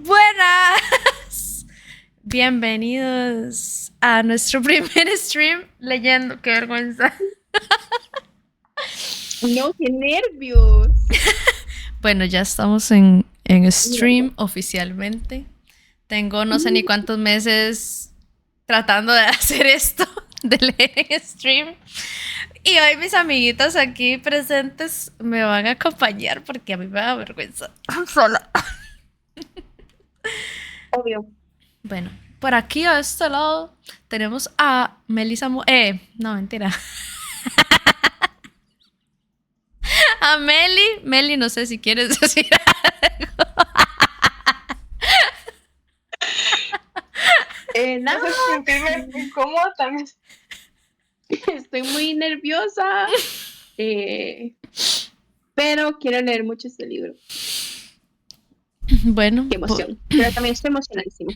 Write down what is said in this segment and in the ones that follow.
Buenas, bienvenidos a nuestro primer stream leyendo. Qué vergüenza. No, qué nervios. Bueno, ya estamos en stream oficialmente. Tengo no sé ni cuántos meses tratando de hacer esto, de leer en stream. Y hoy mis amiguitas aquí presentes me van a acompañar porque a mí me da vergüenza sola. Obvio. Bueno, por aquí a este lado tenemos a Melissa. No, mentira. A Meli. Meli, no sé si quieres decir algo. Nada, No sé sentirme incómoda también. estoy muy nerviosa, pero quiero leer mucho este libro. Bueno, Qué emoción. Pero también estoy emocionadísima.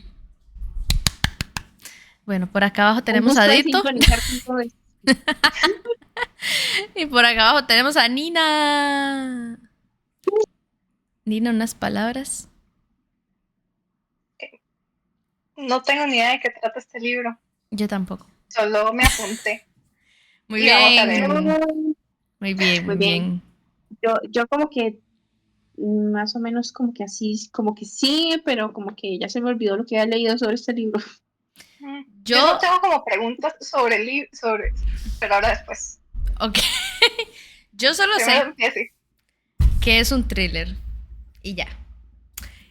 bueno, por acá abajo tenemos Un a gusto de Dito. sincronizar con todo esto. Y por acá abajo tenemos a Nina. Nina, unas palabras. No tengo ni idea de qué trata este libro. Yo tampoco. Solo me apunté. Muy Y vamos a bien. leer. Muy bien, muy Muy bien. bien. Yo como que más o menos como que así, como que sí, pero como que ya se me olvidó lo que había leído sobre este libro. Yo no tengo como preguntas sobre el libro, pero ahora después. Ok. Yo solo Primero sé empiece. que es un thriller. Y ya.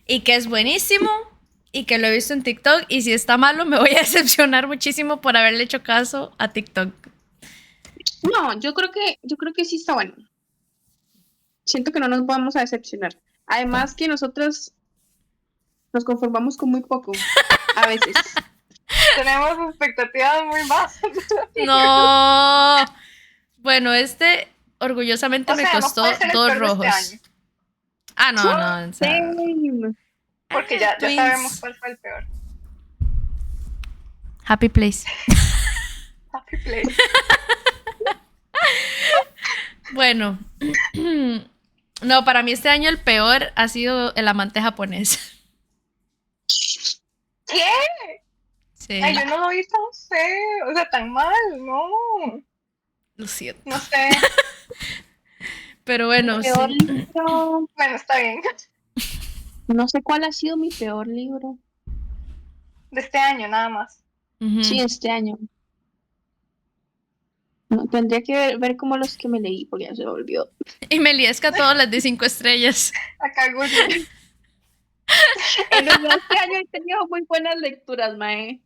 Y que es buenísimo. Y que lo he visto en TikTok. Y si está malo, me voy a decepcionar muchísimo por haberle hecho caso a TikTok. No, yo creo que sí está bueno. Siento que no nos vamos a decepcionar. Además que nosotros nos conformamos con muy poco, a veces. Tenemos expectativas muy bajas. No. Bueno, orgullosamente O sea, me no costó puede ser el 2 peor de este rojos. año. Ah, no. O sea, Same. Porque ya sabemos twins. cuál fue el peor. Happy Place. Happy Place. Bueno. No, para mí este año el peor ha sido el amante japonés. ¿Qué? Sí, Ay, yo no lo vi tan feo, o sea, tan mal, no. lo siento. No sé. Pero bueno, Mi peor sí. libro, Bueno, está bien. no sé cuál ha sido mi peor libro. De este año, nada más. Ujú. Sí, este año. No, tendría que ver como los que me leí, porque ya se me olvidó. Y Meliesca todas las de 5 estrellas. Acá Google. En realidad, este año he tenido muy buenas lecturas, mae.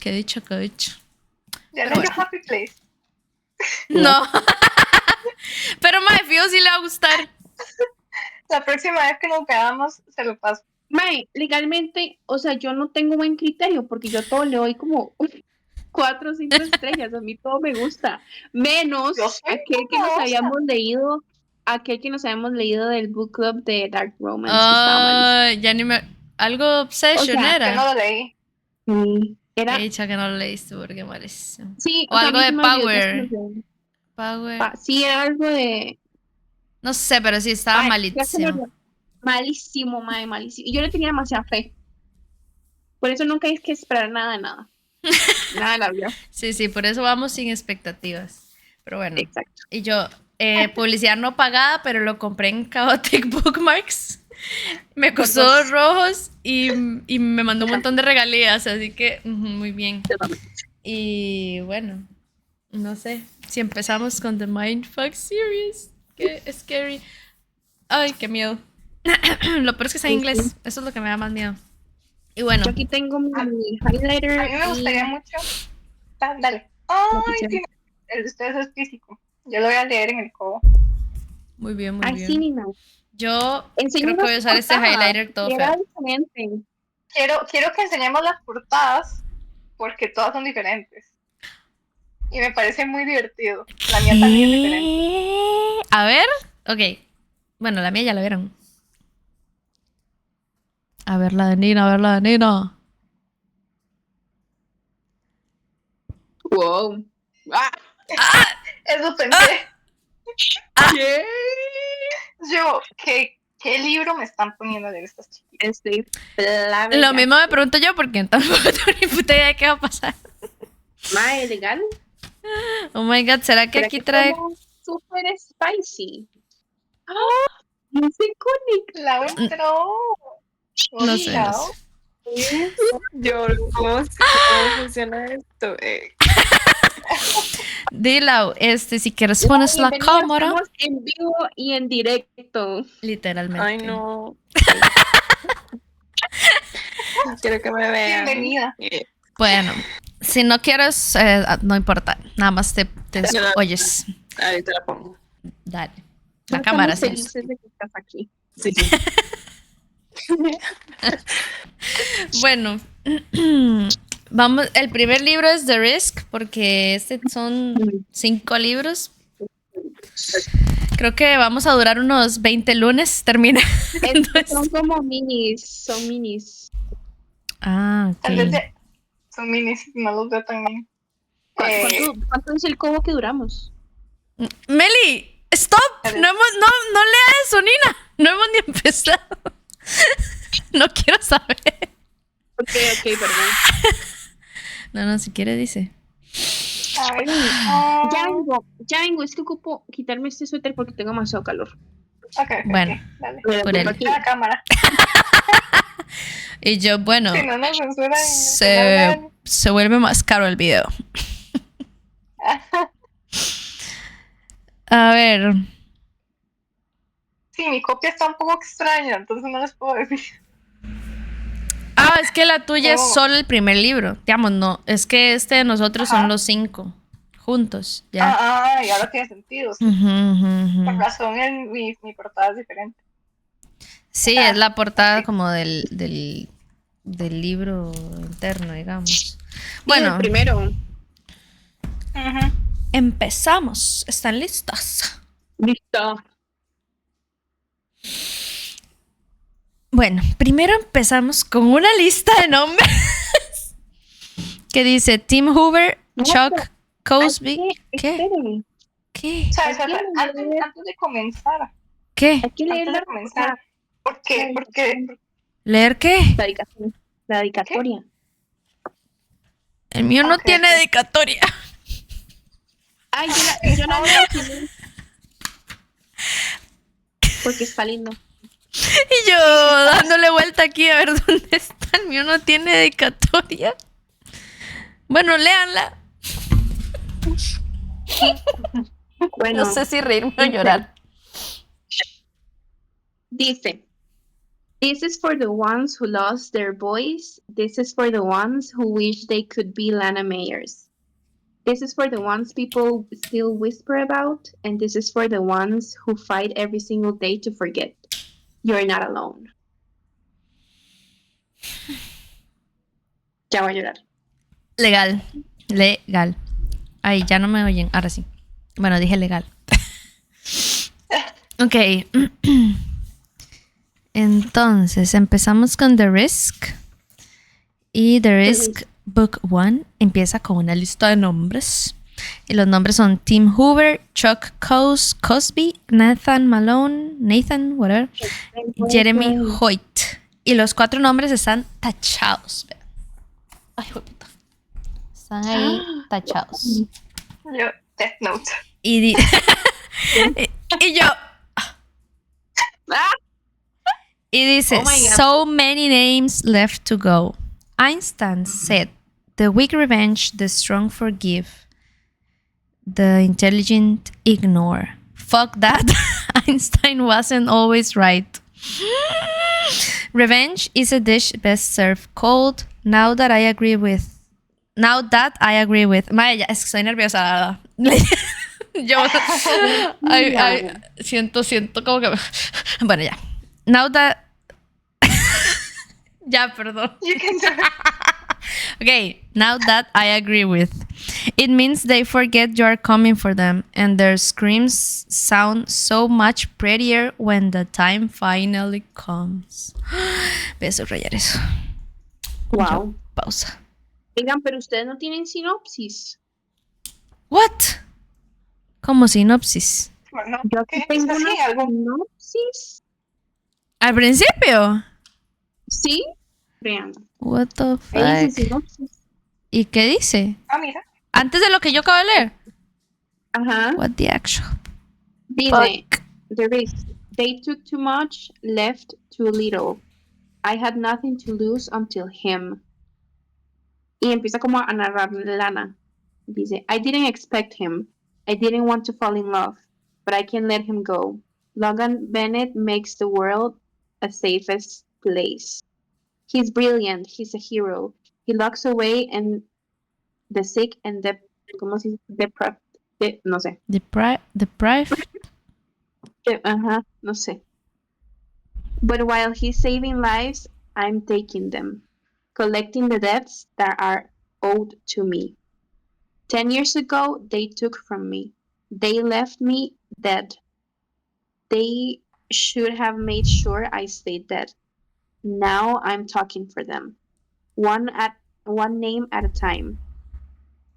Qué dicho, qué dicho. Ya Pero leyó bueno. Happy Place. No. Pero mae, fijo sí le va a gustar. La próxima vez que nos veamos, se lo paso. Mae, legalmente, o sea, yo no tengo buen criterio, porque yo todo le doy como 4 o 5 estrellas, a mí todo me gusta, menos Yo soy aquel que nos habíamos leído del book club de Dark Romance, que estaba malísimo. Ya ni me. Algo O Obsession sea, que no era. lo leí. Qué era, dicha que no lo leíste porque malísimo. sí, O o sea, a algo mí se de me olvidó, ya se me Power. olvidó. Power. Sí, era algo de, No sé, pero sí estaba ya se me malísimo. olvidó. Malísimo, mae, malísimo. Y yo le tenía demasiada fe. Por eso nunca hay que esperar nada de nada. Nada de la vida. Sí, por eso vamos sin expectativas. Pero bueno. Exacto. Y yo, publicidad no pagada, pero lo compré en Chaotic Bookmarks. Me costó 2 rojos y me mandó un montón de regalías, así que muy bien. Y bueno, no sé si empezamos con The Mindfuck Series. Qué scary. Ay, qué miedo. Lo peor es que está en inglés. Eso es lo que me da más miedo. Y bueno. Yo aquí tengo mi highlighter. A mí me gustaría mucho. Dale. Ay, sí. El de ustedes es físico. Yo lo voy a leer en el cobo. Muy bien, muy Ay, bien. sí, Nina. Yo Enseñanos creo que voy a usar este highlighter todo feo. diferente. Quiero que enseñemos las portadas porque todas son diferentes. Y me parece muy divertido. La mía también es diferente. A ver, ok. Bueno, la mía ya la vieron. A ver la de Nina, a ver la de Nina. Wow. Eso pensé. ¿Qué? Yo, ¿qué ¿Qué libro me están poniendo a leer estas chiquitas? Estoy Lo mismo me pregunto yo porque tampoco tengo ni puta idea de qué va a pasar. Mae, legal. Oh my god, ¿será que ¿Será aquí que trae? como súper spicy? ¡Ah! No sé, icónico. La entró. No sé, no sé. Yo no sé cómo funciona esto. Dila, si quieres pones la Bienvenida, cámara. estamos en vivo y en directo. Literalmente. Ay, no. Quiero que me vean. Bienvenida. Bueno, si no quieres, no importa. Nada más te oyes. Ahorita la pongo. Dale. La Estamos cámara, sí. felices de que estás aquí. Sí. Bueno, vamos. El primer libro es The Risk, porque son 5 libros. Creo que vamos a durar unos 20 lunes. Termina. Son como minis, son minis. Ah, Tal vez ok. son minis, no los veo tan bien. ¿Cuánto es el cobo que duramos? Meli, stop. No lea eso, Nina. No hemos ni empezado. No quiero saber. Ok, perdón. No, si quiere dice. A ver. Ya vengo, es que ocupo quitarme este suéter porque tengo demasiado calor. Ok, Bueno, dale. por él. Aquí. La cámara. Y yo, bueno, Si no nos censuran. se vuelve más caro el video. A ver. Sí, mi copia está un poco extraña, entonces no les puedo decir. Ah, es que la tuya es No. solo el primer libro. Digamos, no. Es que este de nosotros son los 5 juntos. Ya. Y ahora tiene sentido. Sí. Ujú. Por razón, mi portada es diferente. Sí, es la portada como del libro interno, digamos. Bueno, el primero. empezamos. ¿Están listas? Listo. Bueno, primero empezamos con una lista de nombres que dice Tim Hoover, Chuck Cosby. ¿Qué? Esperen. ¿Qué? O sea, Hay que leer- antes de comenzar. ¿Qué? Hay que leer Antes de comenzar. ¿Por qué? Porque ¿Leer qué? la dedicatoria. El mío no Ok, tiene ok. dedicatoria. Ay, yo la leo aquí. Porque está lindo. Y yo dándole vuelta aquí a ver dónde está. El mío no tiene dedicatoria. Bueno, léanla. Bueno, No sé si reírme o llorar. dice, this is for the ones who lost their voice. This is for the ones who wish they could be Lana Mayers. This is for the ones people still whisper about. And this is for the ones who fight every single day to forget. You're not alone. Ya voy a llorar. Legal. Ay, ya no me oyen. Ahora sí. Bueno, dije legal. Ok. Entonces, empezamos con The Risk. Y The Risk Book 1 empieza con una lista de nombres. Y los nombres son Tim Hoover, Chuck Cosby, Nathan Malone, whatever, Jeremy Hoyt. Y los 4 nombres están tachados. Ay, puta. Están ahí tachados. yo, Death Note. Y yo. Y dice, Oh my God. so many names left to go. Einstein said, the weak revenge, the strong forgive, the intelligent ignore. Fuck that. Einstein wasn't always right. Revenge is a dish best served cold. Now that I agree with. Maya, es que estoy nerviosa, la verdad. Yo siento como que. Bueno, ya. Now that. Ya, perdón. You can do it. Okay, now that I agree with. It means they forget you are coming for them, and their screams sound so much prettier when the time finally comes. Voy a subrayar eso. Wow. Pausa. Oigan, pero ustedes no tienen sinopsis. What? ¿Cómo sinopsis? Bueno, Yo aquí ¿qué? tengo ¿Está así una algo? sinopsis. Al principio. Sí, vean. What the Ahí fuck. dice sinopsis. ¿Y qué dice? Ah, mira. Antes de lo que yo acabo de leer. Ajá. What the actual. Dice, The Risk. They took too much, left too little. I had nothing to lose until him. Y empieza como a narrar Lana. Dice, I didn't expect him. I didn't want to fall in love, but I can't let him go. Logan Bennett makes the world a safest place. He's brilliant. He's a hero. He locks away and the sick and ¿cómo se dice? Deprived. No sé. Deprived. Ajá, no sé. But while he's saving lives, I'm taking them, collecting the debts that are owed to me. 10 years ago, they took from me. They left me dead. They should have made sure I stayed dead. Now I'm talking for them, one name at a time.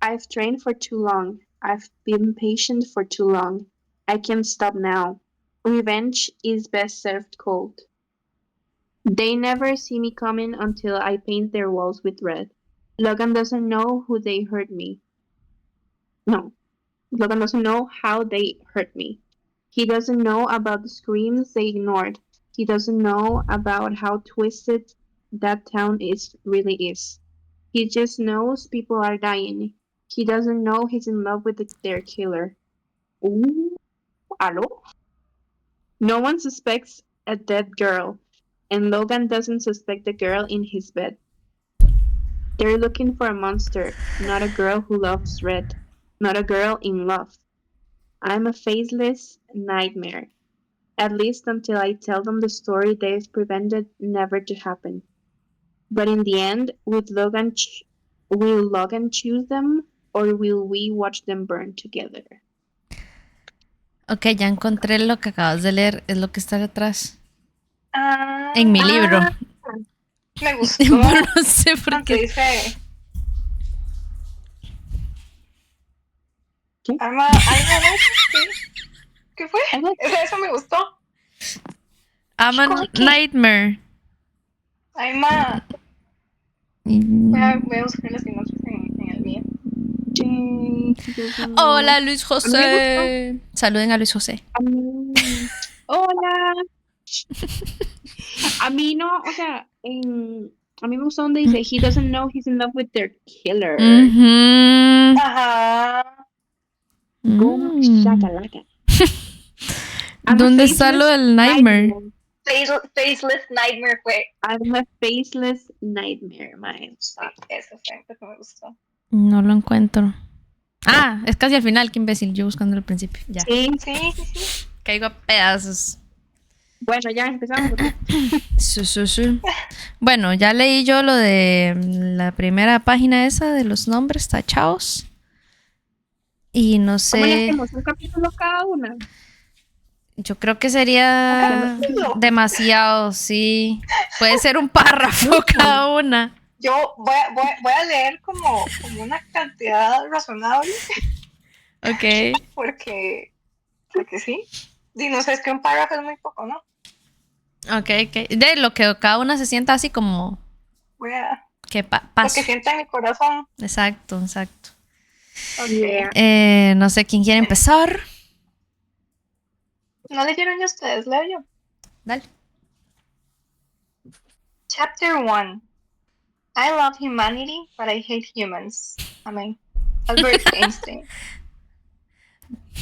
I've trained for too long. I've been patient for too long. I can't stop now. Revenge is best served cold. They never see me coming until I paint their walls with red. Logan doesn't know who they hurt me. No, Logan doesn't know how they hurt me. He doesn't know about the screams they ignored. He doesn't know about how twisted that town really is. He just knows people are dying. He doesn't know he's in love with their killer. Ooh, hello? No one suspects a dead girl, and Logan doesn't suspect the girl in his bed. They're looking for a monster, not a girl who loves red, not a girl in love. I'm a faceless nightmare, at least until I tell them the story they've prevented never to happen. But in the end, will Logan choose them, or will we watch them burn together? Ok, ya encontré lo que acabas de leer. Es lo que está detrás. Ah, En mi libro. me gustó. Pero no sé por Cuando qué. dice ¿Qué? algo de eso, sí. ¿Qué fue? Algo- Eso me gustó. I'm a nightmare. Alma, voy a buscar las sinopsis en el mío. Hola, Luis A mí me José. Saluden a Luis José. Hola. A mí no, o sea, a mí me gustó donde dice, he doesn't know he's in love with their killer. Ujú. Ajá. Boom, Mm. shakalaka. I'm a ¿Dónde está lo faceless del nightmare? Faceless Nightmare fue. I'm a faceless nightmare, man. Sí, eso fue lo que me gustó. No lo encuentro. Ah, es casi al final, qué imbécil. Yo buscando al principio. Ya. Sí. Sí. Caigo a pedazos. Bueno, ya empezamos. Sí. Bueno, ya leí yo lo de la primera página esa de los nombres tachados. Y no ¿Cómo le sé. hacemos? ¿Un capítulo cada una? Yo creo que sería demasiado, sí. Puede ser un párrafo cada una. Yo voy a leer como una cantidad razonable. Ok. Porque sí. Y no sé, es que un párrafo es muy poco, ¿no? Ok. De lo que cada una se sienta así como Voy a... que Lo paso. que sienta en mi corazón. Exacto. Ok. Yeah. No sé quién quiere empezar. ¿No leyeron ya ustedes? Leo yo. Dale. Chapter 1. I love humanity, but I hate humans. Amén. Albert Einstein.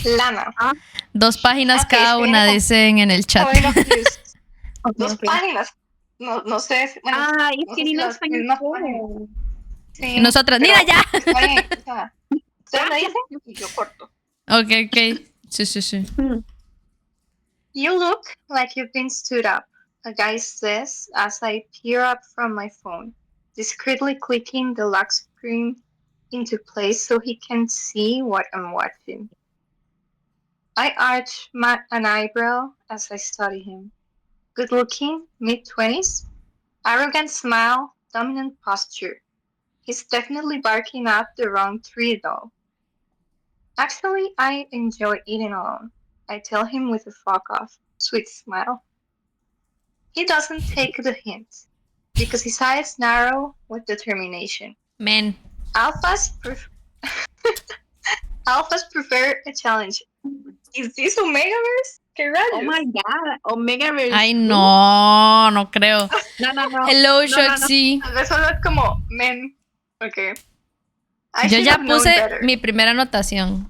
Lana. 2 páginas Ok, cada es que una viene con dicen en el chat. point of views. Okay, 2 páginas. No sé si... Bueno, Ah, es no que sé si ni las nos español. mismas páginas. Sí, Y nosotras, pero ¡mira ya! está bien, o sea, ustedes me dicen y yo corto. Ok. Sí. You look like you've been stood up, a guy says as I peer up from my phone, discreetly clicking the lock screen into place so he can see what I'm watching. I arch an eyebrow as I study him. Good looking, mid-20s, arrogant smile, dominant posture. He's definitely barking up the wrong tree though. Actually, I enjoy eating alone. I tell him with a fuck off, sweet smile. He doesn't take the hint because his eyes narrow with determination. Men. Alphas prefer a challenge. Is this Omegaverse? ¿Qué rayos? Oh my god, Omegaverse. Ay, no, no creo. No. Hello, no. Shoxy. Tal vez solo es como men. Okay. I Yo should ya have known puse better. mi primera anotación.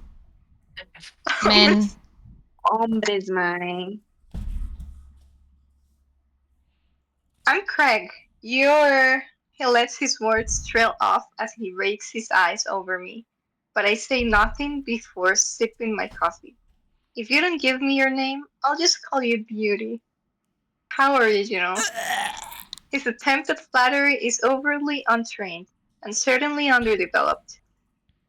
Men. Hombres, man. I'm Craig. He lets his words trail off as he rakes his eyes over me, but I say nothing before sipping my coffee. If you don't give me your name, I'll just call you Beauty. How original. His attempt at flattery is overly untrained and certainly underdeveloped.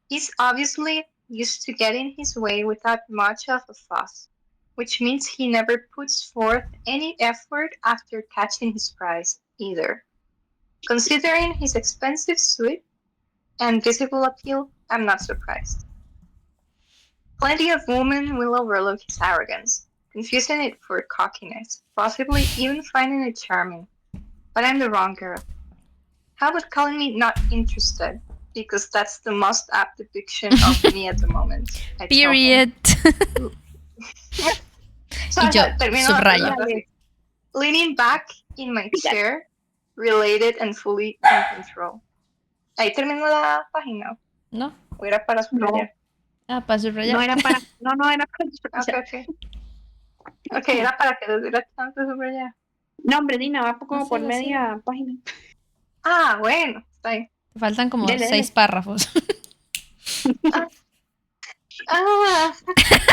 He's obviously used to getting his way without much of a fuss, which means he never puts forth any effort after catching his prize, either. Considering his expensive suit and visible appeal, I'm not surprised. Plenty of women will overlook his arrogance, confusing it for cockiness, possibly even finding it charming. But I'm the wrong girl. How about calling me not interested? Because that's the most apt depiction of me at the moment. I tell him. Period. So, Y yo termino subrayo. la frase. Leaning back in my chair, related and fully in control. Ahí terminó la página. No. ¿O era para subrayar? Ah, para subrayar. No era para. No era para. Okay. Ok, era para que les diera chance de subrayar. No, hombre, Dina, va como No, por sí, media página. Ah, bueno, está bien. Te faltan como Dele, 6 párrafos.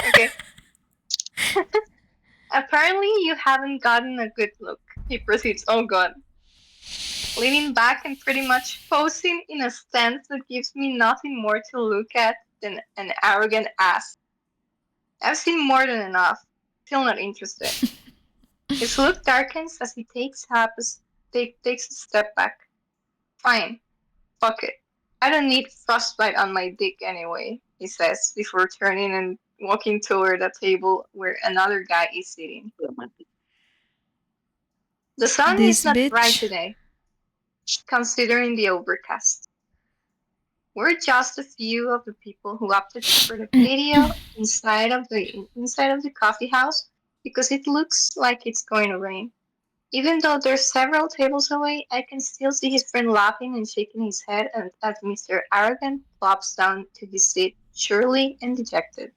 Okay. Apparently you haven't gotten a good look. He proceeds, oh god. Leaning back and pretty much posing in a stance that gives me nothing more to look at than an arrogant ass. I've seen more than enough. Still not interested. His look darkens as he takes a step back. Fine. Fuck it. I don't need frostbite on my dick anyway, he says, before turning and walking toward a table where another guy is sitting. The sun This is not bitch. bright today, considering the overcast. We're just a few of the people who opted for the patio inside of the coffee house because it looks like it's going to rain. Even though they're several tables away, I can still see his friend laughing and shaking his head as Mr. Arrogant plops down to his seat, surly and dejected.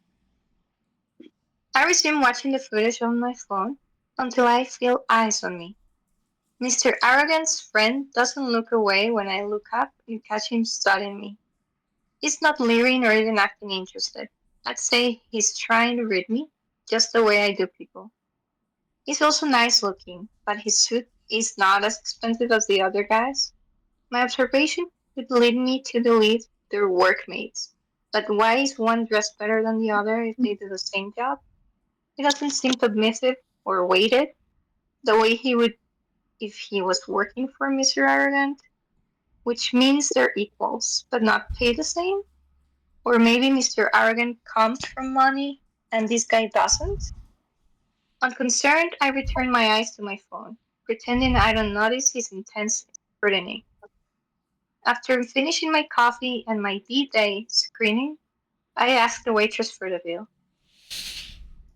I resume watching the footage on my phone until I feel eyes on me. Mr. Arrogant's friend doesn't look away when I look up and catch him studying me. He's not leering or even acting interested. I'd say he's trying to read me, just the way I do people. He's also nice looking, but his suit is not as expensive as the other guys. My observation would lead me to believe they're workmates. But why is one dressed better than the other if they do the same job? He doesn't seem submissive or weighted the way he would if he was working for Mr. Arrogant, which means they're equals, but not paid the same? Or maybe Mr. Arrogant comes from money and this guy doesn't? Unconcerned, I return my eyes to my phone, pretending I don't notice his intense scrutiny. After finishing my coffee and my D-Day screening, I ask the waitress for the bill.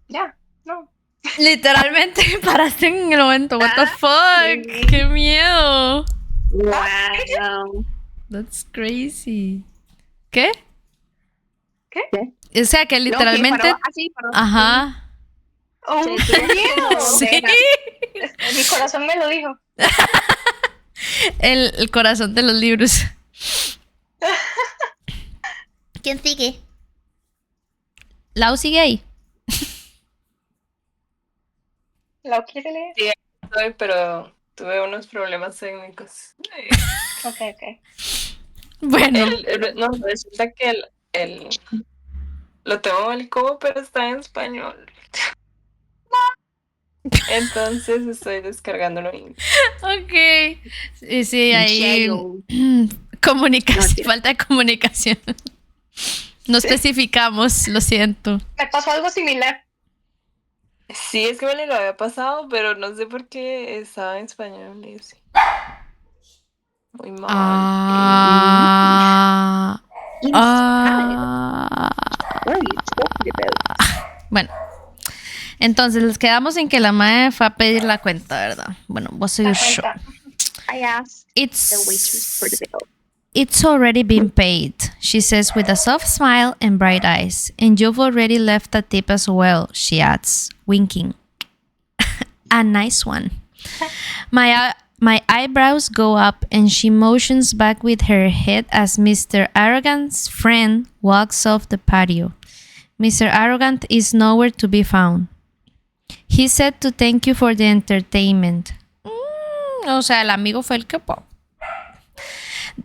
Yeah, no. Literalmente paraste en el momento. What the fuck? ¡Qué miedo! Wow. That's crazy. ¿Qué? ¿Qué? O sea, que literalmente... Ajá. ¡Oh, Sí, qué miedo! Sí. Mi corazón me lo dijo. El corazón de los libros. ¿Quién sigue? ¿Lau sigue ahí? ¿Lo quiere leer? Estoy, pero tuve unos problemas técnicos. Ok. Bueno. No, resulta que lo tengo en el cubo, pero está en español. Entonces estoy descargándolo. Ok. Sí, ahí... No, falta de comunicación. No especificamos, lo siento. Me pasó algo similar. Sí, es que me lo había pasado, pero no sé por qué estaba en español ese. Muy mal. What are you talking about? Bueno, entonces les quedamos en que la madre fue a pedir la cuenta, ¿verdad? Bueno, vos soy La un show. cuenta. I asked the waitress for the bill. It's already been paid, she says with a soft smile and bright eyes. And you've already left a tip as well, she adds, winking. A nice one. My eyebrows go up and she motions back with her head as Mr. Arrogant's friend walks off the patio. Mr. Arrogant is nowhere to be found. He said to thank you for the entertainment. O sea, el amigo fue el que...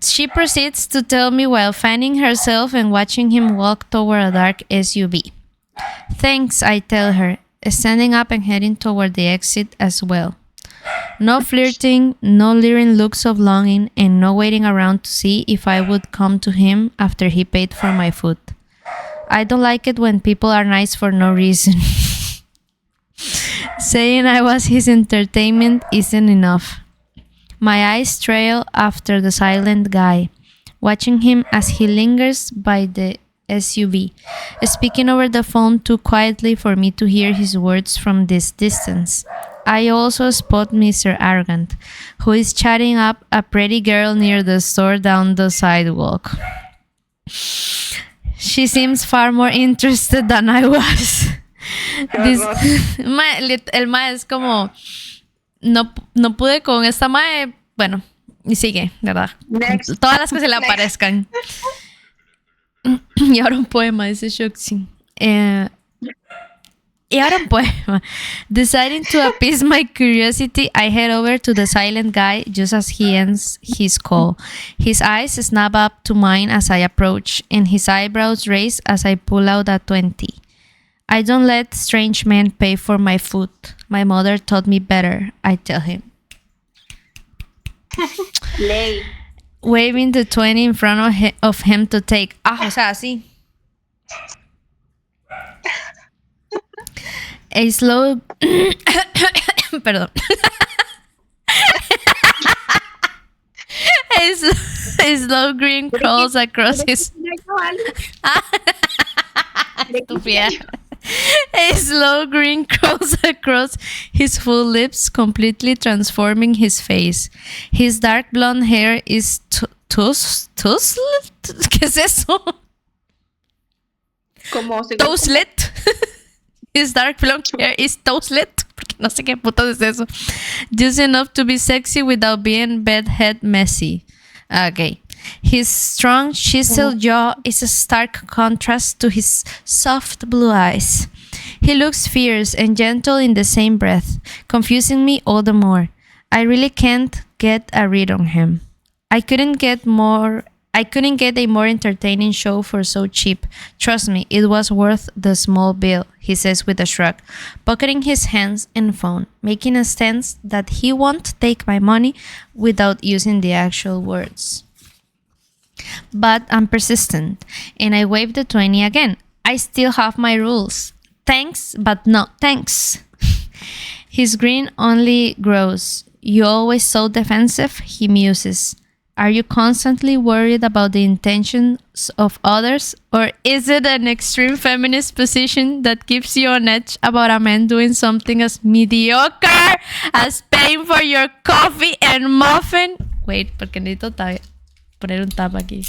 She proceeds to tell me while fanning herself and watching him walk toward a dark SUV. Thanks, I tell her, standing up and heading toward the exit as well. No flirting, no leering looks of longing, and no waiting around to see if I would come to him after he paid for my food. I don't like it when people are nice for no reason. Saying I was his entertainment isn't enough. My eyes trail after the silent guy, watching him as he lingers by the SUV, speaking over the phone too quietly for me to hear his words from this distance. I also spot Mr. Arrogant, who is chatting up a pretty girl near the store down the sidewalk. She seems far more interested than I was. El mae es como... No pude con esta mae. Bueno, y sigue, ¿verdad? Next. Todas las que se le aparezcan. Y ahora un poema, dice Shoxi. Y ahora un poema. Deciding to appease my curiosity, I head over to the silent guy just as he ends his call. His eyes snap up to mine as I approach, and his eyebrows raise as I pull out a 20. I don't let strange men pay for my food. My mother taught me better, I tell him. Lay. Waving the 20 in front of him to take. O sea, así. A slow... Perdón. A slow grin crawls across his... Estúpida. A slow grin crawls across his full lips, completely transforming his face. His dark blonde hair is touslet? ¿Qué es eso? Como se Touslet. His dark blonde hair is touslet. Porque no sé qué putas es eso. Just enough to be sexy without being bedhead messy. Okay. His strong, chiseled jaw is a stark contrast to his soft blue eyes. He looks fierce and gentle in the same breath, confusing me all the more. I really can't get a read on him. I couldn't get a more entertaining show for so cheap. Trust me, it was worth the small bill, he says with a shrug, pocketing his hands and phone, making a stance that he won't take my money without using the actual words. But I'm persistent, and I wave the 20 again. I still have my rules. Thanks, but no thanks. His grin only grows. You always so defensive, he muses. Are you constantly worried about the intentions of others? Or is it an extreme feminist position that gives you an edge about a man doing something as mediocre as paying for your coffee and muffin? Wait, porque necesito poner un tab aquí.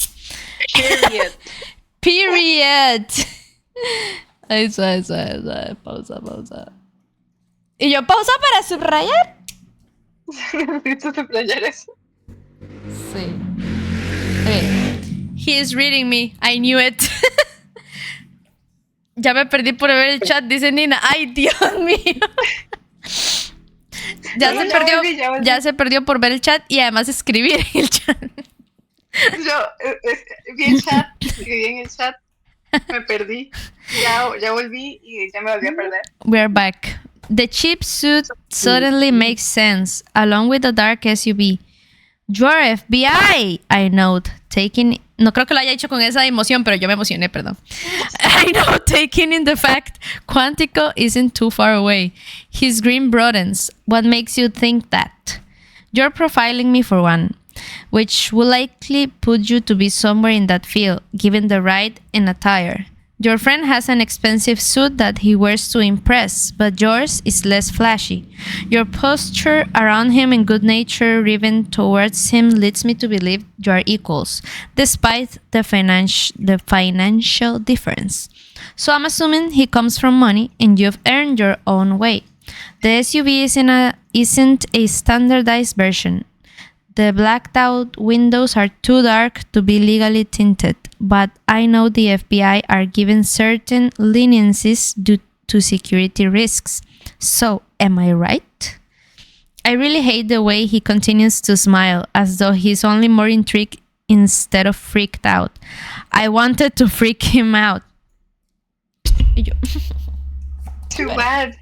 Period. Ahí suave. Pausa. ¿Y yo pausa para subrayar? Necesito subrayar eso. Sí. Okay. He is reading me. I knew it. Ya me perdí por ver el chat, dice Nina. Ay, Dios mío. Ya se perdió por ver el chat y además escribir en el chat. Yo vi el chat, escribí en el chat, me perdí, ya volví y ya me volví a perder. We're back. The cheap suit suddenly makes sense, along with the dark SUV. You're FBI, I note, taking No creo que lo haya hecho con esa emoción, pero yo me emocioné, perdón. I know, taking in the fact Quantico isn't too far away. His dream broadens. What makes you think that? You're profiling me for one, which will likely put you to be somewhere in that field, given the right and attire. Your friend has an expensive suit that he wears to impress, but yours is less flashy. Your posture around him and good nature driven towards him leads me to believe you are equals, despite the financial difference. So I'm assuming he comes from money and you've earned your own way. The SUV isn't a standardized version. The blacked out windows are too dark to be legally tinted, but I know the FBI are given certain leniencies due to security risks. So, am I right? I really hate the way he continues to smile, as though he's only more intrigued instead of freaked out. I wanted to freak him out. Too bad.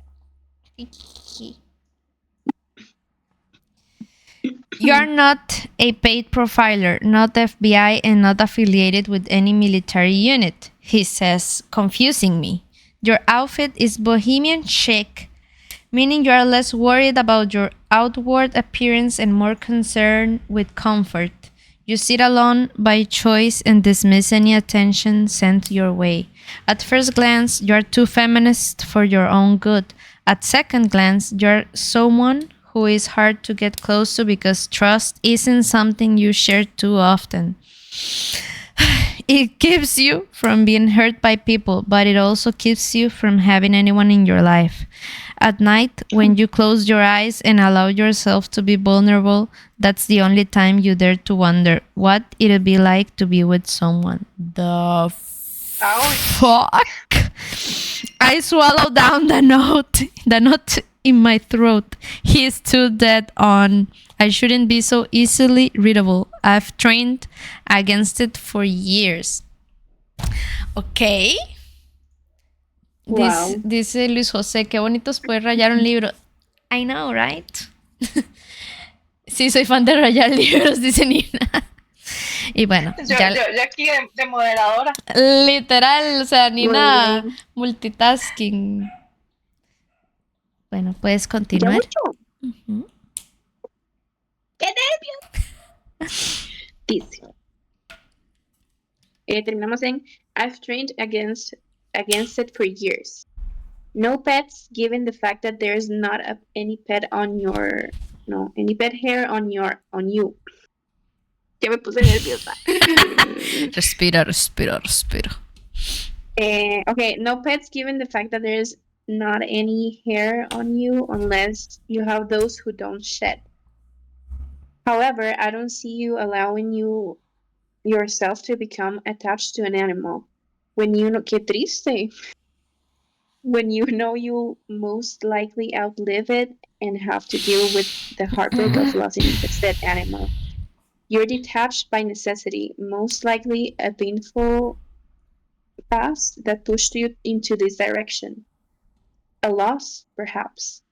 You're not a paid profiler, not FBI, and not affiliated with any military unit, he says, confusing me. Your outfit is bohemian chic, meaning you are less worried about your outward appearance and more concerned with comfort. You sit alone by choice and dismiss any attention sent your way. At first glance, you are too feminist for your own good. At second glance, you're someone who is hard to get close to because trust isn't something you share too often. It keeps you from being hurt by people, but it also keeps you from having anyone in your life. At night, when you close your eyes and allow yourself to be vulnerable, that's the only time you dare to wonder what it'd be like to be with someone. The fuck? I swallow down the note in my throat. He is too dead on. I shouldn't be so easily readable. I've trained against it for years. Okay. Wow. Dice Luis José, qué bonito es poder rayar un libro. I know, right? Sí, soy fan de rayar libros, dice Nina. Y bueno, Yo aquí de moderadora. literal, o sea, Nina Muy bien. multitasking. Bueno, puedes Ya continuar. mucho. Ujú. ¡Qué nervios! Dice. Terminamos en I've trained against it for years. No pets, given the fact that there's not any pet hair on you. Ya me puse nerviosa. Respira. Okay, no pets, given the fact that there's not any hair on you unless you have those who don't shed. However, I don't see you allowing yourself to become attached to an animal. Qué triste. When you know you'll most likely outlive it and have to deal with the heartbreak of losing the said animal. You're detached by necessity, most likely a painful past that pushed you into this direction. A loss, perhaps.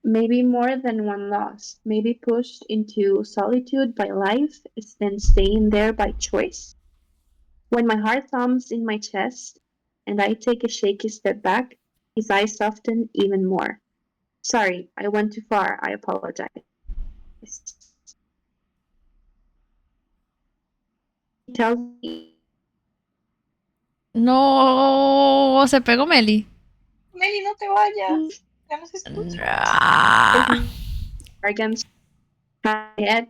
Maybe more than one loss. Maybe pushed into solitude by life, then staying there by choice. When my heart thumps in my chest and I take a shaky step back, his eyes soften even more. Sorry, I went too far. I apologize. He tells me No, se pegó Meli. Meli, no te vayas. Ya no se escucha. against my head.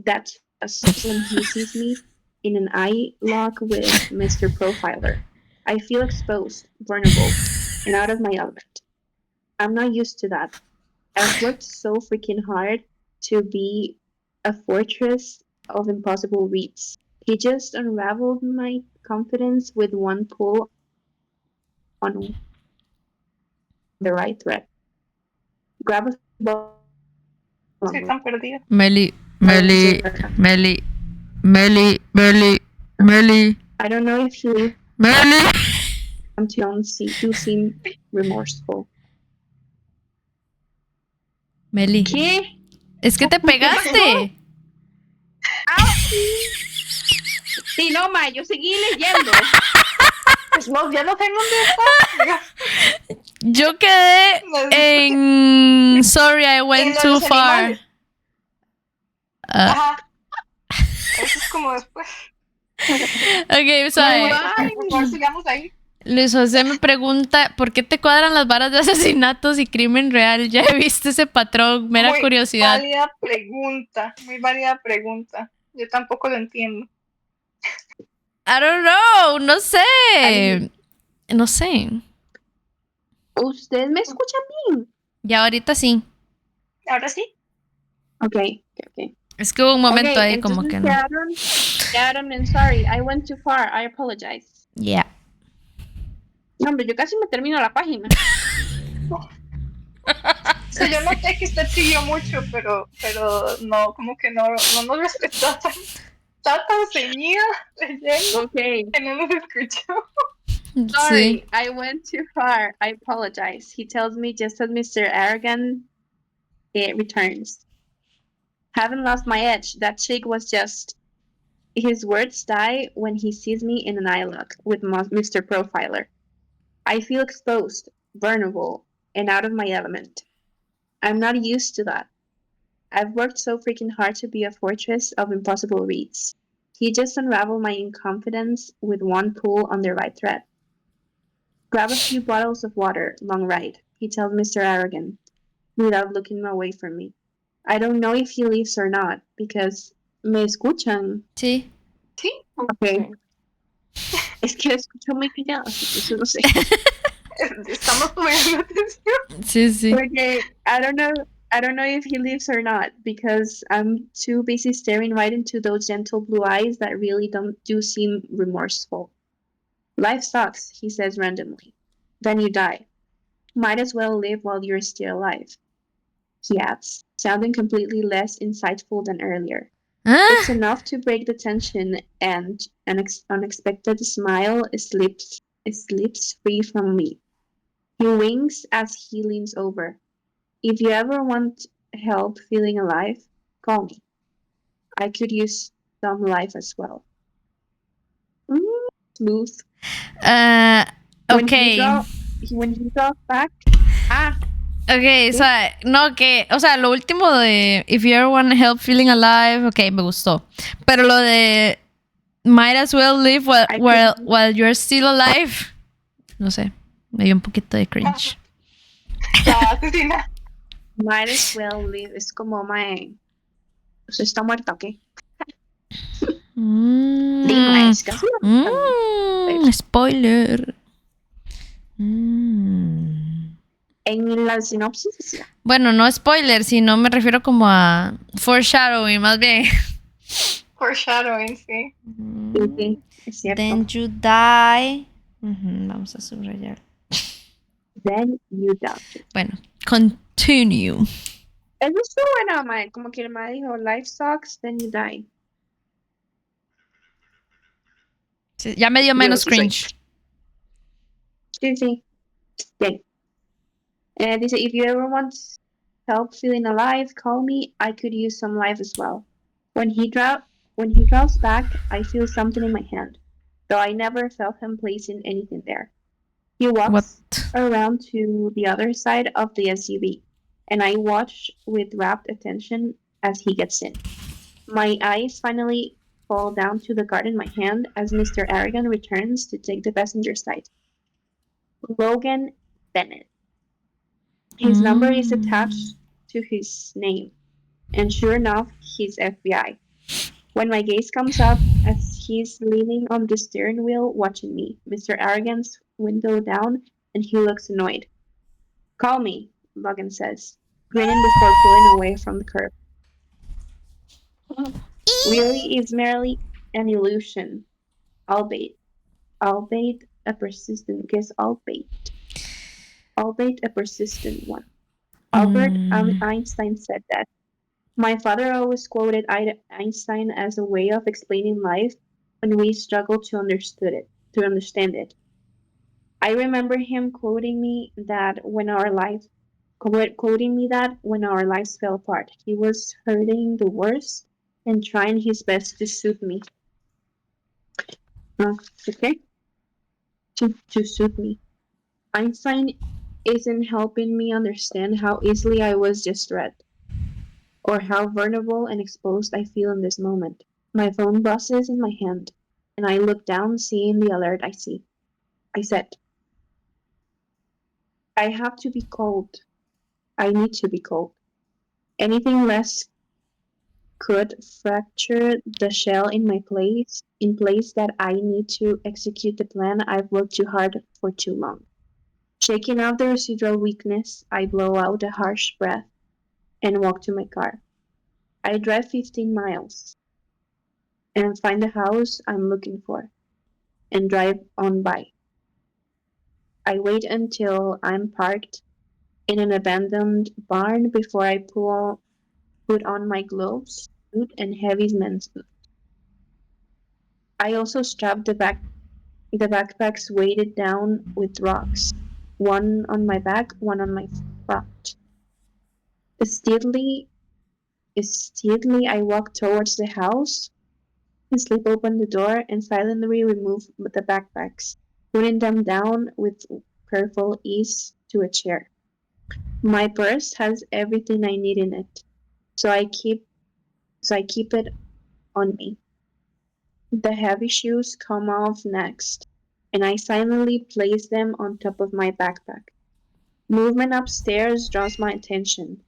That's just when he sees me in an eye lock with Mr. Profiler. I feel exposed, vulnerable, and out of my element. I'm not used to that. I've worked so freaking hard to be a fortress of impossible reads. He just unraveled my confidence with one pull on the right thread. Grab a Estoy tan perdida. Meli. I don't know if you do seem remorseful. Meli. ¿Qué? Es que te pegaste. Sí, no, ma, yo seguí leyendo. Pues no, ya no sé dónde está. Yo quedé en Sorry, I went En too los far. animales. Ajá. Eso es como después. Ok, suave. Por favor, sigamos ahí. Luis José me pregunta, ¿por qué te cuadran las varas de asesinatos y crimen real? Ya he visto ese patrón, mera Muy curiosidad. válida pregunta, muy válida pregunta. Yo tampoco lo entiendo. I don't know, no sé. No sé. ¿Ustedes me escuchan bien? Ya ahorita sí. Ahora sí. Ok, ok. Es que hubo un momento Ok, ahí como entonces que no. quedaron en sorry, I went too far, I apologize. Yeah. No, hombre, yo casi me termino la página. O sea, yo noté que usted siguió mucho, pero no, como que no nos respetó tan, está tan ceñida leyendo Ok. que no nos escuchó. Sorry, Sí. I went too far. I apologize. He tells me just as Mr. Arrogant returns. Haven't lost my edge. That chick was just. His words die when he sees me in an iLook with Mr. Profiler. I feel exposed, vulnerable, and out of my element. I'm not used to that. I've worked so freaking hard to be a fortress of impossible reads. He just unraveled my inconfidence with one pull on the right thread. Grab a few bottles of water, long ride, he tells Mr. Arrogant, without looking away from me. I don't know if he leaves or not, because me escuchan. Sí. Sí, Okay. Es que escucho muy callado, entonces no sé. estamos poniendo atención. Sí, sí. Porque I don't know if he leaves or not, because I'm too busy staring right into those gentle blue eyes that really do seem remorseful. Life sucks, he says randomly. Then you die. Might as well live while you're still alive. He adds, sounding completely less insightful than earlier. It's Ah, enough to break the tension, and an unexpected smile slips free from me. He winks as he leans over. If you ever want help feeling alive, call me. I could use some life as well. Smooth. ok. When he draws back. Ok, o sea, no, que, o sea, lo último de If you ever want help feeling alive, ok, me gustó. Pero lo de Might as well live while you're still alive, no sé, me dio un poquito de cringe. La asesina. Might as well live. Es como, mae. ¿Usted está muerta o qué? Dime, es casi Spoiler. en la sinopsis decía. Bueno, no spoiler, sino me refiero como a foreshadowing, más bien. Foreshadowing, sí. Sí, es cierto. Then you die. Vamos a subrayar. Then you die. Bueno, continue. Eso estuvo bueno, mae. Como que el mae dijo, life sucks, then you die. Sí, ya me dio menos cringe. Sí. Bien. Dice, if you ever want help feeling alive, call me. I could use some life as well. When he draws back, I feel something in my hand, though I never felt him placing anything there. He walks around to the other side of the SUV, and I watch with rapt attention as he gets in. My eyes finally fall down to the card in my hand as Mr. Arrogant returns to take the passenger side. Logan Bennett. His number is attached to his name, and sure enough, he's FBI. When my gaze comes up as he's leaning on the steering wheel watching me, Mr. Arrogant's window down, and he looks annoyed. Call me, Logan says, grinning before pulling away from the curb. Really is merely an illusion, albeit a persistent one. Albert Einstein said that. My father always quoted Einstein as a way of explaining life when we struggle to understand it. I remember him quoting me that when our lives fell apart, he was hurting the worst and trying his best to soothe me. Okay. To suit me. Einstein isn't helping me understand how easily I was just read, or how vulnerable and exposed I feel in this moment. My phone buzzes in my hand, and I look down, seeing the alert I see. I said, I have to be cold. I need to be cold. Anything less could fracture the shell in place that I need to execute the plan I've worked too hard for too long. Shaking off the residual weakness, I blow out a harsh breath and walk to my car. I drive 15 miles and find the house I'm looking for and drive on by. I wait until I'm parked in an abandoned barn before I put on my gloves, suit, and heavy men's boots. I also strap the backpacks weighted down with rocks, one on my back, one on my front. Steadily, I walk towards the house and slip open the door and silently remove the backpacks, putting them down with careful ease to a chair. My purse has everything I need in it, so I keep it on me. The heavy shoes come off next, and I silently place them on top of my backpack. Movement upstairs draws my attention,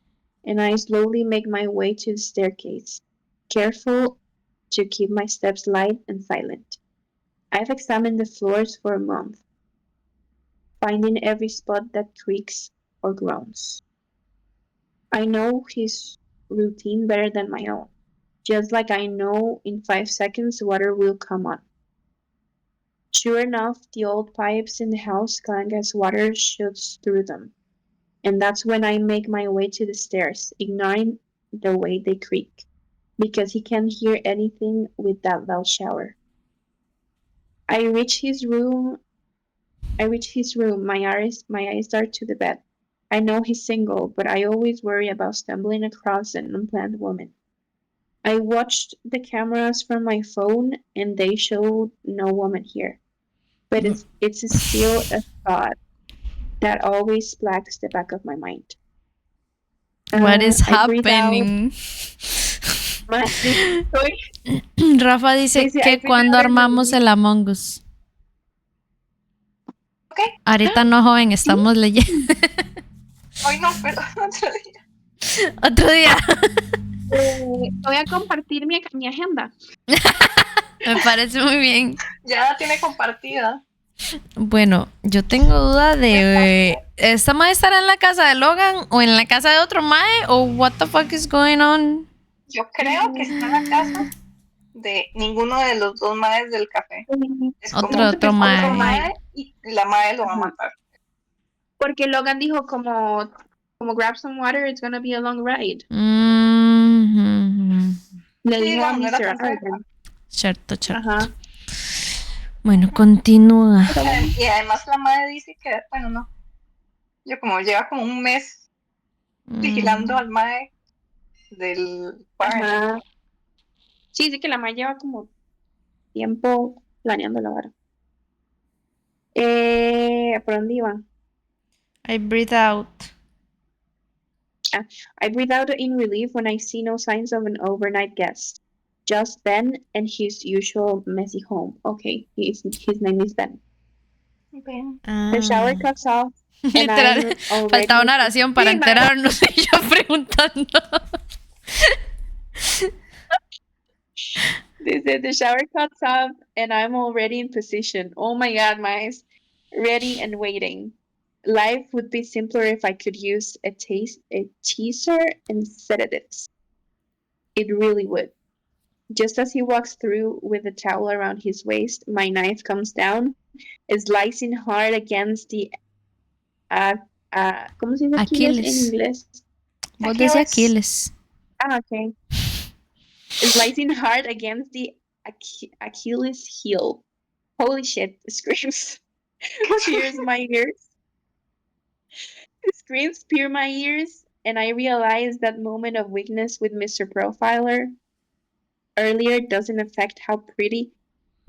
and I slowly make my way to the staircase, careful to keep my steps light and silent. I've examined the floors for a month, finding every spot that creaks or groans. I know his routine better than my own, just like I know in 5 seconds water will come on. Sure enough, the old pipes in the house clank as water shoots through them, and that's when I make my way to the stairs, ignoring the way they creak, because he can't hear anything with that loud shower. I reach his room. My eyes dart to the bed. I know he's single, but I always worry about stumbling across an unplanned woman. I watched the cameras from my phone, and they showed no woman here. But it's still a thought that always plagues the back of my mind. What is I breathe out. happening? Estoy- Rafa dice Dice, I que breathe cuando out and armamos release. el Among Us. Ok. Ahorita no, joven, estamos leyendo. Hoy no, pero otro día. Otro día. Voy a compartir mi agenda. Me parece muy bien. Ya la tiene compartida. Bueno, yo tengo duda de ¿esta mae estará en la casa de Logan o en la casa de otro mae o what the fuck is going on? Yo creo que está en la casa de ninguno de los dos maes del café. Es como Otro mae. otro mae y la mae lo va a matar. Porque Logan dijo como grab some water, it's gonna be a long ride. Mhm. Le Sí, dijo a no era Mr. tan cerca. Arden. Cierto. Ajá. Bueno, continúa. Y además la mae dice que, bueno, no. Yo como lleva como un mes vigilando al mae del bar. Ajá. Sí, dice que la Maya lleva como tiempo planeando la vara. ¿Por dónde iba? I breathe out. I breathe out in relief when I see no signs of an overnight guest. Just Ben and his usual messy home. Okay, his name is Ben. The shower cuts off. And Literal, I'm already... faltaba una oración para Sí, enterarnos y yo preguntando. The shower cuts off and I'm already in position. Oh my god, mice. Ready and waiting. Life would be simpler if I could use a teaser and sedatives. It really would. Just as he walks through with the towel around his waist, my knife comes down, slicing hard against the ¿cómo se dice Aquiles en inglés? Vos decís Aquiles. Okay. Slicing hard against the Achilles heel. Holy shit, screams pierce my ears. Screams pierce my ears, and I realize that moment of weakness with Mr. Profiler earlier doesn't affect how pretty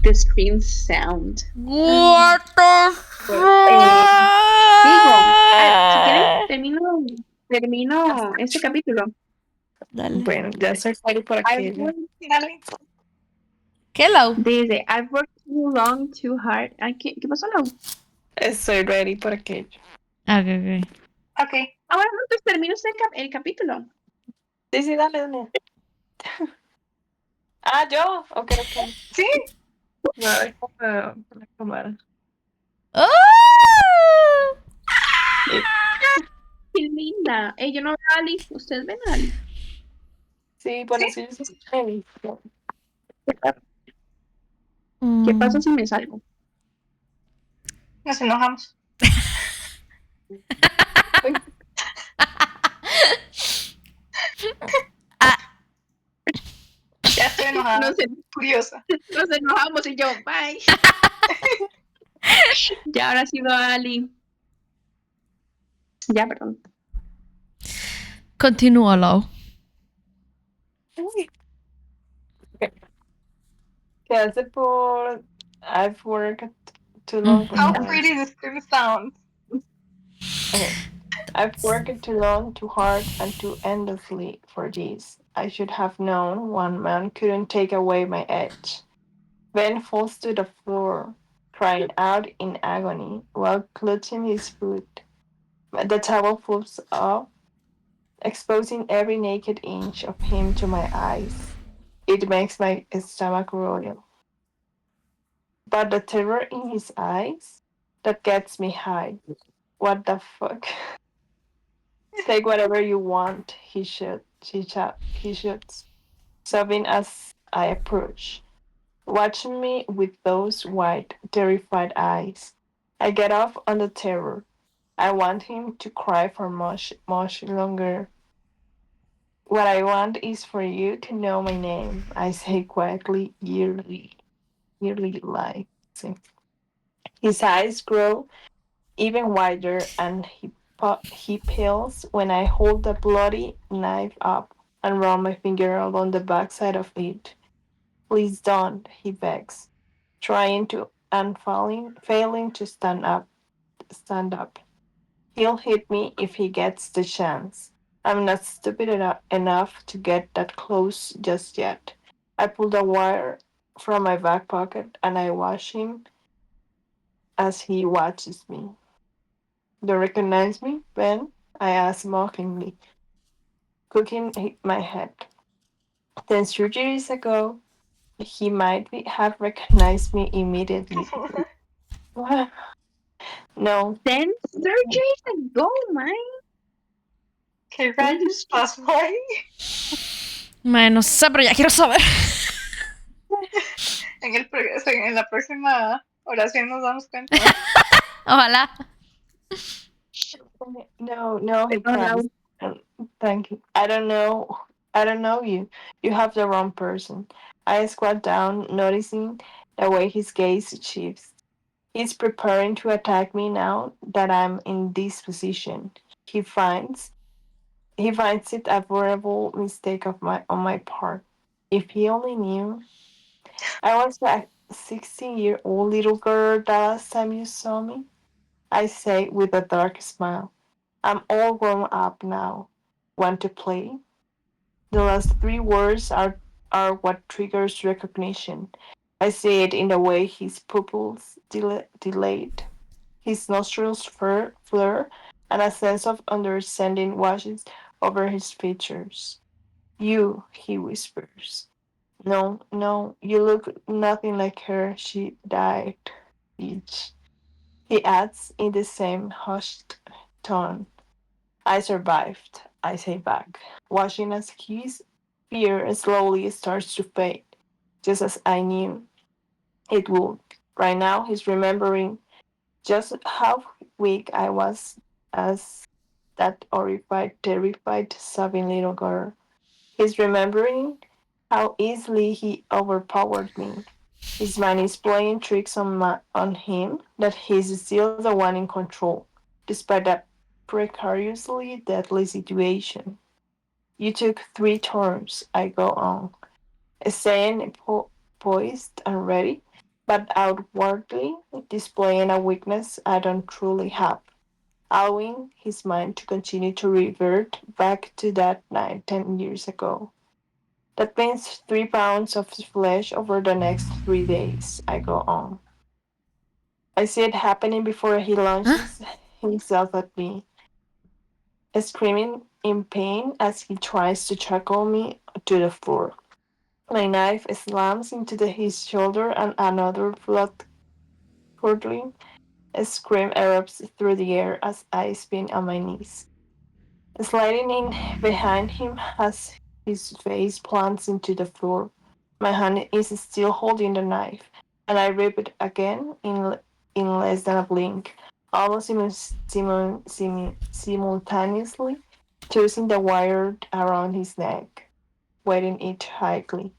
the screen sound. What the Digo, si quieren, fuck? termino este capítulo. Dale. Bueno, ya estoy ready por I've aquello. worked, Dale. ¿Qué, Lau? dice, I've worked too long, too hard. Ay, ¿qué pasó, Lau? Estoy ready por aquello. Ok. Ok. Ahora no, pues termino el capítulo. Sí, dale. Ah, ¿yo? Ok. Sí. Me voy a la cámara. ¡Oh! Qué linda. Yo no veo a Ali. ¿Ustedes ven a Ali? Sí, bueno, sí, sí. ¿Qué pasa si me salgo? Nos enojamos. Ya estoy enojada. Nos, Curiosa. nos enojamos y yo, bye. Ya ahora sí veo a Ali. Ya, perdón. Continúa, Lau. ¿Qué hace por I've worked too long? How pretty the scream sounds. Okay. I've worked too long, too hard, and too endlessly for this. I should have known one man couldn't take away my edge. Ben falls to the floor, crying out in agony while clutching his foot. The towel flips off, exposing every naked inch of him to my eyes. It makes my stomach roil. But the terror in his eyes, that gets me high. What the fuck? Take whatever you want, he shoots, sobbing as I approach, watching me with those wide, terrified eyes. I get off on the terror. I want him to cry for much longer. What I want is for you to know my name, I say quietly, yearly like. His eyes grow even wider, and he pales when I hold the bloody knife up and run my finger along the backside of it. Please don't, he begs, trying to and failing to stand up. He'll hit me if he gets the chance. I'm not stupid enough to get that close just yet. I pull the wire from my back pocket and I watch him as he watches me. Do you recognize me, Ben? I ask mockingly, cooking my head. 10 surgeries ago, he have recognized me immediately. No, 10 surgeries ago, man. ¿Qué rayos pasó ahí? Mae, no sé, pero ya quiero saber. En la próxima oración nos damos cuenta. Ojalá. no, he Perdón, Lau. cries. Thank you. I don't know you. You have the wrong person. I squat down, noticing the way his gaze shifts. He's preparing to attack me now that I'm in this position. He finds it a horrible mistake on my part. If he only knew. I was a 16-year-old little girl the last time you saw me, I say with a dark smile. I'm all grown up now. Want to play? The last three words are what triggers recognition. I see it in the way his pupils dilate, his nostrils flare, and a sense of understanding washes over his features. You, he whispers. No, you look nothing like her. She died, bitch. He adds in the same hushed tone. I survived, I say back, watching as his fear slowly starts to fade, just as I knew it would. Right now, he's remembering just how weak I was as that horrified, terrified, sobbing little girl. He's remembering how easily he overpowered me. His mind is playing tricks on him that he's still the one in control, despite that precariously deadly situation. You took 3 turns, I go on, staying poised and ready. but outwardly displaying a weakness I don't truly have, allowing his mind to continue to revert back to that night 10 years ago. That means 3 pounds of flesh over the next 3 days, I go on. I see it happening before he launches himself at me, screaming in pain as he tries to tackle me to the floor. My knife slams into his shoulder and another blood-curdling scream erupts through the air as I spin on my knees. Sliding in behind him as his face plants into the floor. My hand is still holding the knife, and I rip it again in less than a blink, almost simultaneously, twisting the wire around his neck, weighting it tightly.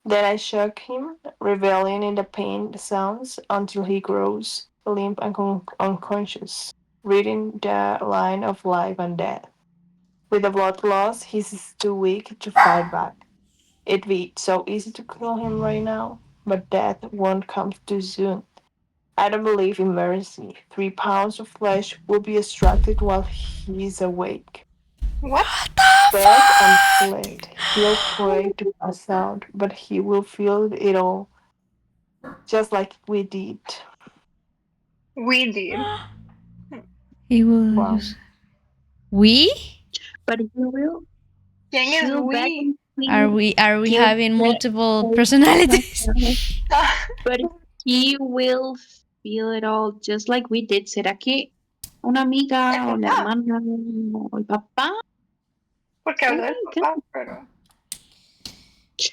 Then I shock him, reveling in the pain sounds until he grows limp and unconscious, reading the line of life and death. With the blood loss, he's too weak to fight back. It'd be so easy to kill him right now, but death won't come too soon. I don't believe in mercy. 3 pounds of flesh will be extracted while he's awake. What? Death and fled. He'll try to pass out, but he will feel it all, just like we did. We did. He will Wow. use. We? But he will ¿Quién es feel back we? and Are we he'll having get multiple so personalities? But he will feel it all just like we did. ¿Será que una amiga o la papá. hermana o el papá? Porque habló del Okay. papá, pero... 3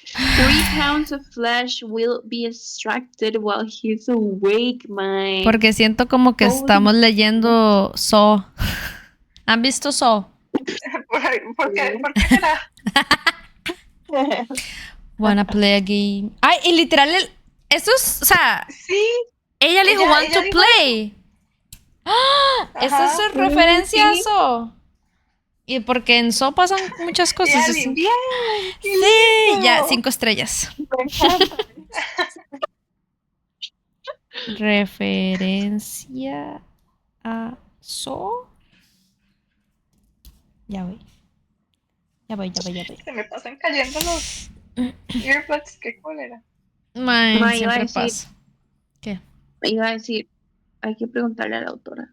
pounds of flesh will be extracted while he's awake, man. Porque siento como que Holy estamos leyendo Saw. ¿Han visto Saw? ¿Por qué será? Wanna play a game. Ay, y literal, eso es, o sea, Sí. ella le dijo Ella- want ella to dijo play. ¡Ah! ¿Esa Ajá. es referencia a Sí. Saw? Y porque en Saw pasan muchas Y cosas Ali, así. bien. qué Sí, lindo. ya, 5 estrellas. Me encanta. Referencia a Saw. Ya voy. Se me pasan cayendo los earbuds. Qué cólera. Mae, Ma, iba a siempre decir- pasa. ¿Qué? Iba a decir, hay que preguntarle a la autora.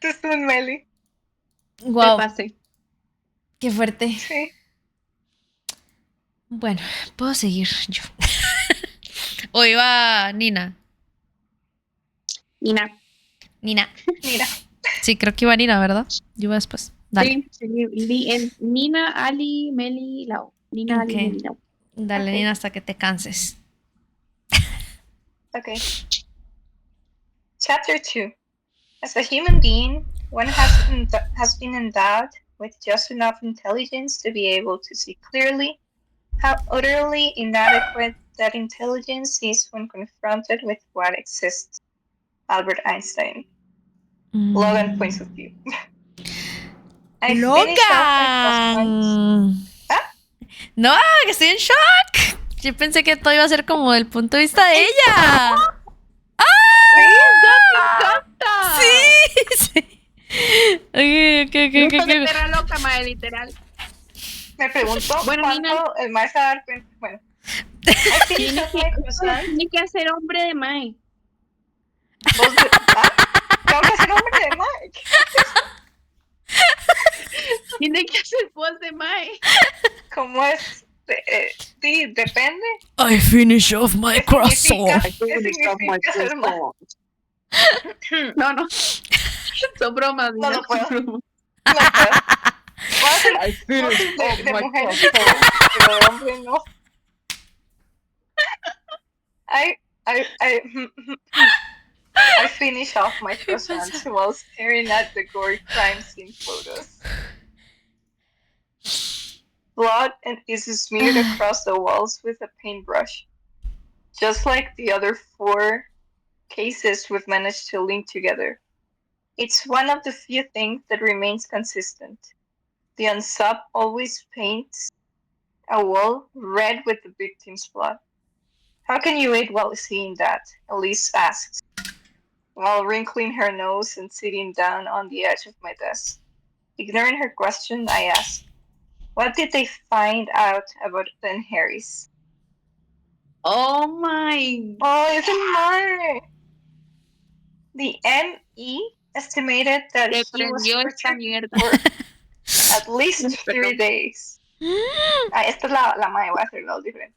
Tú soon, Meli. Wow, Te pasé. qué fuerte. Sí. Bueno, puedo seguir yo. O iba Nina. Nina. Nina. Mira. Sí, creo que iba Nina, ¿verdad? Yo iba después. Dale. Sí, Nina, Ali, Meli, Lau. Nina, Ali, Ok. Meli, Lau. Dale, Ok. Nina, hasta que te canses. Okay. Chapter 2. As a human being, one has been endowed with just enough intelligence to be able to see clearly how utterly inadequate that intelligence is when confronted with what exists. Albert Einstein. Logan points of view. I finished off my crosswords. ¡Logan! ¿Ah? No, que estoy en shock. Yo pensé que todo iba a ser como del punto de vista de ella. Sí, sí. Ok. Grito de perra loca, madre, literal. Me pregunto Bueno, cuánto Nina. el más se va a dar cuenta. Bueno. I finished off my croissant. Tiene que hacer hombre de Mae. Voz de... ¿Ah? Tengo que ser hombre de Mike. Tiene que hacer voz de Mae. ¿Cómo es? Sí, depende. I finish off my ¿Qué significa ser más? No. Son bromas. No Nina, lo puedo. son bromas. No puedo. Voy a hacer voces de mujeres, pero de hombre no. I finish off my croissants while staring at the gory crime scene photos. Blood is smeared across the walls with a paintbrush. Just like the other 4 cases we've managed to link together. It's one of the few things that remains consistent. The unsub always paints a wall red with the victim's blood. How can you eat while seeing that? Elise asks, while wrinkling her nose and sitting down on the edge of my desk. Ignoring her question, I ask, what did they find out about Ben Harris? Oh my. Oh, it's mine. The ME estimated that Te he was prendió esta tortured mierda. for at least 3 days. Esta es la mía, voy a hacerlo diferente.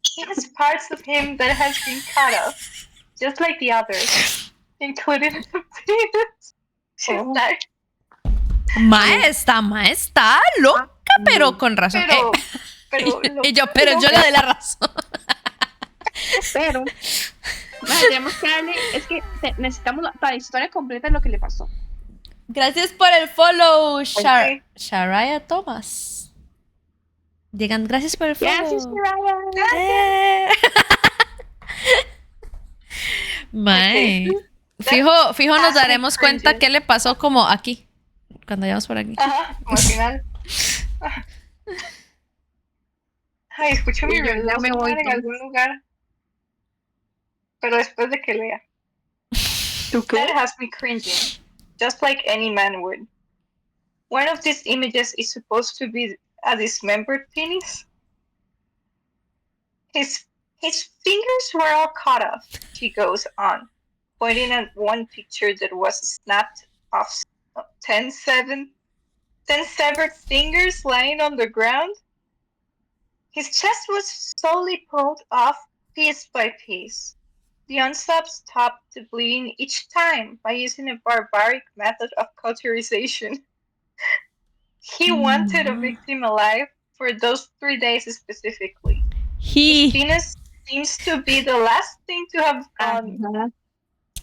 He has parts of him that has been cut off, just like the others, including the penis. She's Oh. like, Mae está loca, pero con razón. pero Y yo le doy la razón. Pero tenemos que darle, es que necesitamos la historia completa de lo que le pasó. Gracias por el follow, Ok. Sharaya Thomas. Digan gracias por el follow. Gracias, Ryan. Mae. Ok. Fijo nos daremos cuenta qué le pasó como aquí. Cuando vayamos por aquí. Ajá, como al final. Ay, escucho mi Y yo ya reloj me voy, en algún lugar. Pero después de que lea. ¿Tú That has me cringing, just like any man would. One of these images is supposed to be a dismembered penis. His fingers were all cut off, she goes on, pointing at one picture that was snapped off 10 severed fingers lying on the ground. His chest was slowly pulled off piece by piece. The unsub stopped the bleeding each time by using a barbaric method of cauterization. He wanted a victim alive for those 3 days specifically. His penis seems to be the last thing to have gone.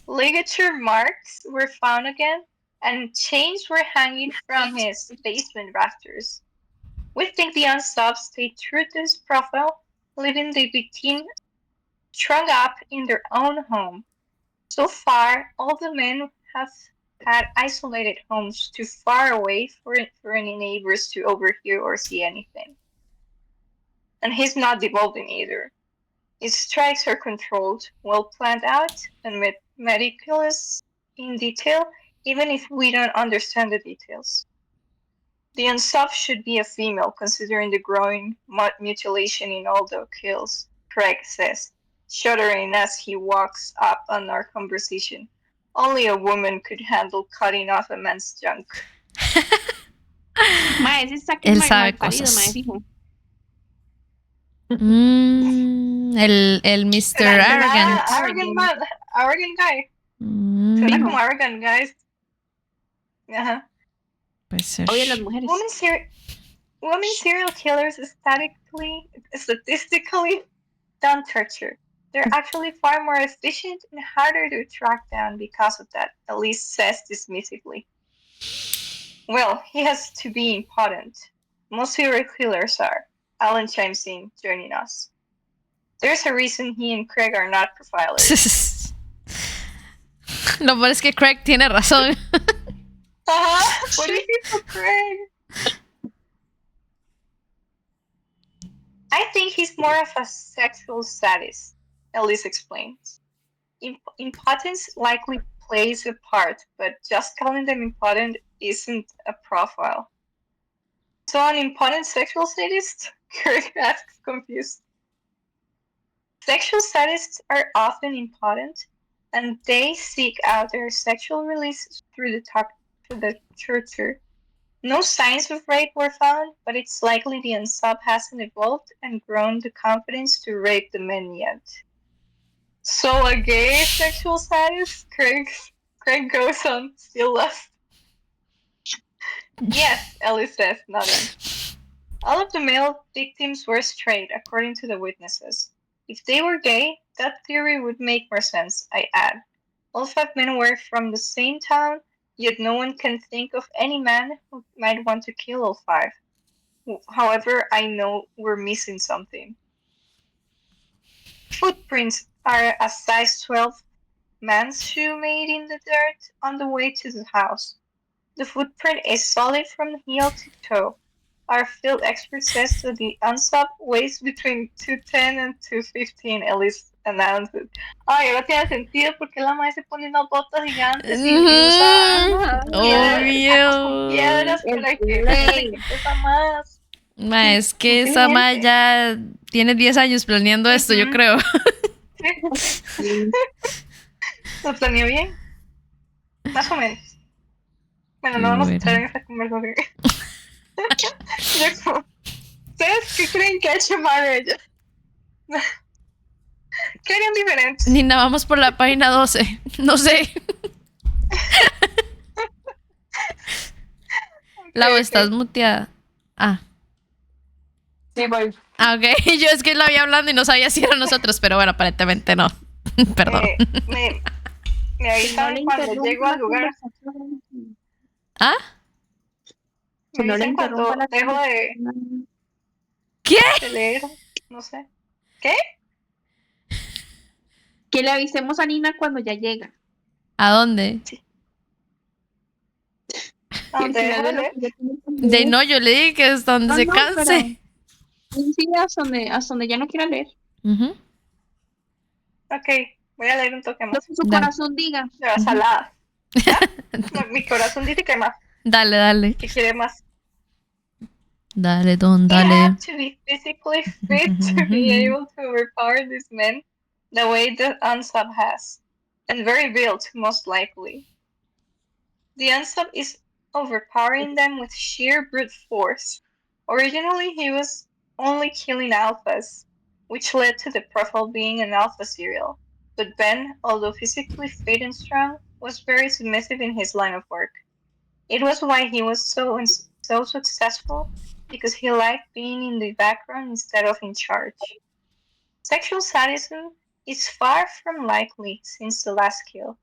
Ligature marks were found again, and chains were hanging from his basement rafters. We think the unsub stayed true to his profile, leaving the victim strung up in their own home. So far, all the men have had isolated homes too far away for any neighbors to overhear or see anything. And he's not devolving either. His strikes are controlled, well planned out, and meticulous in detail, even if we don't understand the details. The unsub should be a female, considering the growing mutilation in all the kills, Craig says, shuddering as he walks up on our conversation. Only a woman could handle cutting off a man's junk. Mae, ese está aquí Él mal sabe parido, cosas. mae, fijo. El Mr. Arrogant. Arrogant man, arrogant guy. Suena como arrogant guys. Ajá. Puede ser. Oye, las mujeres. Women serial killers statistically don't torture. They're actually far more efficient and harder to track down because of that, Elise says dismissively. Well, he has to be impotent. Most serial killers are. Alan chimes in, joining us. There's a reason he and Craig are not profilers. Lo peor es que Craig tiene razón. What do you think for Craig? I think he's more of a sexual sadist, Elise explains. Impotence likely plays a part, but just calling them impotent isn't a profile. So an impotent sexual sadist? Craig asks, confused. Sexual sadists are often impotent, and they seek out their sexual release through the torture. No signs of rape were found, but it's likely the unsub hasn't evolved and grown the confidence to rape the men yet. So a gay sexual sadist? Craig goes on, still lost. Yes, Ellie says, nodding. All of the male victims were straight, according to the witnesses. If they were gay, that theory would make more sense, I add. All 5 men were from the same town, yet no one can think of any man who might want to kill all 5. However, I know we're missing something. Footprints are a size 12 man's shoe made in the dirt on the way to the house. The footprint is solid from heel to toe. Our field expert says that the unsub weighs between 210 and 215, Ellis announces. Ay, ahora tiene sentido porque la madre se pone unas botas gigantes y usa sacos con piedras El para que play. pesa más. Ma, es que esa ma ya tiene 10 años planeando esto, yo creo. ¿Lo planeó bien? Más o menos. Bueno, no vamos a entrar en esa conversación. ¿Ustedes qué creen que ha hecho mal ella? ¿Qué harían diferente? Nina, vamos por la página 12. No sé. Lau, estás muteada. Ah. Sí, voy. Ah, ok. Yo es que él había hablando y no sabía si eran nosotros, pero bueno, aparentemente no. Perdón. Me avisan cuando llego al lugar. ¿Ah? Que no le interrumpa la dejo ¿Qué? de leer, no sé. ¿Qué? Que le avisemos a Nina cuando ya llega. ¿A dónde? ¿A dónde dejo de leer? De no, yo le dije que es donde se canse. Sí, hasta donde ya no quiera leer. Uh-huh. Ok, voy a leer un toque más. Lo que su corazón diga. De la salada. ¿Ya? No, mi corazón dice que más. Dale, dale. Que quiere más. Dale, don, You dale. have to be physically fit to be able to overpower these men the way the unsub has. And very built, most likely. The unsub is overpowering them with sheer brute force. Originally, he was only killing alphas, which led to the profile being an alpha serial. But Ben, although physically fit and strong, was very submissive in his line of work. It was why he was so successful, because he liked being in the background instead of in charge. Sexual sadism is far from likely since the last kill.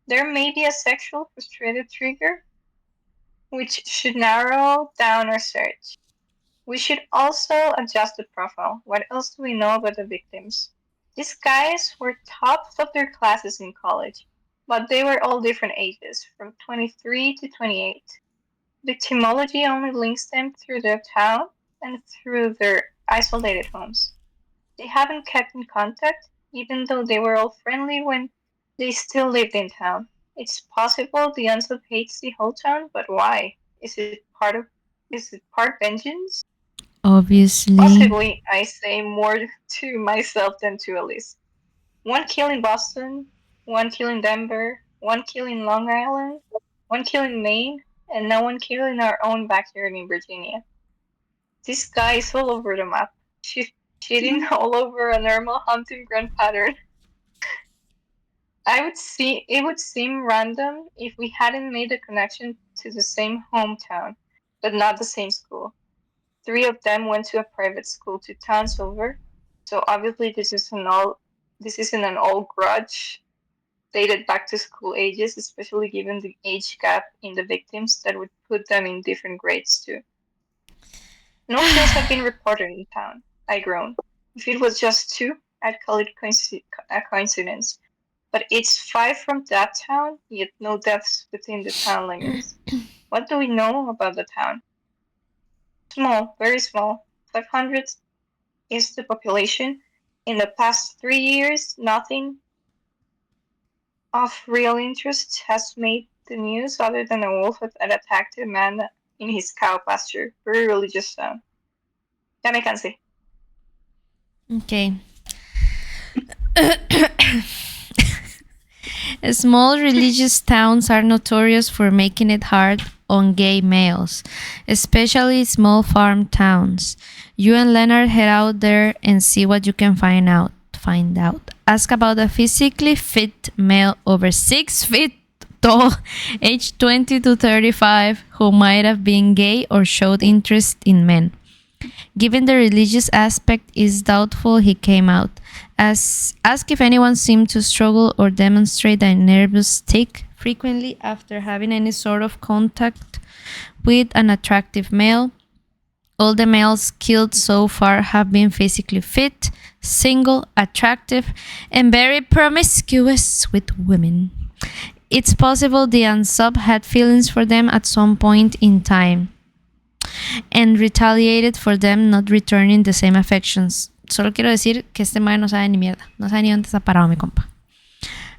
There may be a sexual frustrated trigger, which should narrow down our search. We should also adjust the profile. What else do we know about the victims? These guys were tops of their classes in college, but they were all different ages, from 23 to 28. Victimology only links them through their town and through their isolated homes. They haven't kept in contact, even though they were all friendly when they still lived in town. It's possible the unsub hates the whole town, but why? Is it part vengeance? Obviously. Possibly, I say more to myself than to Elise. One kill in Boston, one kill in Denver, one kill in Long Island, one kill in Maine, and now one kill in our own backyard in Virginia. This guy is all over the map. Cheating all over a normal hunting ground pattern. It would seem random if we hadn't made a connection to the same hometown, but not the same school. 3 of them went to a private school 2 towns over, so obviously this isn't an old grudge dated back to school ages, especially given the age gap in the victims that would put them in different grades too. No kills have been reported in town, I groaned. If it was just 2, I'd call it a coincidence. But it's 5 from that town, yet no deaths within the town limits. What do we know about the town? Small, very small. 500 is the population. In the past 3 years, nothing of real interest has made the news other than a wolf that attacked a man in his cow pasture. Very religious town. Ya me cansé. Okay. Small religious towns are notorious for making it hard on gay males, especially small farm towns. You and Leonard head out there and see what you can find out. Ask about a physically fit male over 6 feet tall, aged 20 to 35, who might have been gay or showed interest in men. Given the religious aspect is doubtful he came out. Ask if anyone seemed to struggle or demonstrate a nervous tic frequently after having any sort of contact with an attractive male. All the males killed so far have been physically fit, single, attractive, and very promiscuous with women. It's possible the unsub had feelings for them at some point in time and retaliated for them not returning the same affections. Solo quiero decir que este mae no sabe ni mierda. No sabe ni dónde está parado mi compa.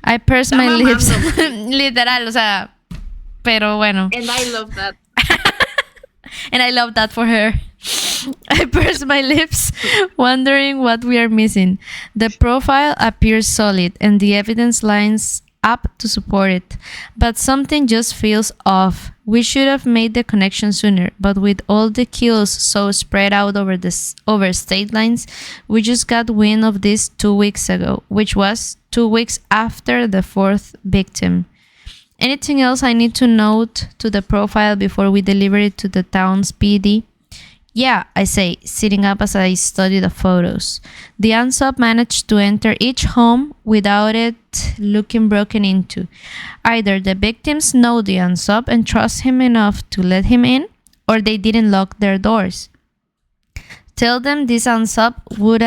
I pursed my lips. Literal, o sea, pero bueno. And I love that. And I love that for her. I pursed my lips, wondering what we are missing. The profile appears solid, and the evidence lines up to support it. But something just feels off. We should have made the connection sooner, but with all the kills so spread out over state lines, we just got wind of this 2 weeks ago, which was 2 weeks after the 4th victim. Anything else I need to note to the profile before we deliver it to the town's PD? Yeah, I say, sitting up as I study the photos. The unsub managed to enter each home without it looking broken into. Either the victims know the unsub and trust him enough to let him in, or they didn't lock their doors. Tell them this unsub would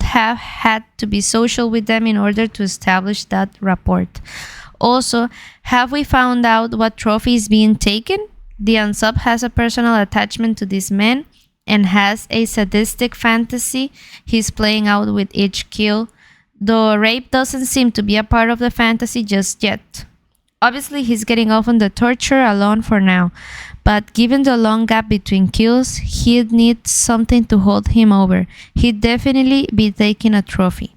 have had to be social with them in order to establish that rapport. Also, have we found out what trophy is being taken? The unsub has a personal attachment to this man and has a sadistic fantasy he's playing out with each kill, though rape doesn't seem to be a part of the fantasy just yet. Obviously, he's getting off on the torture alone for now, but given the long gap between kills, he'd need something to hold him over. He'd definitely be taking a trophy.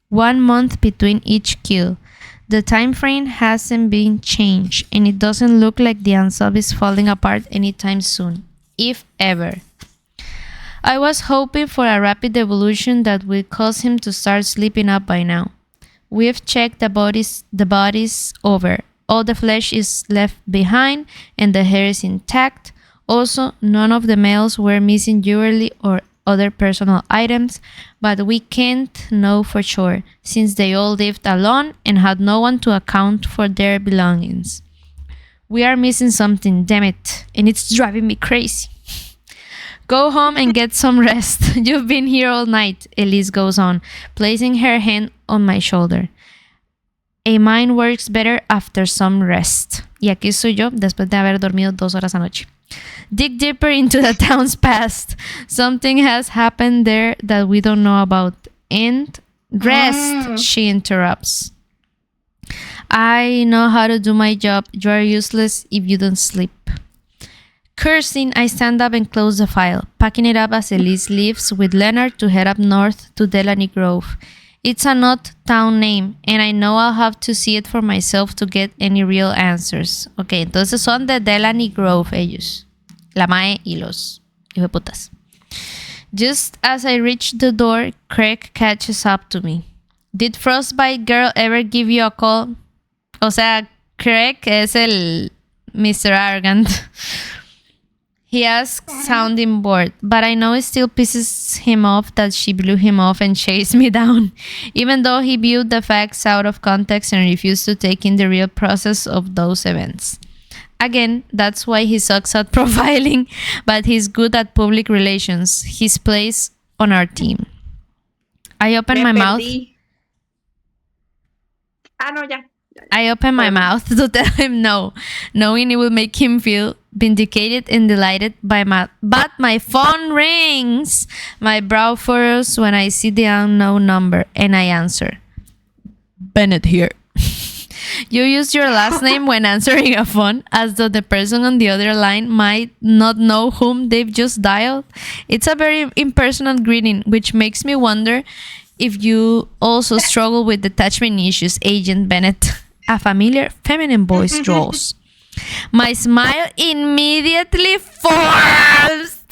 1 month between each kill. The time frame hasn't been changed, and it doesn't look like the unsub is falling apart anytime soon, if ever. I was hoping for a rapid evolution that would cause him to start sleeping up by now. We've checked the bodies over. All the flesh is left behind, and the hair is intact. Also, none of the males were missing jewelry or other personal items, but we can't know for sure, since they all lived alone and had no one to account for their belongings. We are missing something, damn it, and it's driving me crazy. Go home and get some rest. You've been here all night, Elise goes on, placing her hand on my shoulder. A mind works better after some rest. Y aquí estoy yo, después de haber dormido 2 horas anoche. Dig deeper into the town's past. Something has happened there that we don't know about. And rest, she interrupts. I know how to do my job. You are useless if you don't sleep. Cursing, I stand up and close the file, packing it up as Elise leaves with Leonard to head up north to Delany Grove. It's an odd town name, and I know I'll have to see it for myself to get any real answers. Ok, entonces son de Delany Grove ellos. La mae y los hijueputas. Just as I reach the door, Craig catches up to me. Did Frostbite Girl ever give you a call? O sea, Craig es el Mr. Arrogant. He asks, sounding bored, but I know it still pisses him off that she blew him off and chased me down, even though he viewed the facts out of context and refused to take in the real process of those events. Again, that's why he sucks at profiling, but he's good at public relations. His place on our team. I open my mouth. No, ya. I open my mouth to tell him no, knowing it will make him feel vindicated and delighted but my phone rings. My brow furrows when I see the unknown number, and I answer. Bennett here. You use your last name when answering a phone, as though the person on the other line might not know whom they've just dialed. It's a very impersonal greeting, which makes me wonder if you also struggle with detachment issues, Agent Bennett. A familiar feminine voice draws. My smile immediately forms.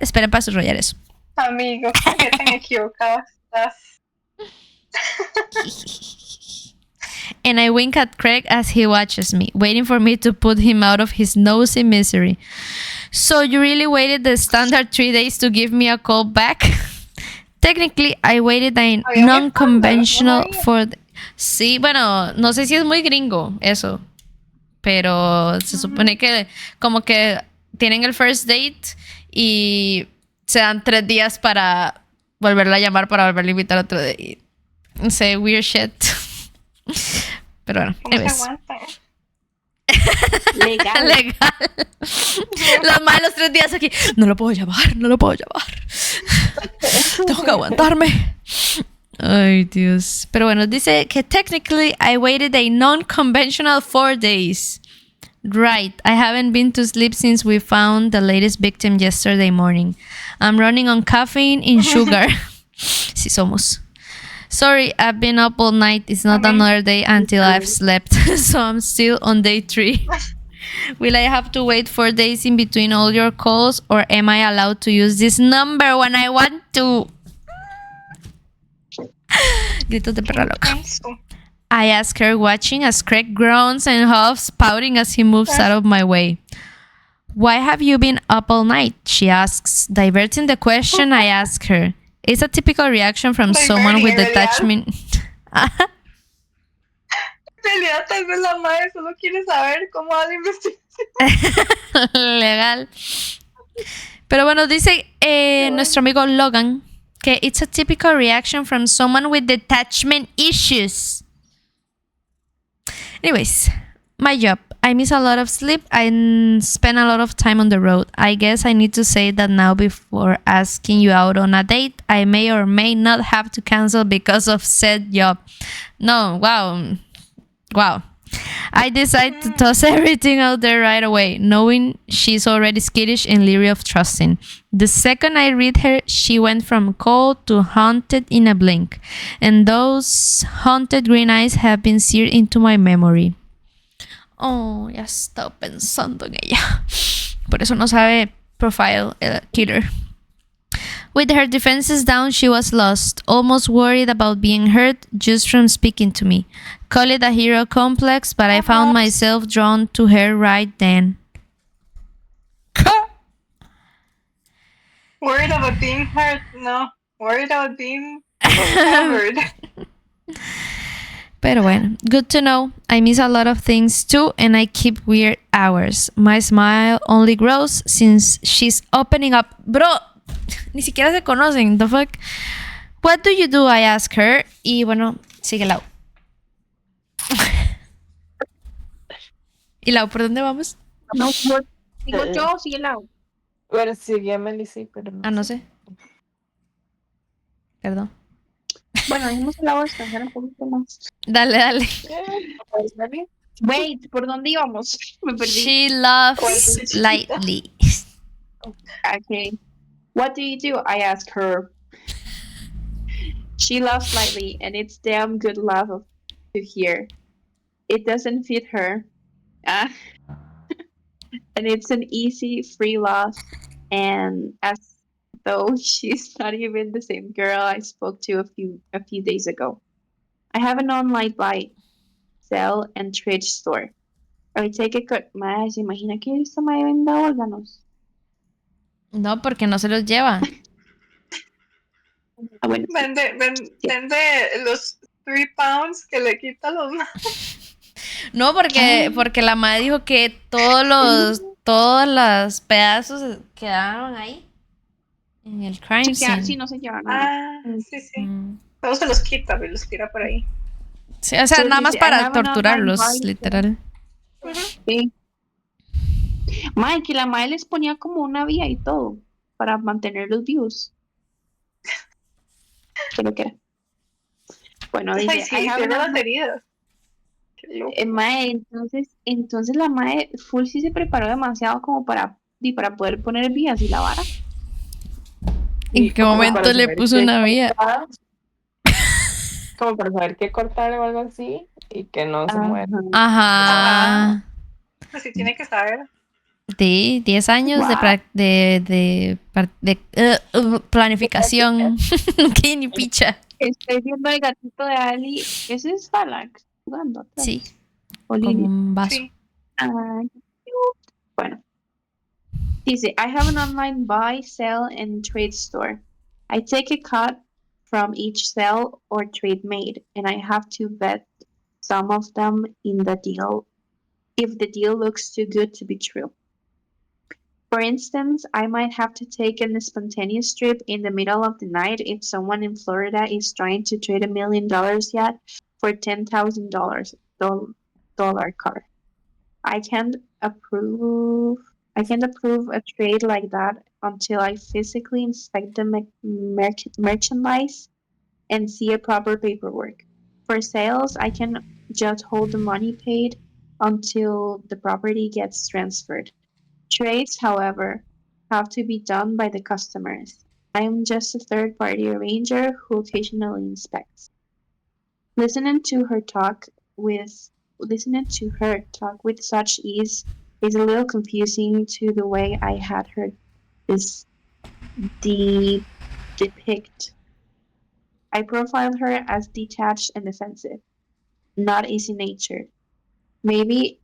Esperen para subrayar eso. Amigo, qué tan equivocado estás. And I wink at Craig as he watches me, waiting for me to put him out of his nosy misery. So you really waited the standard 3 days to give me a call back? Technically, I waited a non-conventional for... Sí, bueno, no sé si es muy gringo eso, pero se supone que como que tienen el first date y se dan 3 días para volverla a llamar, para volverla a invitar a otro date. No sé, weird shit. Pero bueno, ¿Cómo se anyways. aguanta? Legal. Legal. Los malos 3 días aquí. No lo puedo llamar. Tengo que aguantarme. Ay, Dios. Pero bueno, dice que technically I waited a non-conventional 4 days. Right. I haven't been to sleep since we found the latest victim yesterday morning. I'm running on caffeine and sugar. Sí somos. Sorry, I've been up all night. It's not another day until I've slept. So I'm still on day 3. Will I have to wait 4 days in between all your calls, or am I allowed to use this number when I want to? Gritos de perra loca. Intenso. I ask her, watching as Craig groans and huffs, pouting as he moves out of my way. Why have you been up all night? She asks. Diverting the question, I ask her. It's a typical reaction from someone with detachment. En realidad, tal vez la madre solo quiere saber cómo va la investigación. Legal. Pero bueno, dice nuestro amigo Logan que it's a typical reaction from someone with detachment issues. Anyways, my job. I miss a lot of sleep and spend a lot of time on the road. I guess I need to say that now before asking you out on a date. I may or may not have to cancel because of said job. No, wow. I decide to toss everything out there right away, knowing she's already skittish and leery of trusting. The second I read her, she went from cold to haunted in a blink, and those haunted green eyes have been seared into my memory. Oh, ya estaba pensando en ella. Por eso no sabe profile killer. With her defenses down, she was lost, almost worried about being hurt just from speaking to me. Call it a hero complex, but I found myself drawn to her right then. Worried about being hurt? No. Worried about being covered. Pero bueno, good to know. I miss a lot of things too, and I keep weird hours. My smile only grows since she's opening up. Bro, ni siquiera se conocen. The fuck? What do you do? I ask her. Y bueno, sigue Lau. ¿Y Lau, por dónde vamos? No, digo yo, sigue la. Bueno, sí, a Melissa, pero no. No sé. Perdón. Bueno, dejemos el agua descansar un poquito más. Dale. Wait, ¿por dónde íbamos? Me perdí. She loves lightly. Okay. What do you do? I ask her. She laughs lightly, and it's damn good laugh to hear. It doesn't fit her. And it's an easy, free laugh, and as though she's not even the same girl I spoke to a few days ago. I have an online buy, sell, and trade store. I take a cut. Madre, ¿se imagina que esta madre venda órganos? No, porque no se los lleva. Ah, bueno. Vende los 3 pounds que le quita los más. No, porque la madre dijo que todos los pedazos quedaron ahí. En el crime scene. Sí, no se lleva nada. Ah, sí. Todos se los quita y los tira por ahí. Sí, o sea, nada más para torturarlos, literal. Sí. Mae, que la madre les ponía como una vía y todo para mantener los views. Que lo que era. Bueno, dice, Ay, sí, tiene las heridas. Qué loco. Mae, entonces la madre full sí se preparó demasiado como para poder poner vías y la vara. ¿En qué momento le puso una vía? Como para saber qué cortar o algo así y que no se muera. Ajá. Así tiene que saber. Sí, 10 años de planificación. ¿Qué ni picha? Estoy viendo el gatito de Ali. Ese es Phalanx jugando atrás. Sí, Olivia. como un vaso. Sí. Bueno. Dice, I have an online buy, sell, and trade store. I take a cut from each sell or trade made, and I have to bet some of them in the deal if the deal looks too good to be true. For instance, I might have to take a spontaneous trip in the middle of the night if someone in Florida is trying to trade $1 million yet for $10,000 dollar car. I can't approve a trade like that until I physically inspect the merchandise and see a proper paperwork. For sales, I can just hold the money paid until the property gets transferred. Trades, however, have to be done by the customers. I am just a third-party arranger who occasionally inspects. Listening to her talk with such ease is a little confusing to the way I had her this depict. I profiled her as detached and defensive, not easy-natured. Maybe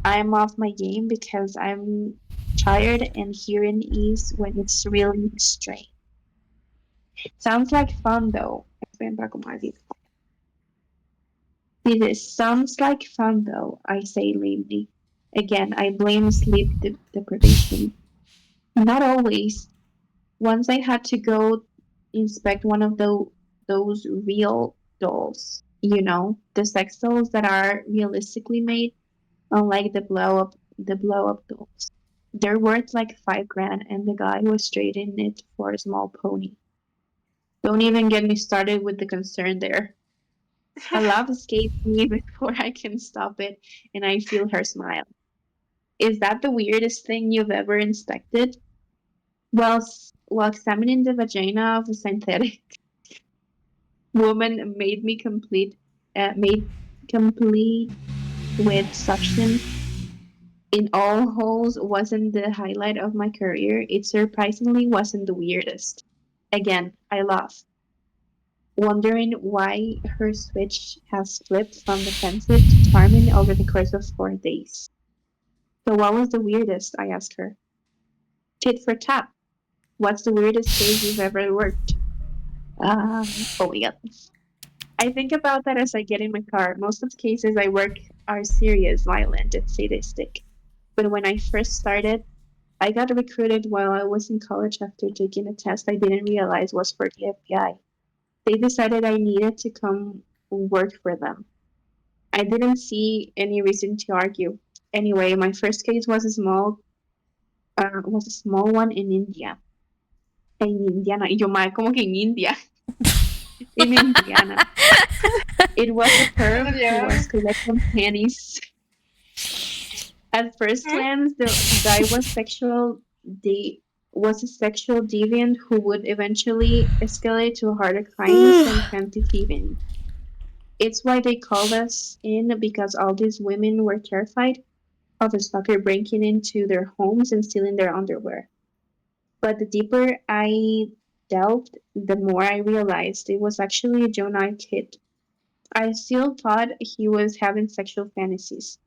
I'm off my game because I'm tired and hearing ease when it's really strange. Sounds like fun though. This sounds like fun though, I say lamely. Again, I blame sleep deprivation. Not always. Once I had to go inspect one of those real dolls, the sex dolls that are realistically made, unlike the blow up dolls. They're worth like $5,000, and the guy was trading it for a small pony. Don't even get me started with the concern there. A laugh escapes me before I can stop it, and I feel her smile. Is that the weirdest thing you've ever inspected? While examining the vagina of a synthetic woman made complete with suction in all holes wasn't the highlight of my career, it surprisingly wasn't the weirdest. Again, I laugh, wondering why her switch has flipped from defensive to charming over the course of 4 days. So what was the weirdest? I asked her. Tit for tat. What's the weirdest case you've ever worked? Oh my god. I think about that as I get in my car. Most of the cases I work are serious, violent, and sadistic. But when I first started, I got recruited while I was in college after taking a test I didn't realize was for the FBI. They decided I needed to come work for them. I didn't see any reason to argue. Anyway, my first case was a small one in India. En Indiana. Y yo, mae, como que en India. In Indiana. It was a perv who was collecting panties. At first glance, the guy was a sexual deviant who would eventually escalate to harder crimes than panty thieving. It's why they called us in because all these women were terrified of a stalker breaking into their homes and stealing their underwear. But the deeper I delved, the more I realized it was actually a Jonah kid. I still thought he was having sexual fantasies.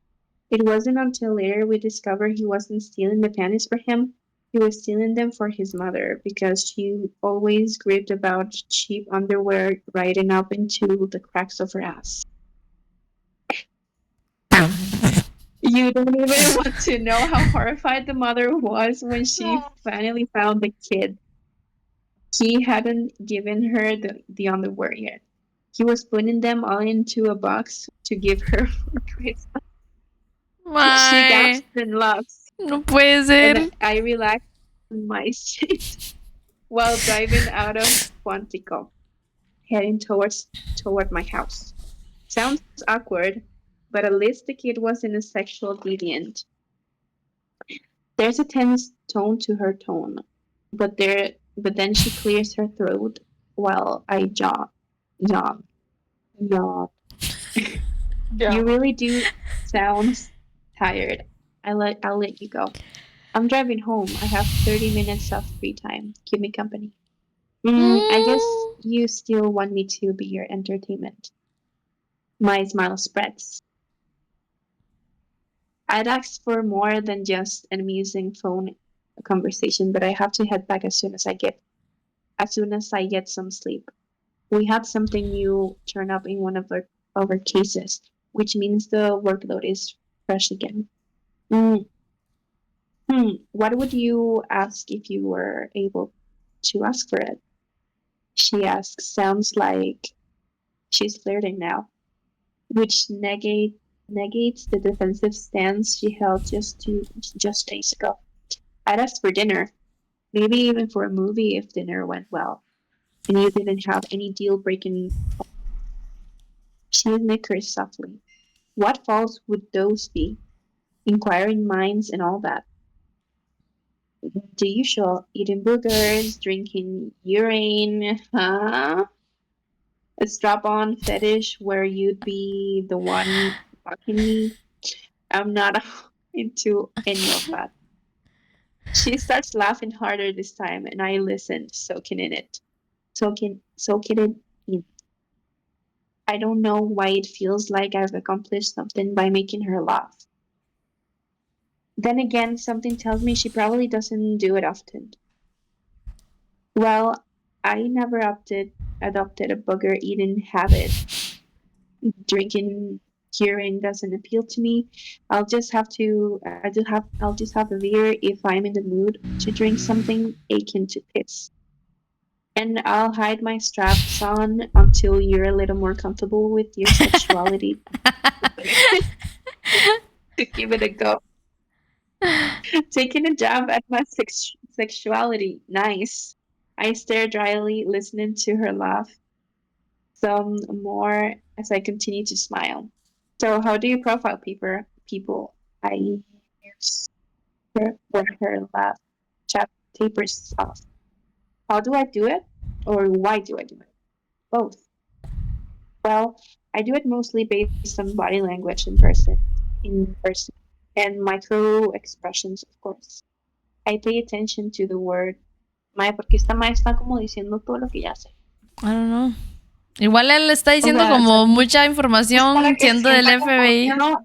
It wasn't until later we discovered he wasn't stealing the panties for him. He was stealing them for his mother because she always grieved about cheap underwear riding up into the cracks of her ass. You don't even want to know how horrified the mother was when she finally found the kid. He hadn't given her the underwear yet. He was putting them all into a box to give her for Christmas. She Mae, gasped and laughed, no puede ser. and I relaxed in my seat while driving out of Quantico, heading toward my house. Sounds awkward, but at least the kid wasn't a sexual deviant. There's a tense tone to her tone, but then she clears her throat while I yawn. Yawn. Yawn. Yeah. You really do sound tired. I'll let you go. I'm driving home. I have 30 minutes of free time. Keep me company. I guess you still want me to be your entertainment. My smile spreads. I'd asked for more than just an amusing phone conversation, but I have to head back as soon as I get some sleep. We had something new turn up in one of our cases, which means the workload is fresh again. Mm, What would you ask if you were able to ask for it? She asks. Sounds like she's flirting now. which negates the defensive stance she held just days ago. I'd asked for dinner, maybe even for a movie if dinner went well, and you didn't have any deal-breaking. She snickers softly. What faults would those be? Inquiring minds and all that. The usual, eating burgers, drinking urine, huh? A strap-on fetish where you'd be the one fucking me. I'm not into any of that. She starts laughing harder this time, and I listen, soaking it in. I don't know why it feels like I've accomplished something by making her laugh. Then again, something tells me she probably doesn't do it often. Well, I never adopted a booger-eating habit. Drinking urine doesn't appeal to me. I'll just have a beer if I'm in the mood to drink something akin to piss. And I'll hide my straps on until you're a little more comfortable with your sexuality. To give it a go. Taking a jab at my sexuality. Nice. I stare dryly, listening to her laugh some more as I continue to smile. So, how do you profile people? I use her when her laugh chat tapers off. How do I do it? Or why do I do it? Both. Well, I do it mostly based on body language in person, and micro expressions, of course. I pay attention to the word. Mae, porque esta mae está como diciendo todo lo que ya sé. I don't know. Igual él está diciendo sea, como son- mucha información Para que siendo del sienta como FBI. No,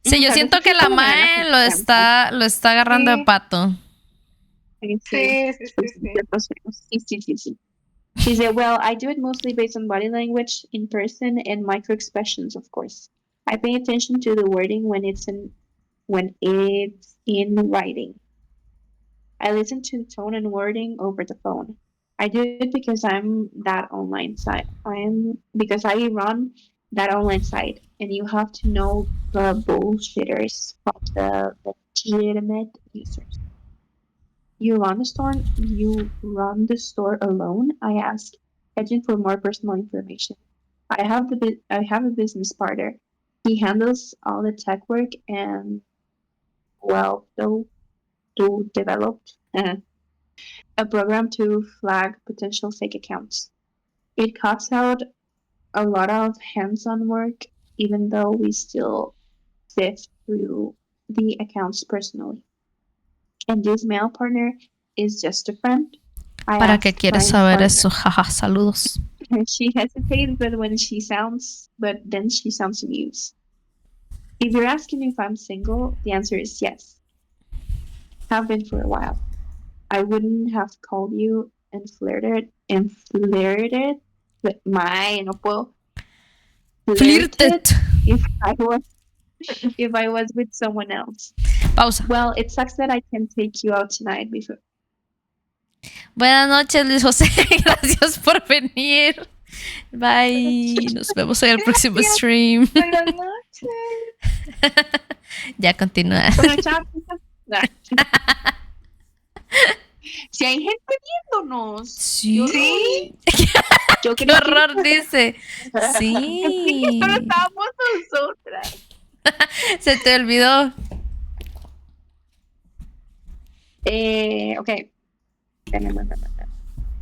Sí, yo tal siento vez que es la como ganar mae confianza. lo está agarrando de Sí. pato. Sí, Sí. sí. She said, well, I do it mostly based on body language in person and micro expressions, of course. I pay attention to the wording when it's in writing. I listen to the tone and wording over the phone. I do it because I'm that online site. Because I run that online site, and you have to know the bullshitters from the legitimate users. You run the store alone? I ask, hedging for more personal information. I have a business partner. He handles all the tech work and well, though to develop a program to flag potential fake accounts. It cuts out a lot of hands-on work, even though we still sift through the accounts personally. And this male partner is just a friend. ¿Para qué quieres saber eso? Jaja, saludos. She hesitates, but then she sounds amused. If you're asking if I'm single, the answer is yes. Have been for a while. I wouldn't have called you and flirted, but no puedo. Flirted. If I was with someone else. Pausa. Well, it sucks that I can't take you out tonight before. Buenas noches, Luis José. Gracias por venir. Bye. Nos vemos en el próximo stream. Buenas noches. Ya continúa. Bueno, chao. Si hay gente viéndonos. Sí. Yo Qué creo horror dice. Sí. solo estábamos nosotras. Se te olvidó. Okay.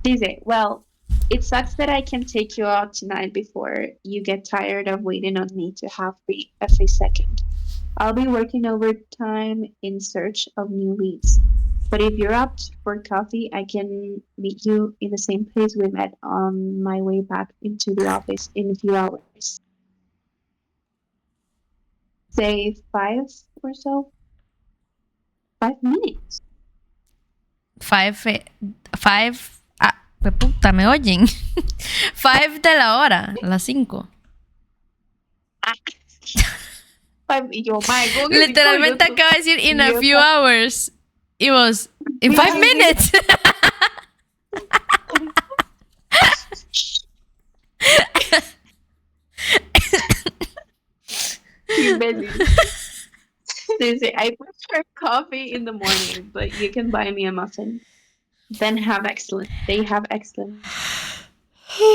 Dice, well, it sucks that I can take you out tonight before you get tired of waiting on me to have a free second. I'll be working overtime in search of new leads. But if you're up for coffee, I can meet you in the same place we met on my way back into the office in a few hours. Say 5 or so. 5 minutes. 5. Puta, ¿me oyen? 5 de la hora, las 5. Y yo, my God, Literalmente acaba de decir in a few hours. It was in 5 minutes. Imbécil. Dice, I prefer coffee in the morning, but you can buy me a muffin. Then they have excellent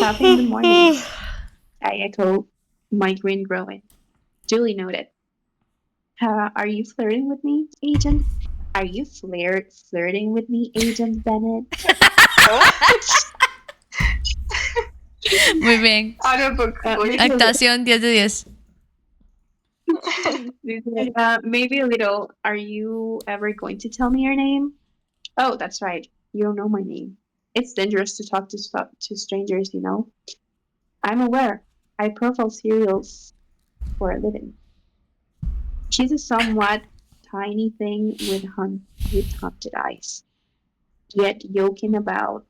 coffee in the mornings. I echo, my grin growing. Duly noted. Are you flirting with me, Agent? Are you flirting with me, Agent Bennett? Muy bien. Actuación 10 de 10. Maybe a little. Are you ever going to tell me your name? Oh, that's right. You don't know my name. It's dangerous to talk to strangers, you know. I'm aware. I profile serials for a living. She's a somewhat tiny thing with haunted eyes. Yet joking about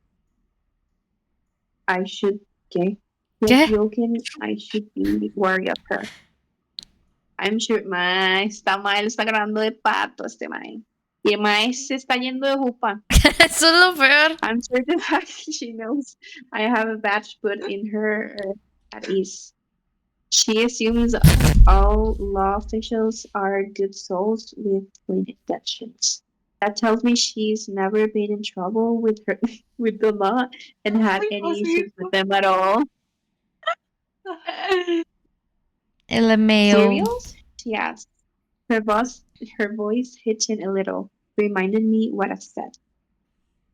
I should ¿Qué? joking I should be wary of her. I'm sure mae está mal, está grabando de pato este mae. Y el mae se está yendo de jupa. Eso es lo peor. I'm sure the fact she knows I have a badge put in her at ease. She assumes all law officials are good souls with clean intentions. That tells me she's never been in trouble with the law and had any issues with them at all. LMAO. Cereals? She asked. Her voice hitching a little, reminded me what I've said.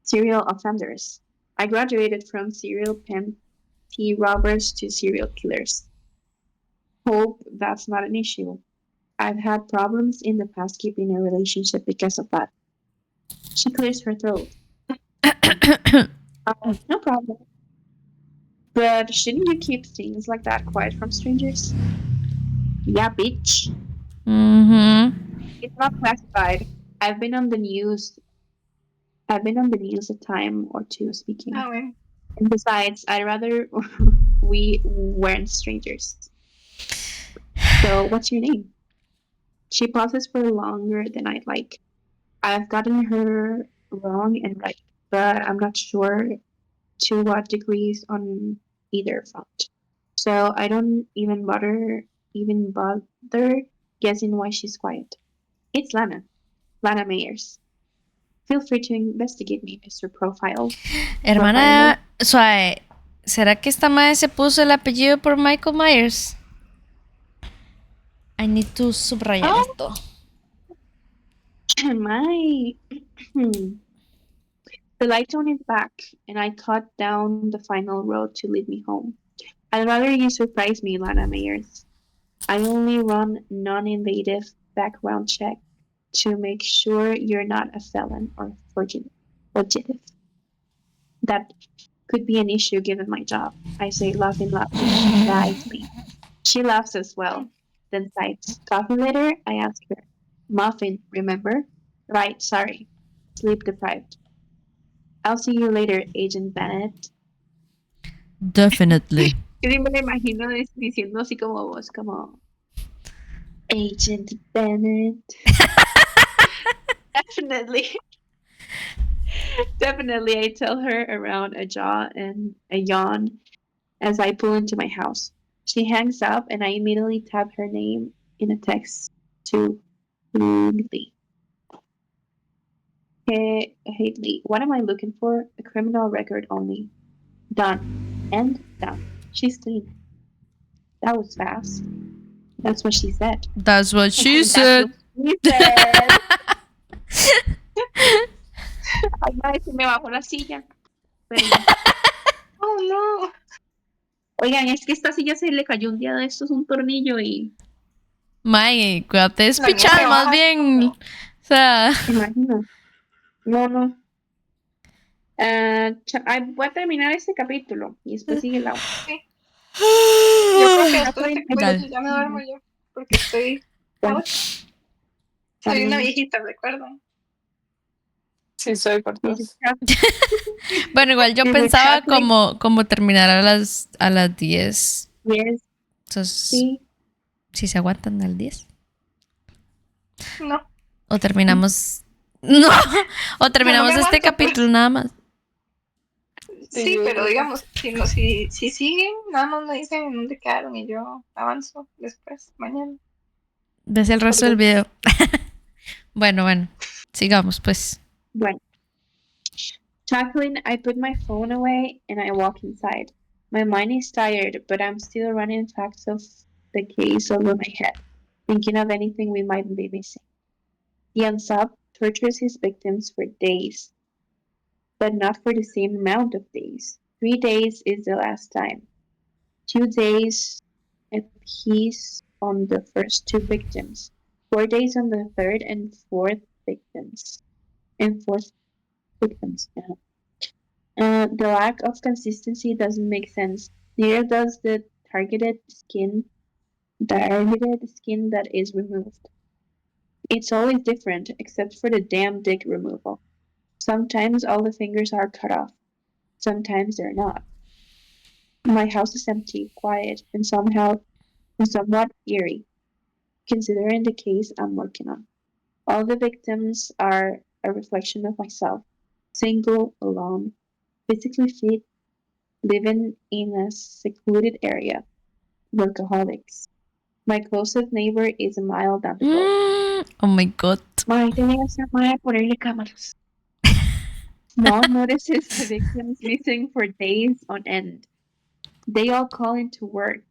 Serial offenders. I graduated from serial petty robbers to serial killers. Hope that's not an issue. I've had problems in the past keeping a relationship because of that. She clears her throat. No problem. But shouldn't you keep things like that quiet from strangers? Yeah, bitch. Mm-hmm. It's not classified. I've been on the news a time or two speaking. Oh, And besides, I'd rather we weren't strangers. So, what's your name? She pauses for longer than I'd like. I've gotten her wrong and right, but I'm not sure to what degrees on either front. So I don't even bother guessing why she's quiet. It's Lana Mayers. Feel free to investigate me, Mr. Profile. Hermana, suave, ¿será que esta madre se puso el apellido por Michael Myers? I need to subrayar esto. My the light tone is back, and I cut down the final road to lead me home. I'd rather you surprise me, Lana Mayers. I only run non-invasive background check to make sure you're not a felon or fugitive. That could be an issue given my job. I say, laughing loudly. Guys, me. She laughs as well, then sighs. Coffee later? I ask her. Muffin, remember? Right, sorry. Sleep deprived. I'll see you later, Agent Bennett. Definitely. Yo siempre me imagino diciendo así como vos, como Agent Bennett. Definitely, I tell her around a jaw and a yawn as I pull into my house. She hangs up and I immediately type her name in a text to Lee. Hey, Lee, what am I looking for? A criminal record only. Done. And done. She's clean. That was fast. That's what she said. That's what she said. Ay, se me bajó la silla. Pero... Oh no. Oigan, es que esta silla se le cayó un día de estos un tornillo y... May, cuídate de La mía espichar se más baja bien. todo. O sea, Imagina. No. Voy a terminar este capítulo y después sigue la otra. Sí. Yo creo que después de este Dale. capítulo ya me duermo yo. Porque estoy out. Soy una viejita, ¿recuerdan? Sí, soy por dos. bueno, igual yo pensaba como terminar a las 10. Yes, Entonces, sí. si se aguantan al 10. No. O terminamos. No, o terminamos me este aguanto, capítulo nada más. Sí, yo pero creo. digamos, si siguen, nada más me dicen en dónde quedaron y yo avanzo después, mañana. Ves el resto del video. Bueno, sigamos pues. Bueno. Chuckling, I put my phone away and I walk inside. My mind is tired, but I'm still running facts of the case over my head, thinking of anything we might be missing. The unsub tortures his victims for days, but not for the same amount of days. 3 days is the last time. 2 days apiece on the first 2 victims. 4 days on the third and fourth victims. The lack of consistency doesn't make sense. Neither does the targeted skin that is removed. It's always different, except for the damn dick removal. Sometimes all the fingers are cut off. Sometimes they're not. My house is empty, quiet, and somewhat eerie, considering the case I'm working on. All the victims are a reflection of myself. Single, alone, physically fit, living in a secluded area. Workaholics. My closest neighbor is a mile down the road. Oh my god. Mae, tenía que ser mae a ponerle cámaras. Mom notices the victims missing for days on end. They all call into work.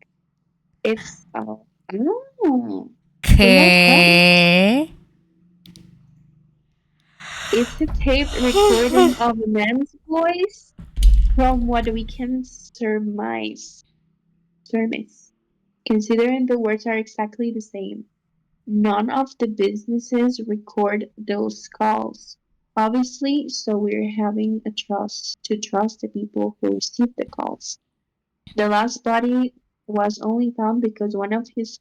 It's ¿Qué? It's a tape recording of a man's voice from what we can surmise. Considering the words are exactly the same. None of the businesses record those calls. Obviously, so we're having to trust the people who receive the calls. The last body was only found because one of his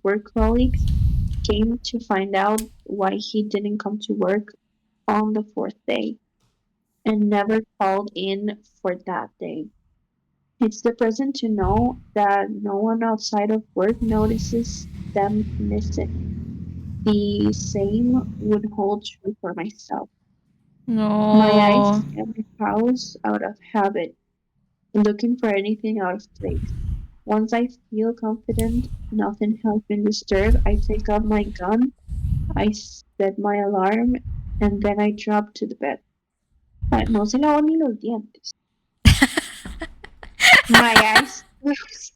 work colleagues came to find out why he didn't come to work on the 4th day and never called in for that day. It's depressing to know that no one outside of work notices them missing. The same would hold true for myself. No. My eyes scan the house out of habit, looking for anything out of place. Once I feel confident nothing has been disturbed, I take out my gun, I set my alarm, and then I drop to the bed. No se lavó ni los dientes. My eyes close.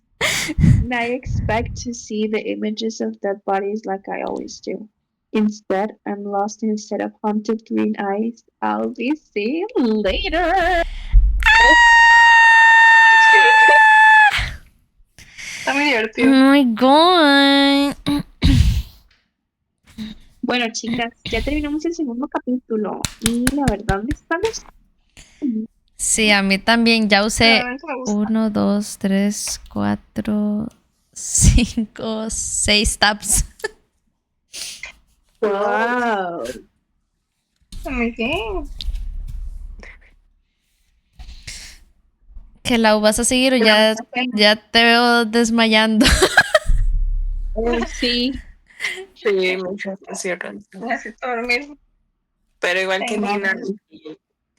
And I expect to see the images of dead bodies like I always do. Instead, I'm lost in a set of haunted green eyes. I'll be seeing you later. Está muy Oh divertido. my god. Bueno, chicas, ya terminamos el segundo capítulo. Y la verdad me está gustando. Sí, a mí también. Ya usé Realmente me gusta. 1, 2, 3, 4, 5, 6 tabs. Wow. Muy bien. ¿Que la vas a seguir o ya te veo desmayando? Sí. Sí, muchas gracias. Necesito dormir. Pero igual que Tengo Nina, hambre.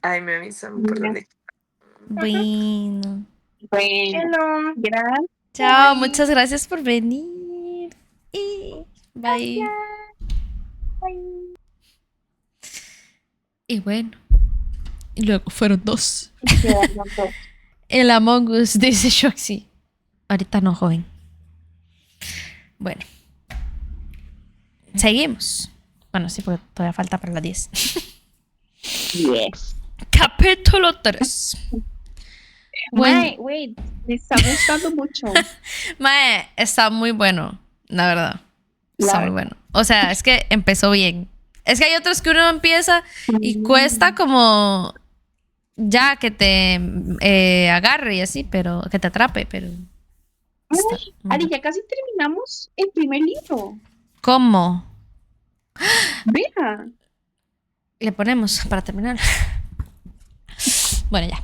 ay, me avisan por la lectura. Bueno. Bueno, Hello. gracias. Chao, Bye. muchas gracias por venir. Y bye. Bye. Y bueno. Y luego fueron 2. El Among Us, dice Shoxy. Ahorita no, joven. Bueno. Seguimos. Bueno, sí, porque todavía falta para las 10. Yes. Capítulo 3. Mae, wait, me está gustando mucho. Mae, está muy bueno, la verdad. Está muy bueno. O sea, es que empezó bien. Es que hay otros que uno empieza y cuesta como ya que te agarre y así, pero que te atrape, pero... Ay, Ari, ya casi terminamos el primer libro. ¿Cómo? Vea. Le ponemos para terminar. Bueno, ya.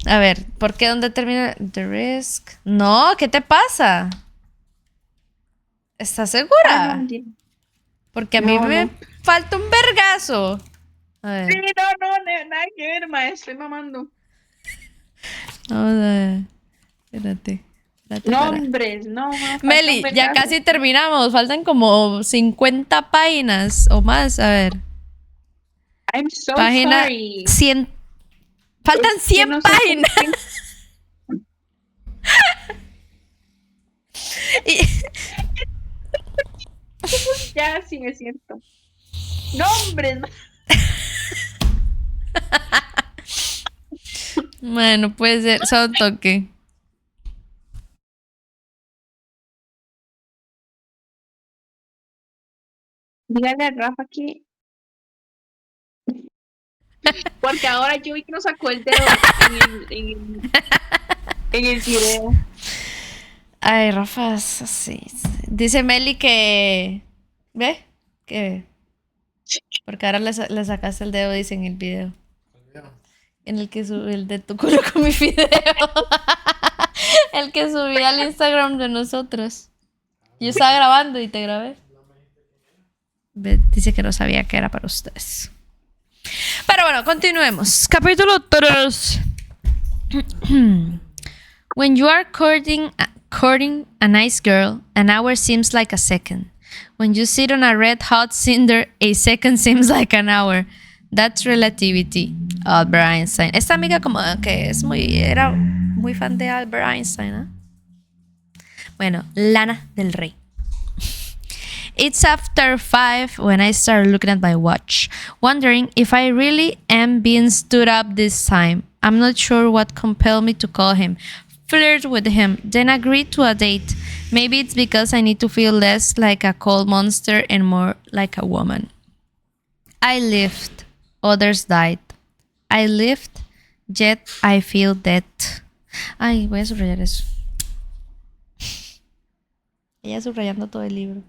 A ver, ¿por qué dónde termina The Risk? No, ¿qué te pasa? ¿Estás segura? No, sí, Porque a mí No, me no. falta un vergazo. A ver, nada que ver, mae, estoy mamando. vamos a ver. Espérate. Espérate, para. Nombres, no. Falta Meli, un ya vergazo. casi terminamos. Faltan como 50 páginas o más. A ver. I'm so Página sorry. 100. Faltan Es que 100 no sé por páginas. qué. Y- Ya, sí, es cierto. Nombres. Bueno, puede ser. Solo un toque. Dígale a Rafa que. Porque ahora yo vi que nos sacó el dedo en el video. Ay, Rafa, es así. Dice Meli que. ¿Ve? Que. Porque ahora le sacaste el dedo, dice en el video. En el que subí el de tu culo con mi video. El que subí al Instagram de nosotros. Yo estaba grabando y te grabé. Ve, dice que no sabía que era para ustedes. Pero bueno, continuemos. Capítulo 3. When you are courting a nice girl, an hour seems like a second. When you sit on a red hot cinder, a second seems like an hour. That's relativity. Albert Einstein. Esta amiga como que era muy fan de Albert Einstein, ¿eh? Bueno, Lana del Rey. It's after 5 when I start looking at my watch, wondering if I really am being stood up this time. I'm not sure what compelled me to call him, flirt with him, then agree to a date. Maybe it's because I need to feel less like a cold monster and more like a woman. I lived, others died. I lived, yet I feel dead. Ay, voy a subrayar eso. Ella subrayando todo el libro.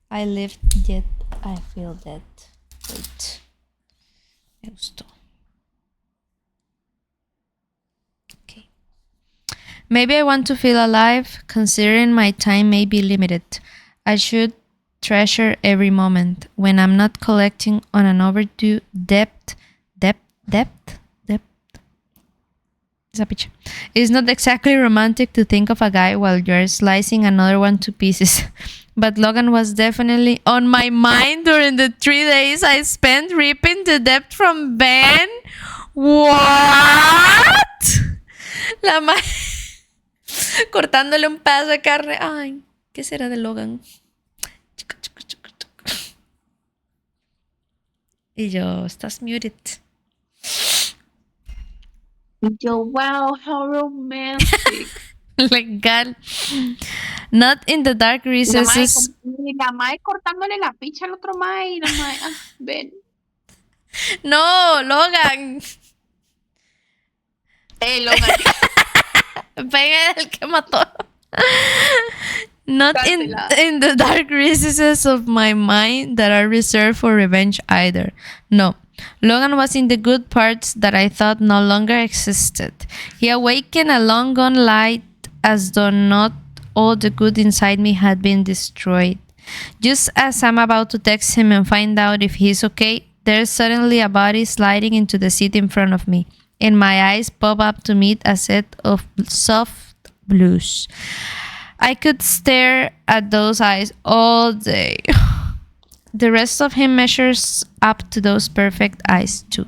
I lived, yet I feel dead. Wait. Me gustó. Okay. Maybe I want to feel alive, considering my time may be limited. I should treasure every moment when I'm not collecting on an overdue debt. Esa picha. It's not exactly romantic to think of a guy while you're slicing another one to pieces. But Logan was definitely on my mind during the 3 days I spent ripping the debt from Ben. What? La cortándole un pedazo de carne. Ay, ¿qué será de Logan? Y yo, estás muted. Yo, wow, how romantic. Legal. Not in the dark recesses. La mae cortándole la picha al otro mae y la mae, ven. No, Logan. Logan. Ben es el que mató. Not in the dark recesses of my mind that are reserved for revenge either. No. Logan was in the good parts that I thought no longer existed. He awakened a long-gone light as though not all the good inside me had been destroyed. Just as I'm about to text him and find out if he's okay, there's suddenly a body sliding into the seat in front of me, and my eyes pop up to meet a set of soft blues. I could stare at those eyes all day. The rest of him measures up to those perfect eyes too.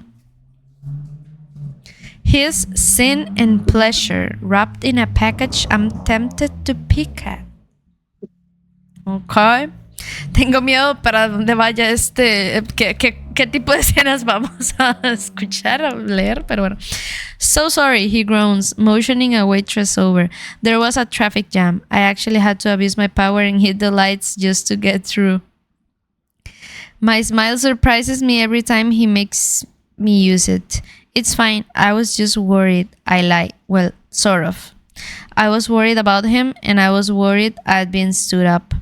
His sin and pleasure wrapped in a package I'm tempted to pick at. Okay. Tengo miedo para dónde vaya ¿Qué tipo de escenas vamos a escuchar o leer? Pero bueno. So sorry, he groans, motioning a waitress over. There was a traffic jam. I actually had to abuse my power and hit the lights just to get through. My smile surprises me every time he makes me use it. It's fine. I was just worried. I lie. Well, sort of. I was worried about him, and I was worried I'd been stood up.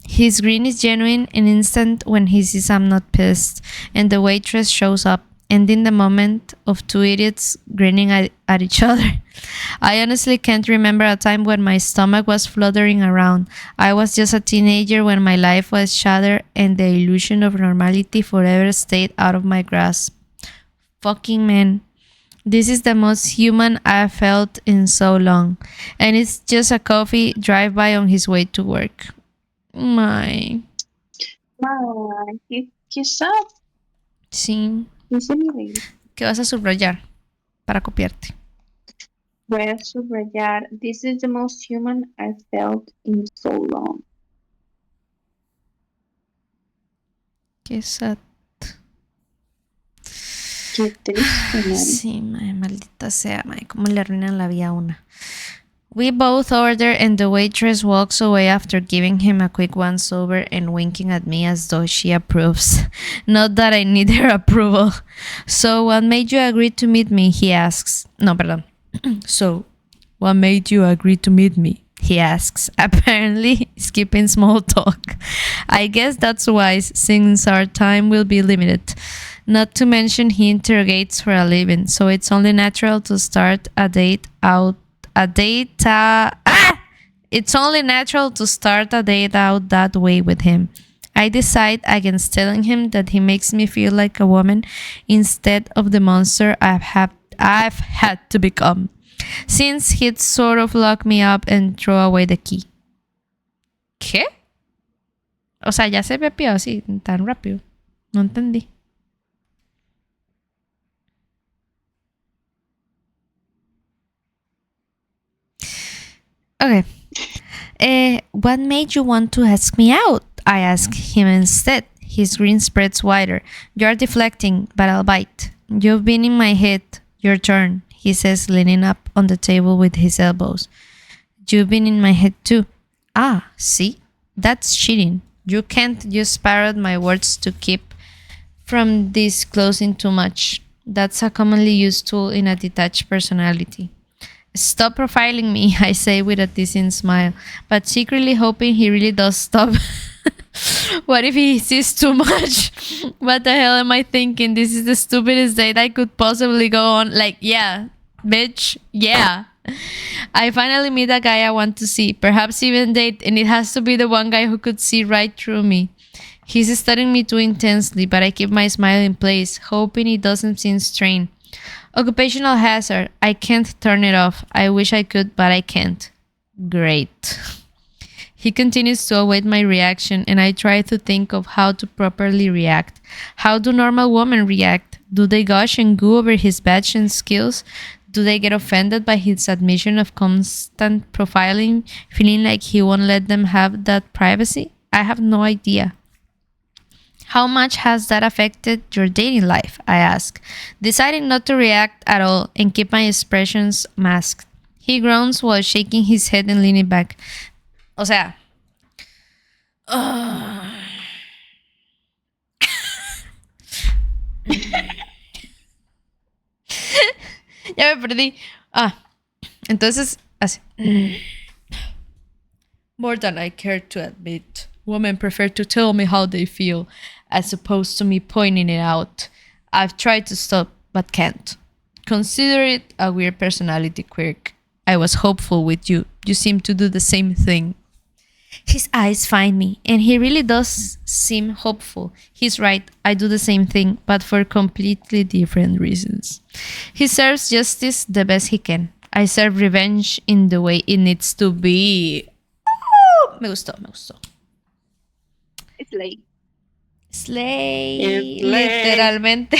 His grin is genuine and instant when he sees I'm not pissed, and the waitress shows up, ending the moment of two idiots grinning at each other. I honestly can't remember a time when my stomach was fluttering around. I was just a teenager when my life was shattered and the illusion of normality forever stayed out of my grasp. Fucking man. This is the most human I've felt in so long. And it's just a coffee drive-by on his way to work. My. ¿Qué sad? Sí. ¿Qué vas a subrayar para copiarte? Voy a subrayar. This is the most human I've felt in so long. Qué sad. Qué triste, Mari. Sí, maldita sea, cómo le arruinan la vida a una. We both order and the waitress walks away after giving him a quick once-over and winking at me as though she approves. Not that I need her approval. So, what made you agree to meet me? He asks. No, perdón. So, what made you agree to meet me? He asks, apparently skipping small talk. I guess that's wise, since our time will be limited. Not to mention he interrogates for a living, so it's only natural to start a date out It's only natural to start a date out that way with him. I decide against telling him that he makes me feel like a woman instead of the monster I've had to become, since he'd sort of lock me up and throw away the key. ¿Qué? O sea, ya se bebió así, tan rápido. No entendí. Okay. What made you want to ask me out? I ask him instead. His grin spreads wider. You're deflecting, but I'll bite. You've been in my head. Your turn, he says, leaning up on the table with his elbows. You've been in my head too. Ah, see? That's cheating. You can't just parrot my words to keep from disclosing too much. That's a commonly used tool in a detached personality. Stop profiling me, I say with a teasing smile, but secretly hoping he really does stop. What if he sees too much? What the hell am I thinking? This is the stupidest date I could possibly go on. Like, yeah, bitch, yeah. I finally meet a guy I want to see, perhaps even date, and it has to be the one guy who could see right through me. He's studying me too intensely, but I keep my smile in place, hoping it doesn't seem strained. Occupational hazard. I can't turn it off. I wish I could, but I can't. Great. He continues to await my reaction, and I try to think of how to properly react. How do normal women react? Do they gush and goo over his badge and skills? Do they get offended by his admission of constant profiling, feeling like he won't let them have that privacy? I have no idea. How much has that affected your dating life? I ask, deciding not to react at all and keep my expressions masked. He groans while shaking his head and leaning back. O sea... Ya me perdí. Entonces, así. More than I care to admit. Women prefer to tell me how they feel, as opposed to me pointing it out. I've tried to stop, but can't. Consider it a weird personality quirk. I was hopeful with you. You seem to do the same thing. His eyes find me, and he really does seem hopeful. He's right, I do the same thing, but for completely different reasons. He serves justice the best he can. I serve revenge in the way it needs to be. Oh, me gustó. Slay. Slay. Literalmente.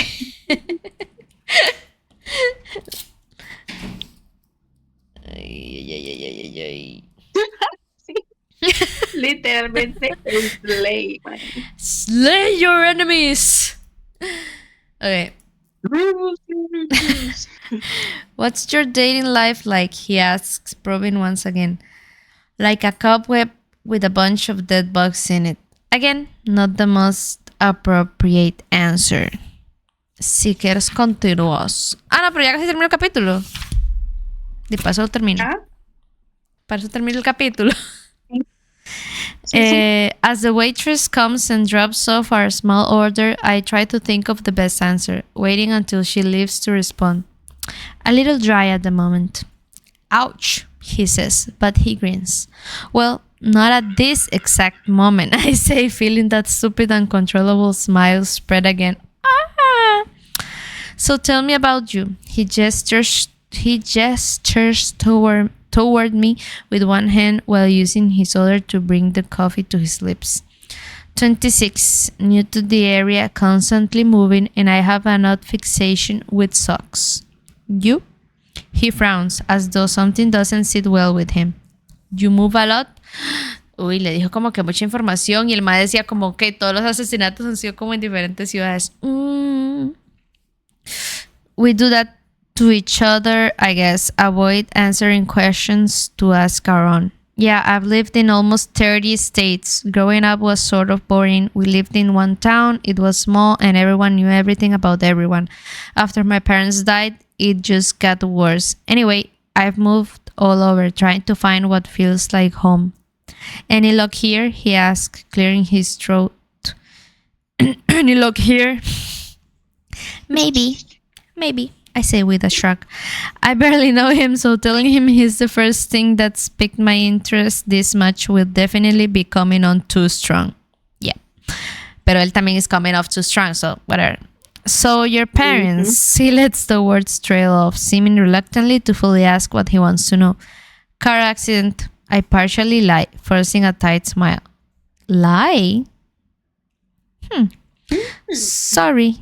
Ay. Sí. Literalmente slay. Man. Slay your enemies. Okay. What's your dating life like? He asks, probing once again. Like a cobweb with a bunch of dead bugs in it. Again, not the most appropriate answer. Si quieres continuos. No, pero ya casi terminó el capítulo. De paso lo termino. Para eso termina el capítulo. As the waitress comes and drops off our small order, I try to think of the best answer, waiting until she leaves to respond. A little dry at the moment. Ouch, he says, but he grins. Well, not at this exact moment, I say, feeling that stupid, uncontrollable smile spread again. So tell me about you. He gestures toward me with one hand while using his other to bring the coffee to his lips. 26, new to the area, constantly moving, and I have an odd fixation with socks. You? He frowns, as though something doesn't sit well with him. You move a lot? Uy, le dijo como que mucha información y el ma decía como que todos los asesinatos han sido como en diferentes ciudades. We do that to each other, I guess. Avoid answering questions to ask our own. Yeah, I've lived in almost 30 states. Growing up was sort of boring. We lived in one town. It was small and everyone knew everything about everyone. After my parents died, it just got worse. Anyway, I've moved all over trying to find what feels like home. Any luck here? He asked, clearing his throat. Any luck here? Maybe, I say with a shrug. I barely know him, so telling him he's the first thing that's piqued my interest this much will definitely be coming on too strong. Yeah. Pero él también is coming off too strong, so whatever. So your parents, he lets the words trail off, seeming reluctantly to fully ask what he wants to know. Car accident. I partially lie, forcing a tight smile. Lie? Sorry,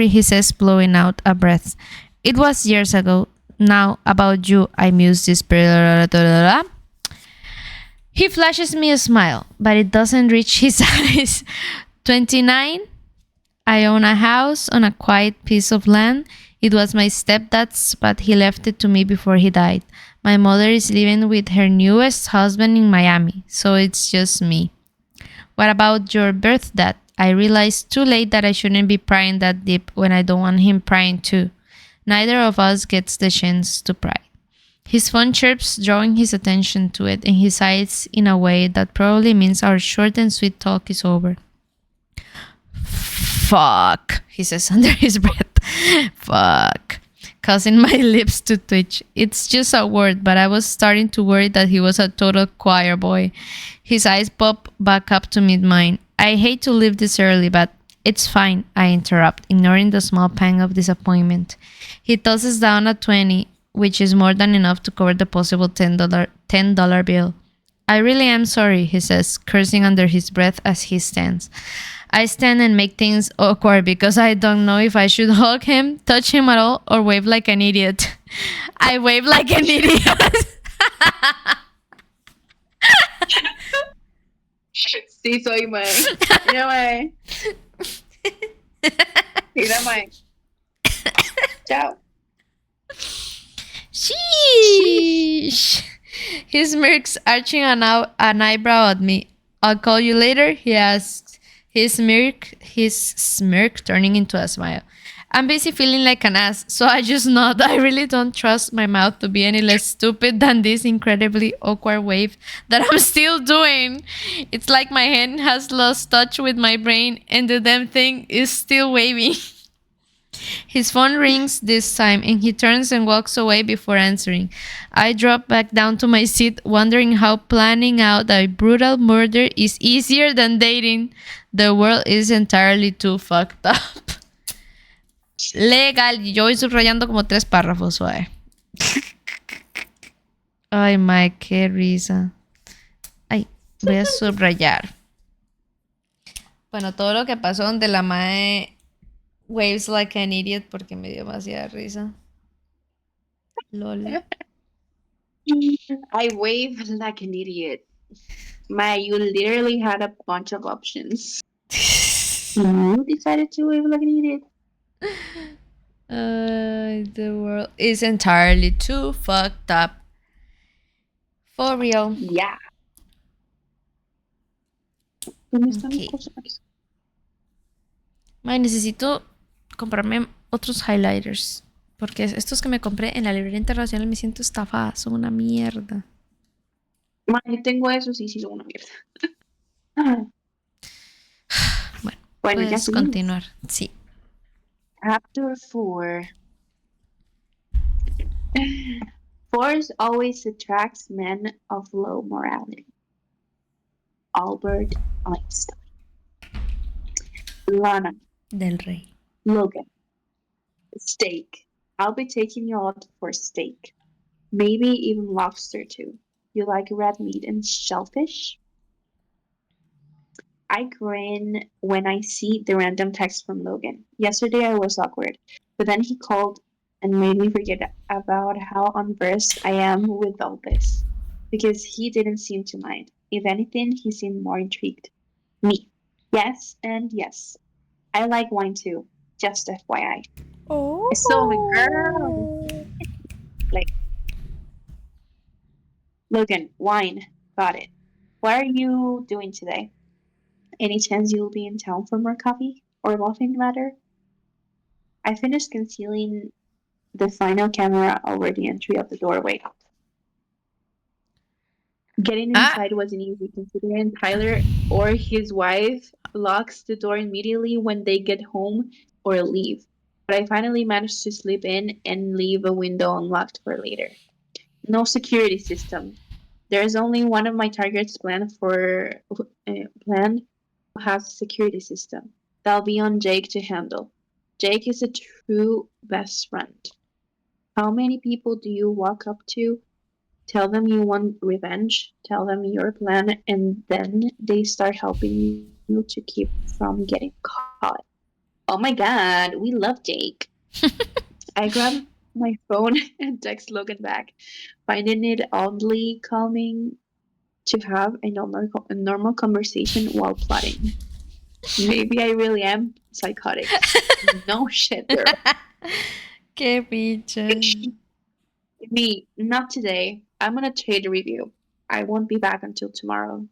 he says, blowing out a breath. It was years ago. Now, about you, I muse this. He flashes me a smile, but it doesn't reach his eyes. 29. I own a house on a quiet piece of land. It was my stepdad's, but he left it to me before he died. My mother is living with her newest husband in Miami, so it's just me. What about your birth dad? I realized too late that I shouldn't be prying that deep when I don't want him prying too. Neither of us gets the chance to pry. His phone chirps, drawing his attention to it, and he sighs in a way that probably means our short and sweet talk is over. Fuck, he says under his breath. Fuck. Causing my lips to twitch. It's just a word, but I was starting to worry that he was a total choir boy. His eyes pop back up to meet mine. I hate to leave this early, but it's fine, I interrupt, ignoring the small pang of disappointment. He tosses down a 20, which is more than enough to cover the possible $10 bill. I really am sorry, he says, cursing under his breath as he stands. I stand and make things awkward because I don't know if I should hug him, touch him at all, or wave like an idiot. I wave like an idiot. Sí, soy, mae. Mira, mae. Mira, mae. Chao. Sheesh. He smirks, arching an eyebrow at me. I'll call you later, he asks. His smirk turning into a smile. I'm busy feeling like an ass, so I just nod. I really don't trust my mouth to be any less stupid than this incredibly awkward wave that I'm still doing. It's like my hand has lost touch with my brain and the damn thing is still waving. His phone rings this time and he turns and walks away before answering. I drop back down to my seat, wondering how planning out a brutal murder is easier than dating. The world is entirely too fucked up. Legal. Yo voy subrayando como 3 párrafos, suave. Ay, Mike, qué risa. Ay, voy a subrayar. Bueno, todo lo que pasó donde la mae waves like an idiot porque me dio demasiada risa. Lol. I wave like an idiot. Mae, you literally had a bunch of options. You decided to wave like an idiot. The world is entirely too fucked up. For real. Yeah. ¿Dónde están Okay. las cosas? Mae, necesito comprarme otros highlighters. Porque estos que me compré en la librería internacional me siento estafada. Son una mierda. Mae, tengo esos y sí son una mierda. Bueno, Bueno, ya puedes seguimos. continuar. Sí. Chapter 4. Force always attracts men of low morality. Albert Einstein. Lana. Del rey. Logan. Steak. I'll be taking you out for steak. Maybe even lobster too. You like red meat and shellfish? I grin when I see the random text from Logan. Yesterday I was awkward, but then he called and made me forget about how unversed I am with all this. Because he didn't seem to mind. If anything, he seemed more intrigued. Me. Yes and yes. I like wine too. Just FYI. Oh. So, girl. Like, Logan, wine. Got it. What are you doing today? Any chance you'll be in town for more coffee? Or laughing matter? I finished concealing the final camera over the entry of the doorway. Getting inside wasn't easy considering Tyler or his wife locks the door immediately when they get home or leave. But I finally managed to slip in and leave a window unlocked for later. No security system. There's only one of my targets planned who has a security system. That'll be on Jake to handle. Jake is a true best friend. How many people do you walk up to, tell them you want revenge, tell them your plan, and then they start helping you to keep from getting caught? Oh my god, we love Jake. I grab my phone and text Logan back, finding it oddly calming to have a normal conversation while plotting. Maybe I really am psychotic. No shit, girl. Qué picha. Me, not today. I'm gonna trade a review. I won't be back until tomorrow.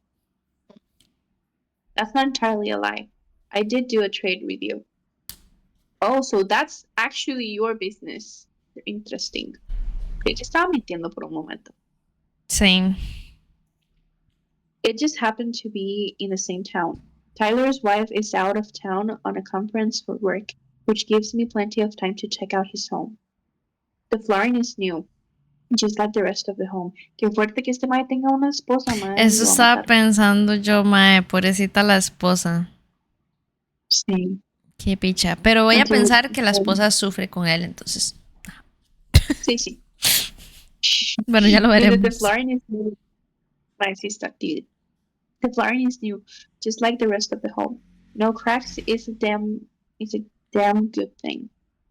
That's not entirely a lie. I did do a trade review. Oh, so that's actually your business. Interesting. Yo te estaba mintiendo por un momento. Same. It just happened to be in the same town. Tyler's wife is out of town on a conference for work, which gives me plenty of time to check out his home. The flooring is new, just like the rest of the home. Qué fuerte que este mae tenga una esposa, mae. Eso Lo va a estaba matar. pensando yo, mae, pobrecita la esposa. Sí. Qué picha. Pero voy a Aunque- pensar que la esposa sufre con él, entonces. Sí, sí. Bueno, ya lo Dude, the veremos. flooring is new. Nice, he's stuck, dude. The flooring is new, just like the rest of the home. No cracks is a damn good thing.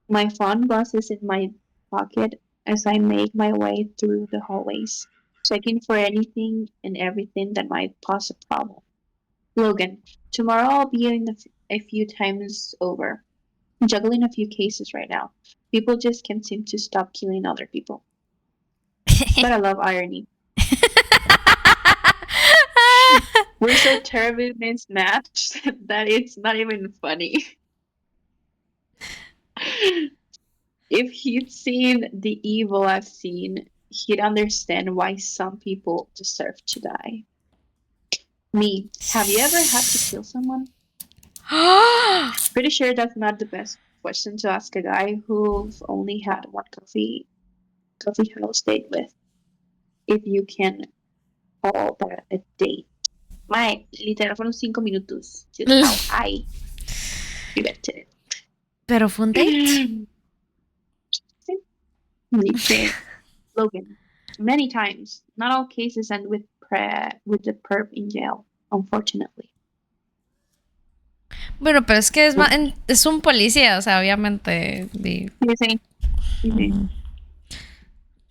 My phone buzzes in my pocket as I make my way through the hallways, checking for anything and everything that might cause a problem. Logan, tomorrow I'll be in a few times over, juggling a few cases right now. People just can't seem to stop killing other people. But I love irony. We're so terribly mismatched that it's not even funny. If he'd seen the evil I've seen, he'd understand why some people deserve to die. Me, have you ever had to kill someone? Pretty sure that's not the best question to ask a guy who've only had one coffee house date with. If you can call that a date. My, literal fueron 5 minutos. Just how I reacted it. Pero fue un date. Sí. Dice Logan, many times. Not all cases end with the perp in jail, unfortunately. Bueno, pero es que es un policía, o sea, obviamente. Sí. Ujú.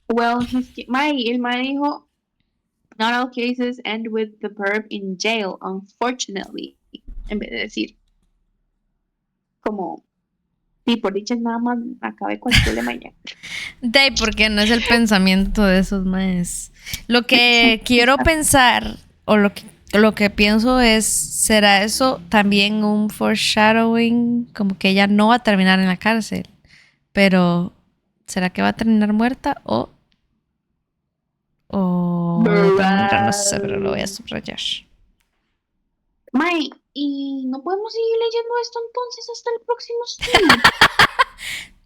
Well, el mae dijo, not all cases end with the perp in jail, unfortunately. En vez de decir, como, sí, por dichas nada más acabé con el problema ya. De porque no es el pensamiento de esos maes. Lo que quiero pensar, o lo que pienso es, ¿será eso también un foreshadowing? Como que ella no va a terminar en la cárcel, pero ¿será que va a terminar muerta o no sé, pero lo voy a subrayar. Mae, ¿y no podemos seguir leyendo esto entonces hasta el próximo stream?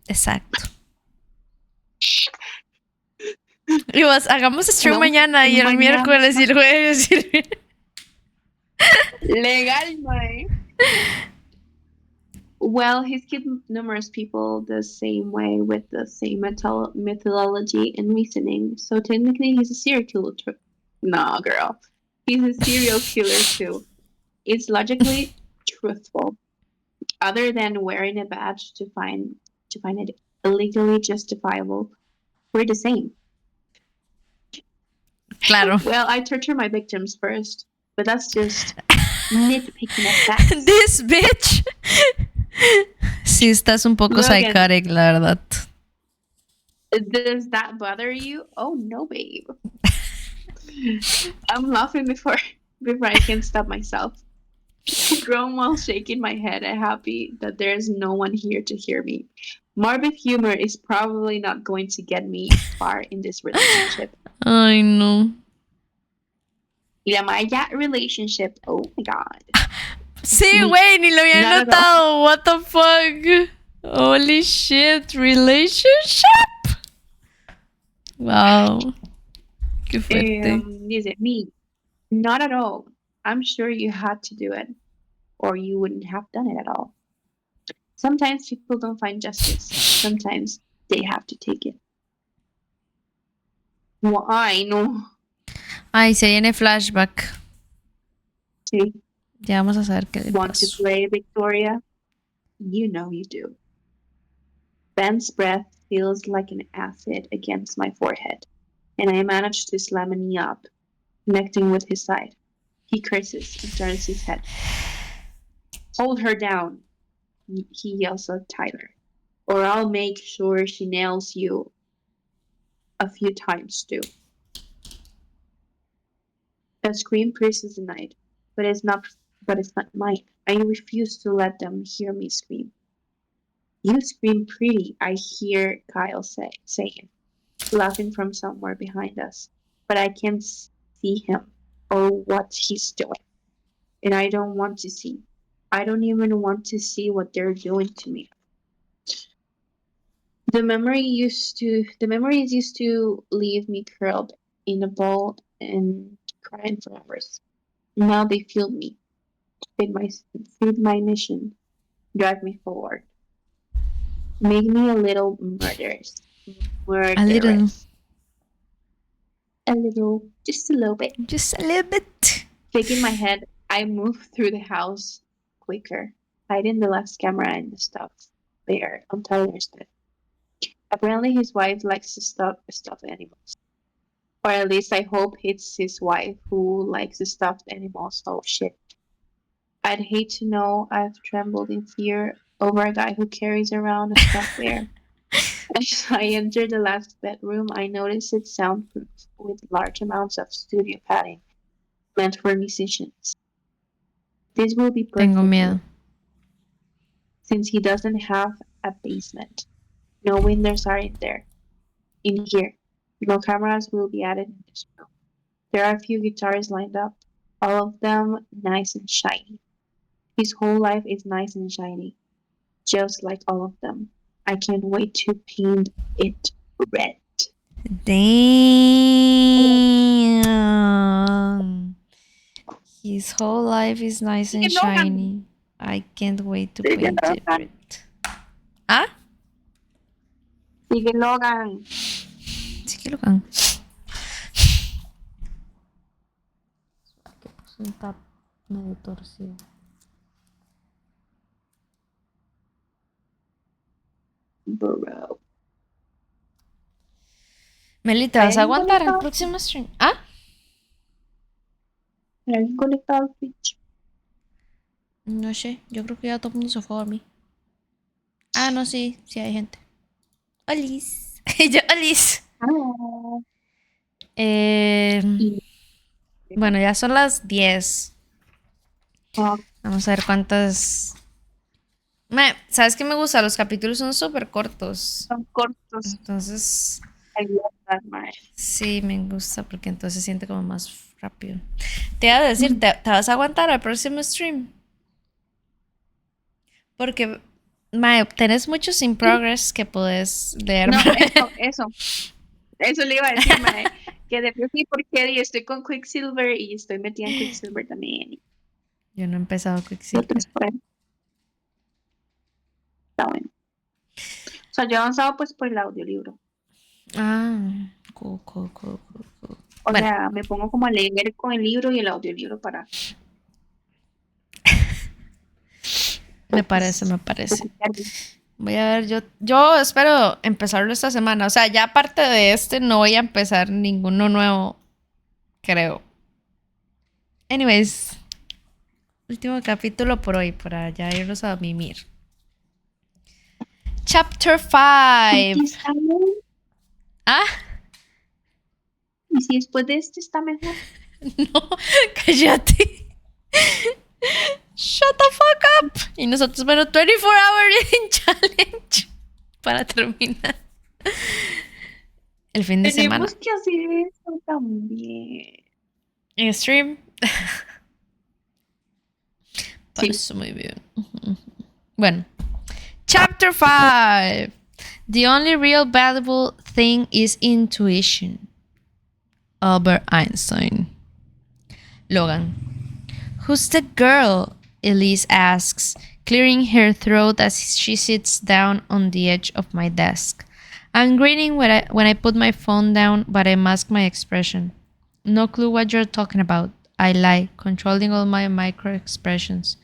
Exacto. Y vos, hagamos stream No, mañana y el mañana. miércoles y el jueves. Legal, mae. Well, he's killed numerous people the same way with the same methodology and reasoning. So technically, he's a serial killer. Nah, girl. He's a serial killer too. It's logically truthful. Other than wearing a badge to find it illegally justifiable, we're the same. Claro. Well, I torture my victims first, but that's just nitpicking at facts. This bitch. Sí, estás un poco Logan. psychotic, la verdad. Does that bother you? Oh no, babe. I'm laughing before I can stop myself. Grown while shaking my head and happy that there's no one here to hear me. Morbid humor is probably not going to get me far in this relationship. Ay, no. Y la Maya relationship, oh my god. Sí, güey, ni lo había Not at notado. What the fuck? Holy shit, relationship. Wow. Qué fuerte. Dice, me, not at all. I'm sure you had to do it, or you wouldn't have done it at all. Sometimes people don't find justice. Sometimes they have to take it. Why? No. Ay, se viene flashback. Sí. Ya vamos a saber qué le Want to pasó. play, Victoria? You know you do. Ben's breath feels like an acid against my forehead, and I manage to slam a knee up, connecting with his side. He curses and turns his head. Hold her down, he yells at Tyler, or I'll make sure she nails you a few times too. A scream pierces the night, but it's not mine. I refuse to let them hear me scream. You scream pretty, I hear Kyle saying, laughing from somewhere behind us, but I can't see him or what he's doing. And I don't want to see. I don't even want to see what they're doing to me. The memories used to leave me curled in a ball and crying for hours. Now they fuel me, feed my mission, drive me forward. Make me a little murderous. A little. Just a little bit. Just a little bit. Shaking my head, I move through the house quicker, hiding the last camera and the stuff there on Tyler's bed. Apparently his wife likes to stuffed animals. Or at least I hope it's his wife who likes the stuffed animals. Oh shit. I'd hate to know I've trembled in fear over a guy who carries around a stuffed bear. As I enter the last bedroom, I notice it's soundproof with large amounts of studio padding meant for musicians. This will be perfect Tengo miedo. since he doesn't have a basement. No windows are in here. No cameras will be added in this room. There are a few guitars lined up, all of them nice and shiny. His whole life is nice and shiny, just like all of them. I can't wait to paint it red. Damn. His whole life is nice and shiny. I can't wait to paint it red. ¿Ah? Sigue Logan. Sí que lo can. Un tap medio torcido. Bro. Meli, ¿te vas a aguantar el próximo stream? ¿Ah? ¿Alguien conectado al Twitch? No sé, yo creo que ya todo el mundo se fue a dormir. Ah, no, sí, sí hay gente. Olis. Yo, Olis. Bueno, ya son las 10. Vamos a ver cuántas. ¿Sabes qué me gusta? Los capítulos son súper cortos. Son cortos. Entonces, Mae. sí, me gusta porque entonces se siente como más rápido. Te iba a decir, ¿te vas a aguantar al próximo stream? Porque, mae, tenés muchos in progress que puedes leer. No, eso le iba a decir, mae, que de por sí porque estoy con Quicksilver y estoy metida en Quicksilver también. Yo no he empezado Quicksilver. Otros por ahí. está bueno. O sea, yo he avanzado pues por el audiolibro. Cool. O Bueno. sea, me pongo como a leer con el libro y el audiolibro para... Me parece. Voy a ver, yo espero empezarlo esta semana. O sea, ya aparte de este, no voy a empezar ninguno nuevo, creo. Anyways, último capítulo por hoy, para ya irnos a mimir. Chapter 5. ¿Ah? ¿Y si después de este está mejor? No, cállate. Shut the fuck up. Y nosotros, bueno, 24-hour reading challenge para terminar el fin de semana. Tenemos que hacer eso también. En stream. Sí. Parece muy bien. Bueno. Chapter 5. The only real valuable thing is intuition. Albert Einstein. Logan. Who's the girl? Elise asks, clearing her throat as she sits down on the edge of my desk. I'm grinning when I put my phone down, but I mask my expression. No clue what you're talking about. I lie, controlling all my micro expressions.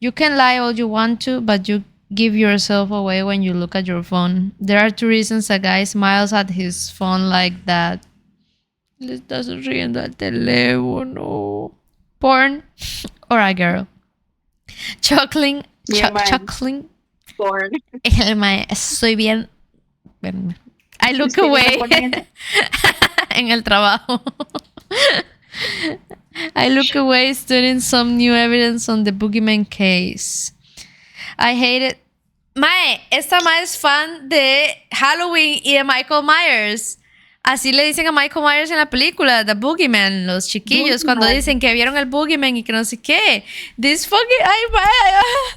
You can lie all you want to, but you give yourself away when you look at your phone. There are 2 reasons a guy smiles at his phone like that. Le está sonriendo al teléfono. Porn or a girl. Chuckling. Chuckling. Porn. Estoy bien. I look away. En el trabajo. I look away studying some new evidence on the boogeyman case. I hate it. Esta mae es fan de Halloween y de Michael Myers. Así le dicen a Michael Myers en la película, The Boogeyman, los chiquillos, cuando dicen que vieron el Boogeyman y que no sé qué. This fucking...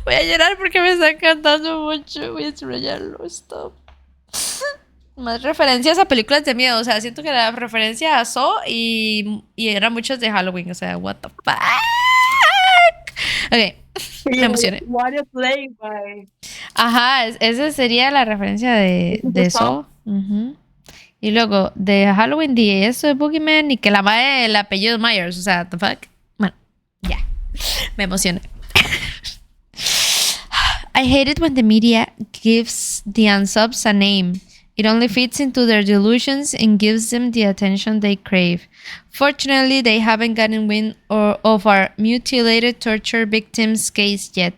voy a llorar porque me está encantando mucho. Voy a subrayarlo, stop. Más referencias a películas de miedo. O sea, siento que la referencia a Saw y eran muchos de Halloween. O sea, what the fuck. Ok, me emocioné. Ajá, esa sería la referencia de Saw. Y luego, de Halloween Día, eso de Boogeyman y que la madre, el apellido Myers, o sea, the fuck. Bueno, ya, me emocioné. I hate it when the media gives the unsubs a name. It only fits into their delusions and gives them the attention they crave. Fortunately, they haven't gotten wind of our mutilated torture victims case yet.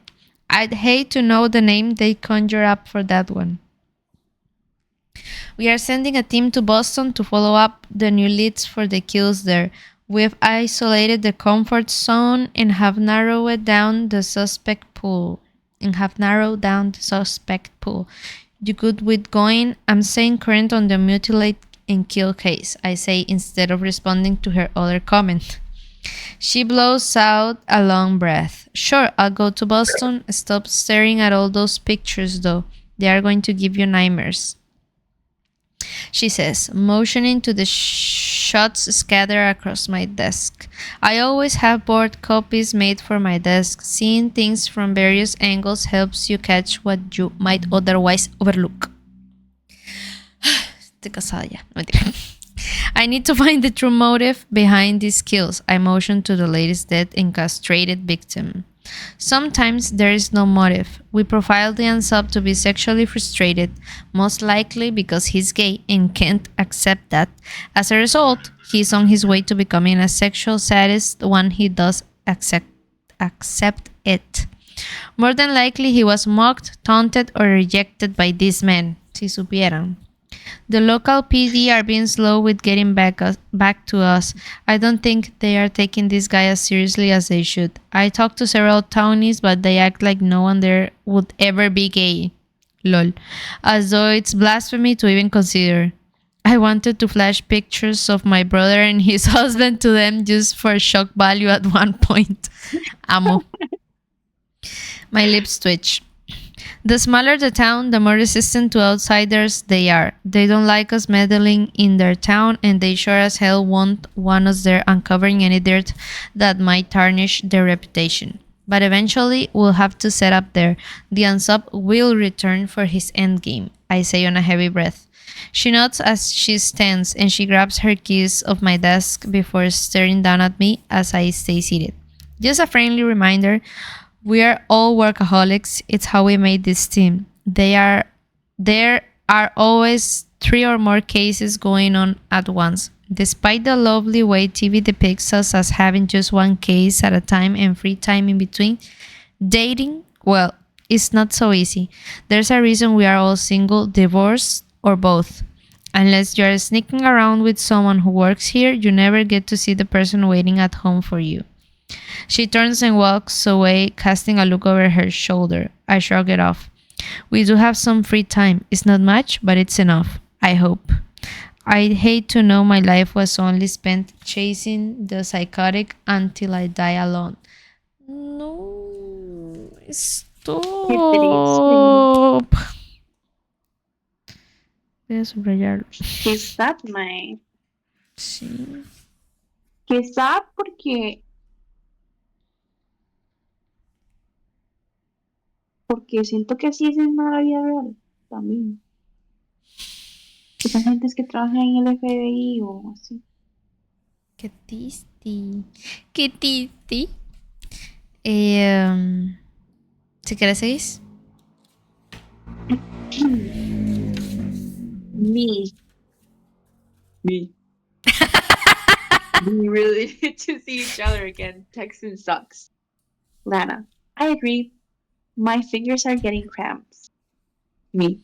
I'd hate to know the name they conjure up for that one. We are sending a team to Boston to follow up the new leads for the kills there. We've isolated the comfort zone and have narrowed down the suspect pool. You good with going? I'm staying current on the mutilate and kill case, I say instead of responding to her other comment. She blows out a long breath. Sure, I'll go to Boston. Stop staring at all those pictures though. They are going to give you nightmares. She says, motioning to the shots scattered across my desk. I always have board copies made for my desk. Seeing things from various angles helps you catch what you might otherwise overlook. Estoy casada ya. No mentira. I need to find the true motive behind these kills. I motion to the latest dead and castrated victim. Sometimes there is no motive. We profile the unsub to be sexually frustrated, most likely because he's gay and can't accept that. As a result, he's on his way to becoming a sexual sadist when he does accept it. More than likely, he was mocked, taunted, or rejected by these men. Si supieran. The local PD are being slow with getting back to us. I don't think they are taking this guy as seriously as they should. I talked to several townies, but they act like no one there would ever be gay. Lol. As though it's blasphemy to even consider. I wanted to flash pictures of my brother and his husband to them just for shock value at one point. Amo. My lips twitch. The smaller the town, the more resistant to outsiders they are. They don't like us meddling in their town, and they sure as hell won't want us there uncovering any dirt that might tarnish their reputation. But eventually, we'll have to set up there. The unsub will return for his endgame, I say on a heavy breath. She nods as she stands, and she grabs her keys off my desk before staring down at me as I stay seated. Just a friendly reminder, we are all workaholics. It's how we made this team. There are always 3 or more cases going on at once. Despite the lovely way TV depicts us as having just one case at a time and free time in between, dating, well, it's not so easy. There's a reason we are all single, divorced, or both. Unless you're sneaking around with someone who works here, you never get to see the person waiting at home for you. She turns and walks away, casting a look over her shoulder. I shrug it off. We do have some free time. It's not much, but it's enough. I hope. I'd hate to know my life was only spent chasing the psychotic until I die alone. No, stop. Voy a subrayarlo. Quizá, May. Sí. Quizá porque siento que así es en la vida real también. Esa gente es que trabaja en el FBI o así. Qué tisti. Qué tisti. Si quieres seguir. Me. We really need to see each other again. Texting sucks. Lana. I agree. My fingers are getting cramps. Me.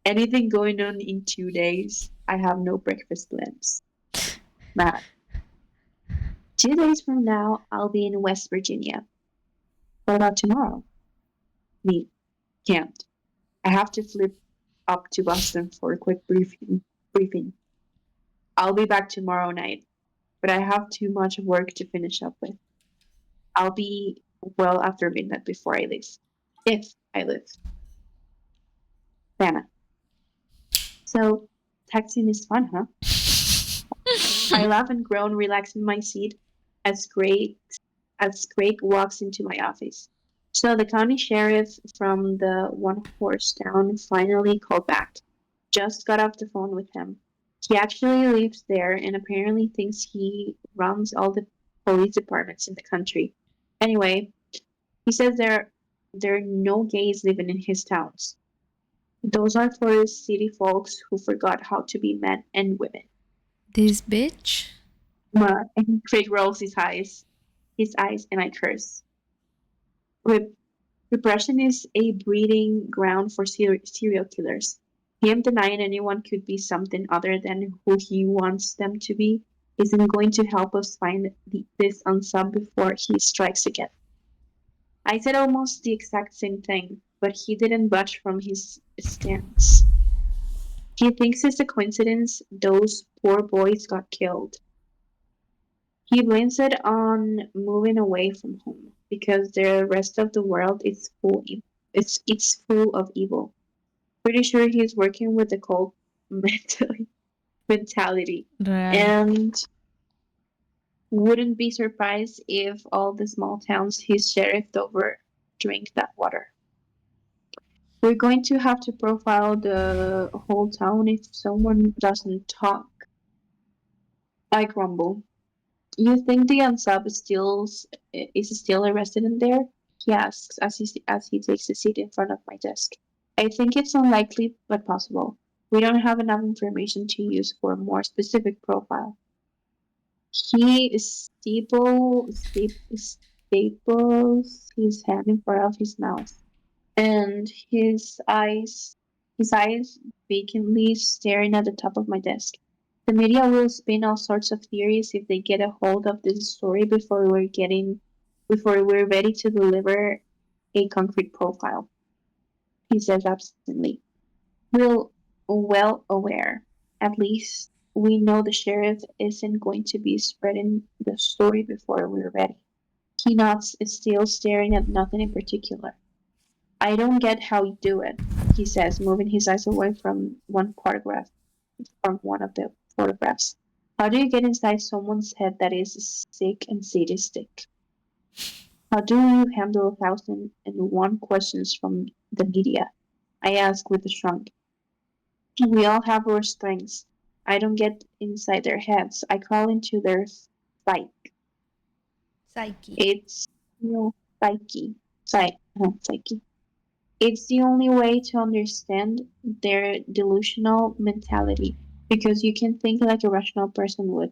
Anything going on in 2 days? I have no breakfast plans. Matt. 2 days from now, I'll be in West Virginia. What about tomorrow? Me. Can't. I have to flip up to Boston for a quick briefing. I'll be back tomorrow night, but I have too much work to finish up with. I'll be well after midnight before I leave. If I live. Anna. So, texting is fun, huh? I laugh and groan, relaxing in my seat as Craig walks into my office. So the county sheriff from the one horse town finally called back. Just got off the phone with him. He actually lives there and apparently thinks he runs all the police departments in the country. Anyway, he says there are no gays living in his towns. Those are for city folks who forgot how to be men and women. This bitch? And Craig rolls his eyes, and I curse. Repression is a breeding ground for serial killers. Him denying anyone could be something other than who he wants them to be isn't going to help us find this unsub before he strikes again. I said almost the exact same thing, but he didn't budge from his stance. He thinks it's a coincidence those poor boys got killed. He blames it on moving away from home because the rest of the world is it's full of evil. Pretty sure he's working with the cult mentality, Real. and wouldn't be surprised if all the small towns he's sheriffed over drink that water. We're going to have to profile the whole town if someone doesn't talk. I grumble. You think the unsub is still a resident there? He asks as he takes a seat in front of my desk. I think it's unlikely, but possible. We don't have enough information to use for a more specific profile. He staples his hand in front of his mouth, and his eyes vacantly staring at the top of my desk. The media will spin all sorts of theories if they get a hold of this story before we're ready to deliver a concrete profile. He says absently. We're well aware. At least we know the sheriff isn't going to be spreading the story before we're ready. He nods, still staring at nothing in particular. I don't get how you do it, he says, moving his eyes away from one of the photographs. How do you get inside someone's head that is sick and sadistic? How do you handle 1,001 questions from the media? I ask with a shrug. We all have our strengths. I don't get inside their heads. I crawl into their psyche. Psyche. It's psyche. Psyche. It's the only way to understand their delusional mentality, because you can think like a rational person would.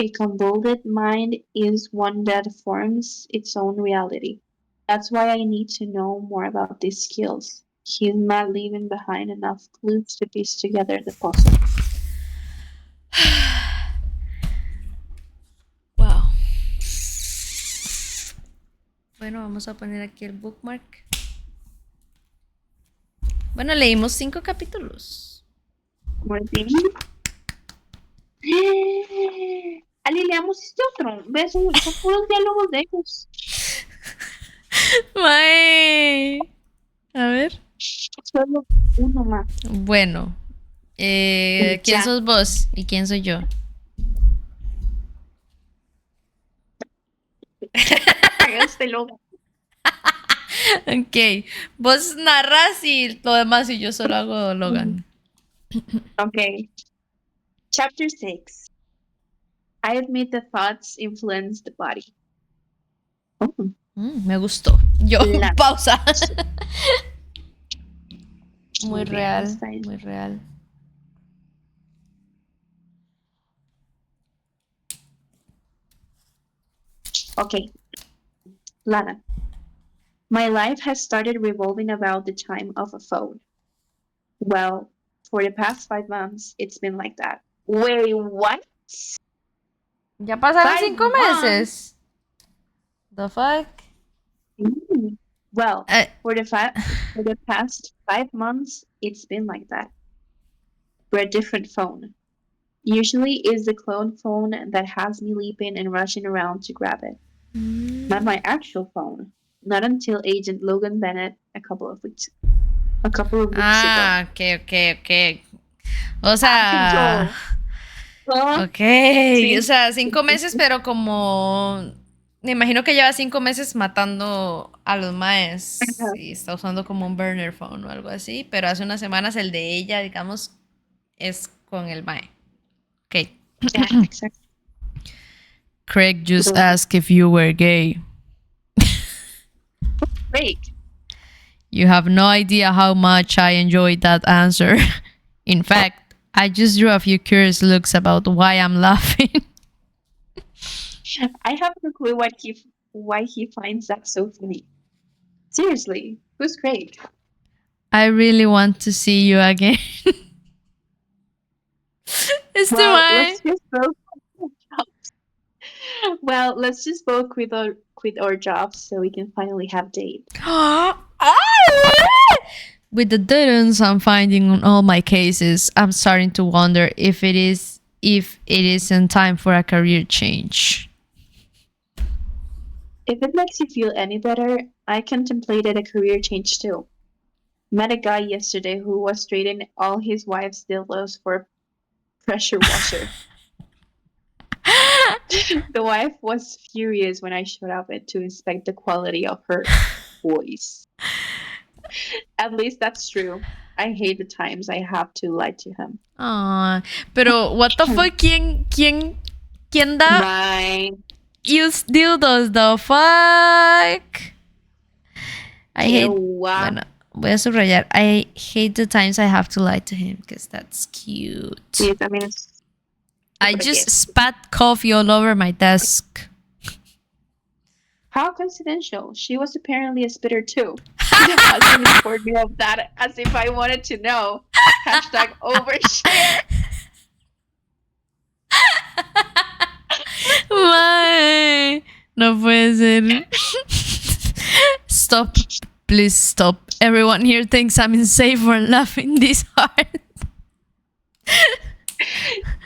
A convoluted mind is one that forms its own reality. That's why I need to know more about these skills. He's not leaving behind enough clues to piece together the puzzle. Wow. Bueno, vamos a poner aquí el bookmark. Bueno, leímos 5 capítulos. Muy bien. Ali, leamos este otro. ¿Ves? Son puros diálogos de ellos. Mae. A ver. Solo uno más. Bueno. ¿Quién Ya. sos vos y quién soy yo? Este logo. Ok. Vos narras y lo demás y yo solo hago Logan. Okay. Chapter 6. I admit the thoughts influence the body. Oh. Me gustó. Yo, La- pausa. Muy Muy bien, real, está bien. muy real. Okay. Lana. My life has started revolving about the time of a phone. Well, for the past 5 months, it's been like that. Wait, what? Ya pasaron 5 5 meses. The fuck? Well, for the past 5 months, it's been like that. For a different phone. Usually is the clone phone that has me leaping and rushing around to grab it. Not my actual phone. Not until Agent Logan Bennett a couple of weeks ago. Ok. O sea, ok. Sí. O sea, 5 meses, pero como... Me imagino que lleva 5 meses matando a los maes Ajá. y está usando como un burner phone o algo así, pero hace unas semanas el de ella, digamos, es con el mae. Ok. Yeah, exactly. Craig just Pero- asked if you were gay. Great. You have no idea how much I enjoyed that answer. In fact, I just drew a few curious looks about why I'm laughing. I have no clue why he finds that so funny. Seriously, who's Craig? I really want to see you again. Este Well, mae. let's just both let's just both quit our jobs so we can finally have date. With the didn'ts I'm finding on all my cases, I'm starting to wonder if it isn't time for a career change. If it makes you feel any better, I contemplated a career change too. Met a guy yesterday who was trading all his wife's dildos for a pressure washer. The wife was furious when I showed up to inspect the quality of her voice. At least that's true. I hate the times I have to lie to him. Pero what the fuck? ¿Quién da Mine. use dildos? The fuck? I hate. Wow. Bueno, voy a subrayar. I hate the times I have to lie to him because that's cute. Sí, también es I super just cute. spat coffee all over my desk. How coincidental. She was apparently a spitter too. The husband informed me of that as if I wanted to know. Hashtag overshare. Mae, no puede ser. Stop. Please stop. Everyone here thinks I'm insane for laughing this hard.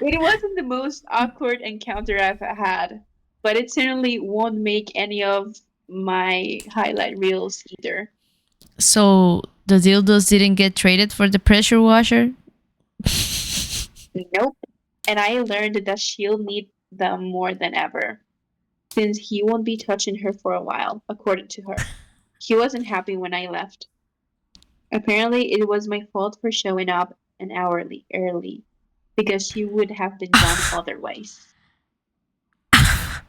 It wasn't the most awkward encounter I've had, but it certainly won't make any of my highlight reels either. So the dildos didn't get traded for the pressure washer? Nope. And I learned that she'll need them more than ever. since he won't be touching her for a while, according to her. He wasn't happy when I left. Apparently, it was my fault for showing up an hour early, because she would have been gone otherwise. Qué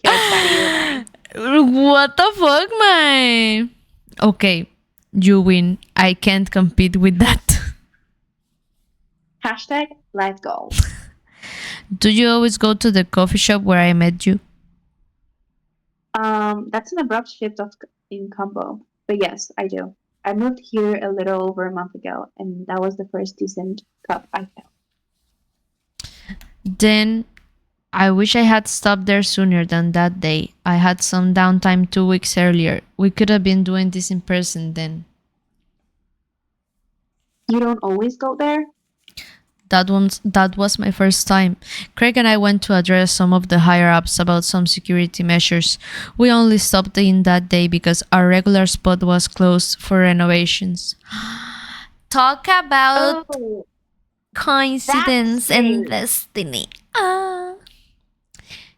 parido, man. What the fuck, man? Okay, you win. I can't compete with that. Hashtag life goals. Do you always go to the coffee shop where I met you? That's an abrupt shift in combo. But yes, I do. I moved here a little over a month ago, and that was the first decent cup I found. Then I wish I had stopped there sooner than that day. I had some downtime 2 weeks earlier. We could have been doing this in person then. You don't always go there? That was my first time. Craig and I went to address some of the higher ups about some security measures. We only stopped in that day because our regular spot was closed for renovations. Talk about coincidence and destiny.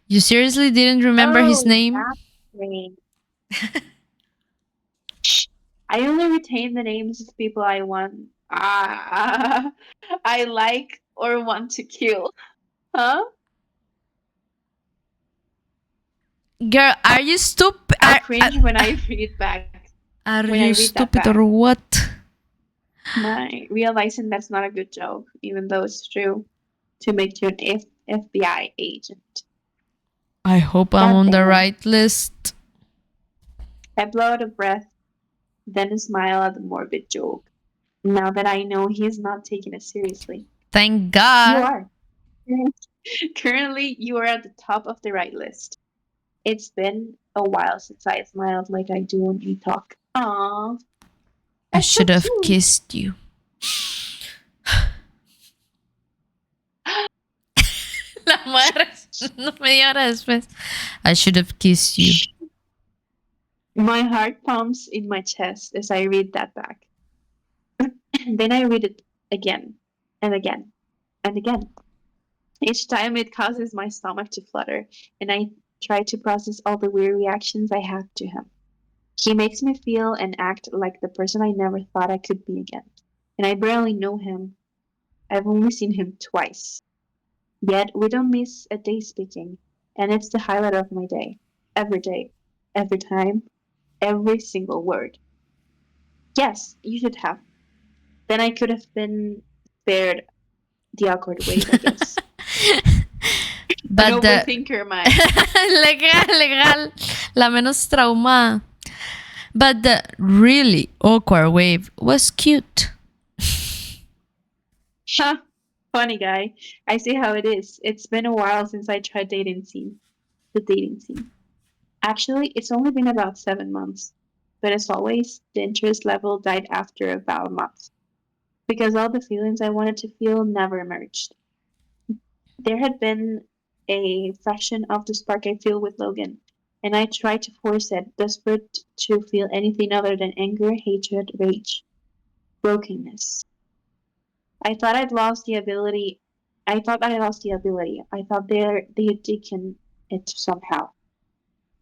You seriously didn't remember his name? I only retain the names of people I want. I like or want to kill. Huh? Girl, are you stupid? I cringe when I read back. Are when I you read that stupid back. or what? My realizing that's not a good joke, even though it's true, to make you an FBI agent. I hope I'm God on the damn. right list. I blow out a breath, then smile at the morbid joke. Now that I know he's not taking it seriously. Thank You God. are. Currently, you are at the top of the right list. It's been a while since I smiled like I do when we talk. Aww. I That's so should have cute. kissed you. La madre, no media hora después. I should have kissed you. My heart pumps in my chest as I read that back. Then I read it again and again and again. Each time it causes my stomach to flutter, and I try to process all the weird reactions I have to him. He makes me feel and act like the person I never thought I could be again. And I barely know him. I've only seen him twice. Yet we don't miss a day speaking, and it's the highlight of my day. Every time, every single word. Yes, you should have. Then I could have been spared the awkward wait, I guess. But An overthinker, man. legal. La menos traumada. But the really awkward wave was cute. Ha! Funny guy. I see how it is. It's been a while since I tried the dating scene. Actually, it's only been about 7 months. But as always, the interest level died after about a month. Because all the feelings I wanted to feel never emerged. There had been a fraction of the spark I feel with Logan, and I tried to force it, desperate to feel anything other than anger, hatred, rage, brokenness. I thought I lost the ability. I thought they had taken it somehow.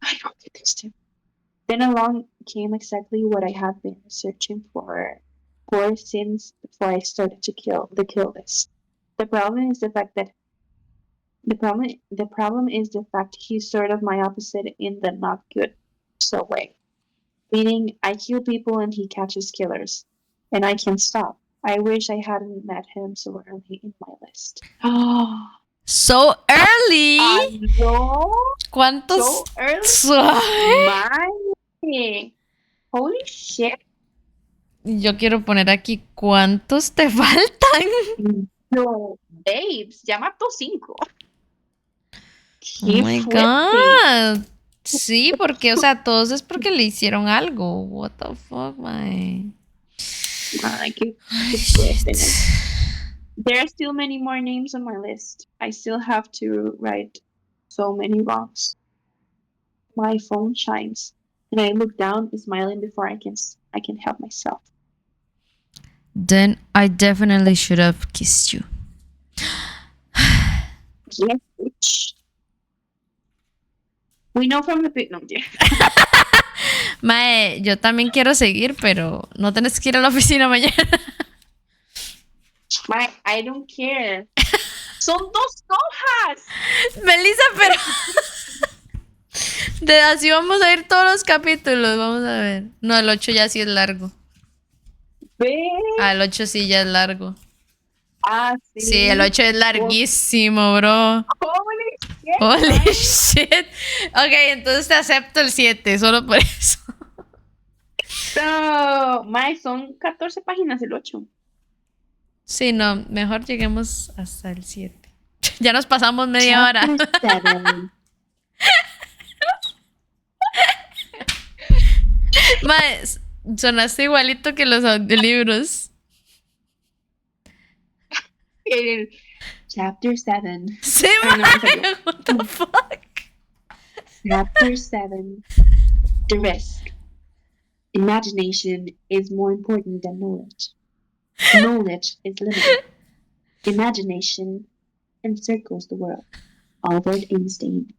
I don't get this too. Then along came exactly what I had been searching for since before I started to kill list. The problem is the fact he's sort of my opposite in the not good so way. Meaning I kill people and he catches killers. And I can't stop. I wish I hadn't met him so early in my list. Oh, So early. no. ¿Cuántos? So early. Suave. My, holy shit. Yo quiero poner aquí cuántos te faltan. No, babes, ya mató 5. Oh my God. Sí, porque, o sea, todos es porque le hicieron algo. What the fuck, man. There are still many more names on my list. I still have to right so many wrongs. My phone shines, and I look down, smiling before I can help myself. Then I definitely should have kissed you. Yes, bitch. We know from the no, yeah. Mae, yo también quiero seguir, pero no tenés que ir a la oficina mañana. I don't care. Son 2 hojas. Melissa, pero así vamos a ir todos los capítulos, vamos a ver. No, el 8 ya sí es largo. Ve. Ah, el 8 sí ya es largo. Ah, sí. Sí, el 8 es larguísimo, bro. Holy shit. Ok, entonces te acepto el 7, solo por eso. No, Mae, son 14 páginas el 8. Sí, no, mejor lleguemos hasta el 7. Ya nos pasamos media hora. Mae, sonaste igualito que los audiolibros. Chapter 7. Sí, Ay, no, mae, what the fuck? Chapter 7. The Risk. Imagination is more important than knowledge. Knowledge is limited. Imagination encircles the world. Albert Einstein.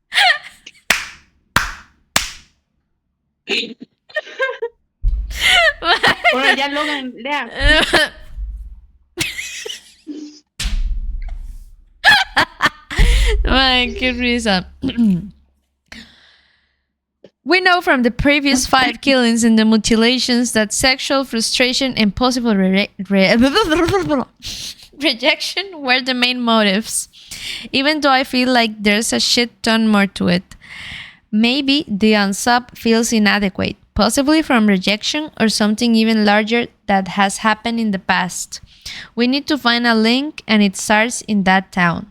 Bueno, ya Logan, lea. Ay, qué risa. We know from the previous 5 killings and the mutilations that sexual frustration and possible rejection were the main motives. Even though I feel like there's a shit ton more to it. Maybe the unsub feels inadequate, possibly from rejection or something even larger that has happened in the past. We need to find a link, and it starts in that town.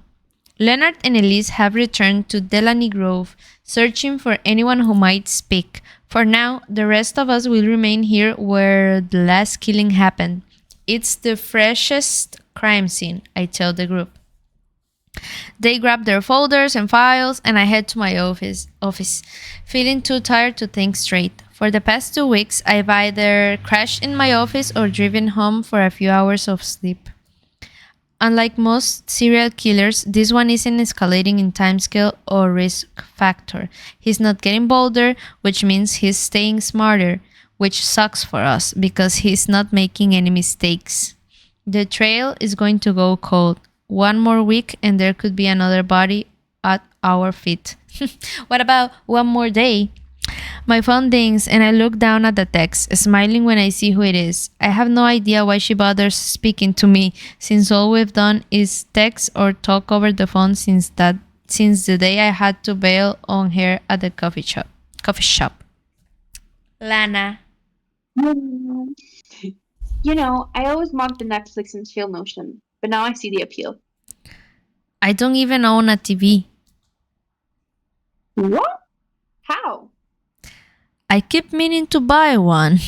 Leonard and Elise have returned to Delaney Grove, searching for anyone who might speak. For now, the rest of us will remain here where the last killing happened. It's the freshest crime scene, I tell the group. They grab their folders and files, and I head to my office, feeling too tired to think straight. For the past 2 weeks, I've either crashed in my office or driven home for a few hours of sleep. Unlike most serial killers, this one isn't escalating in timescale or risk factor. He's not getting bolder, which means he's staying smarter, which sucks for us because he's not making any mistakes. The trail is going to go cold. 1 more week and there could be another body at our feet. What about 1 more day? My phone dings and I look down at the text, smiling when I see who it is. I have no idea why she bothers speaking to me, since all we've done is text or talk over the phone since the day I had to bail on her at the coffee shop. Lana. You know, I always mocked the Netflix and chill notion, but now I see the appeal. I don't even own a TV. What? How? I keep meaning to buy one.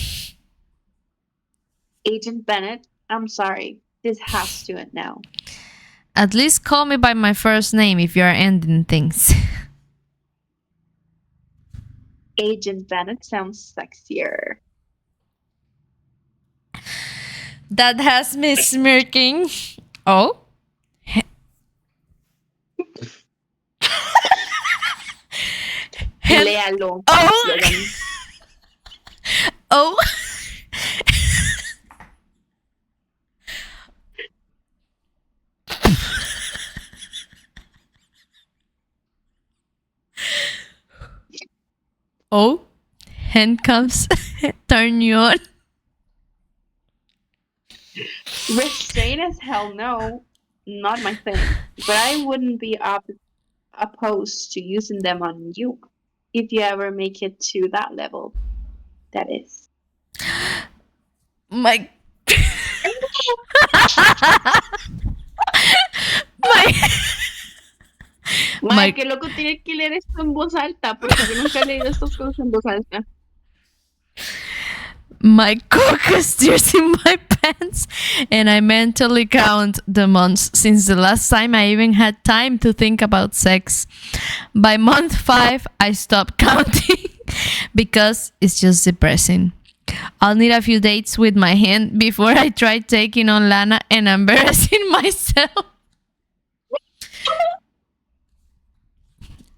Agent Bennett, I'm sorry. This has to end now. At least call me by my first name if you're ending things. Agent Bennett sounds sexier. That has me smirking. Oh? Léalo. Oh! Oh! Oh? Handcuffs turn you on? Restraint as hell no. Not my thing. But I wouldn't be opposed to using them on you. If you ever make it to that level. That is. My... Madre, qué loco tiene que leer esto en voz alta, porque yo nunca he leído estas cosas en voz alta. My cock is tears in my pants, and I mentally count the months since the last time I even had time to think about sex. By month 5, I stopped counting because it's just depressing. I'll need a few dates with my hand before I try taking on Lana and embarrassing myself.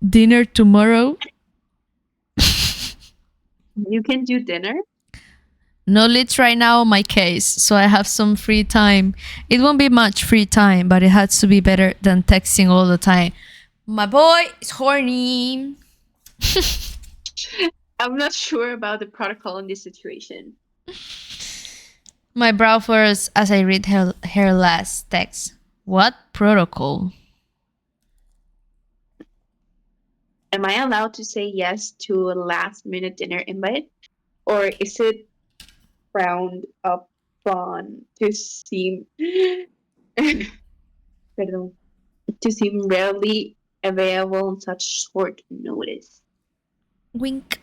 Dinner tomorrow? You can do dinner? No leads right now on my case, so I have some free time. It won't be much free time, but it has to be better than texting all the time. My boy is horny. I'm not sure about the protocol in this situation. My brow furrows as I read her last text. What protocol? Am I allowed to say yes to a last-minute dinner invite? Or is it frowned upon to seem perdón, to seem rarely available on such short notice? Wink.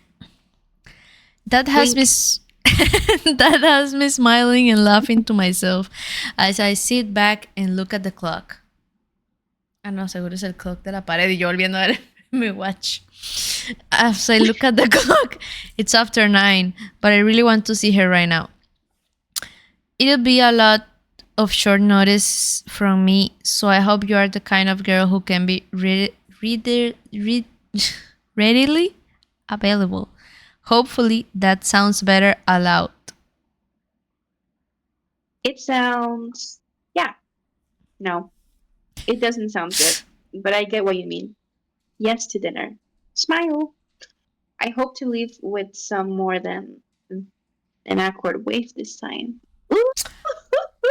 That has Wink. that has me smiling and laughing to myself as I sit back and look at the clock. Ah, no, seguro es el clock de la pared y yo volviendo a ver mi watch. As I look at the clock, it's after 9, but I really want to see her right now. It'll be a lot of short notice from me, so I hope you are the kind of girl who can be readily available. Hopefully that sounds better aloud. It sounds... Yeah. No. It doesn't sound good. But I get what you mean. Yes to dinner. Smile. I hope to leave with some more than an awkward wave this time. Ooh.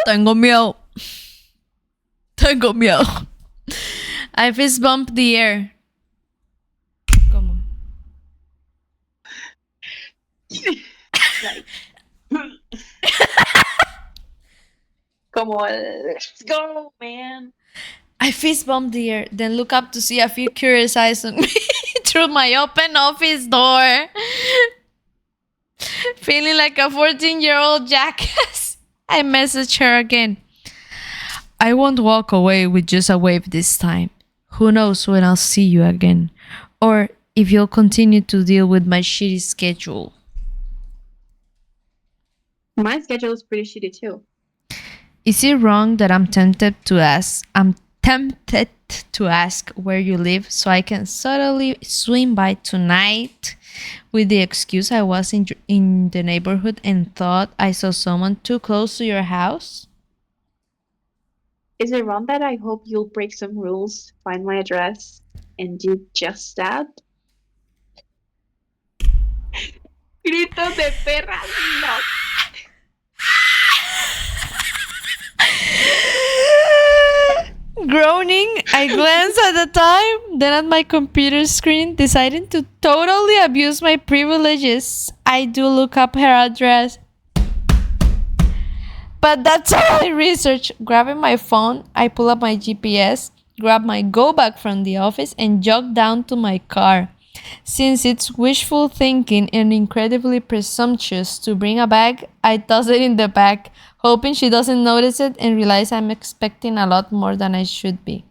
Tengo miedo. Tengo miedo. I fist bumped the air. ¿Cómo? Like, como, let's go, man. I fist bumped the air, then look up to see a few curious eyes on me through my open office door. Feeling like a 14-year-old jackass, I messaged her again. I won't walk away with just a wave this time. Who knows when I'll see you again? Or if you'll continue to deal with my shitty schedule. My schedule is pretty shitty too. Is it wrong that I'm tempted to ask where you live so I can subtly swing by tonight with the excuse I was in the neighborhood and thought I saw someone too close to your house? Is it wrong that I hope you'll break some rules, find my address, and do just that? Gritos de perra, no. Groaning, I glanced at the time, then at my computer screen, deciding to totally abuse my privileges. I do look up her address. But that's all I research. Grabbing my phone, I pull up my GPS, grab my go bag from the office, and jog down to my car. Since it's wishful thinking and incredibly presumptuous to bring a bag, I toss it in the back, hoping she doesn't notice it and realize I'm expecting a lot more than I should be.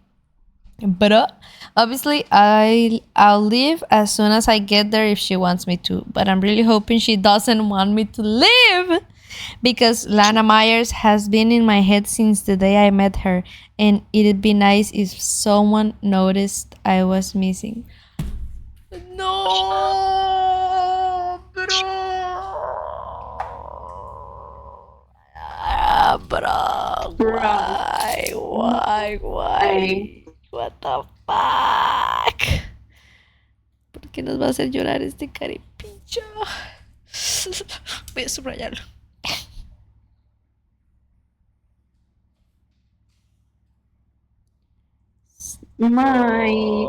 But obviously, I'll leave as soon as I get there if she wants me to. But I'm really hoping she doesn't want me to leave, because Lana Myers has been in my head since the day I met her, and it'd be nice if someone noticed I was missing. No, bro. Bro, why? What the fuck? ¿Por qué nos va a hacer llorar este caripicho? Voy a subrayarlo. My...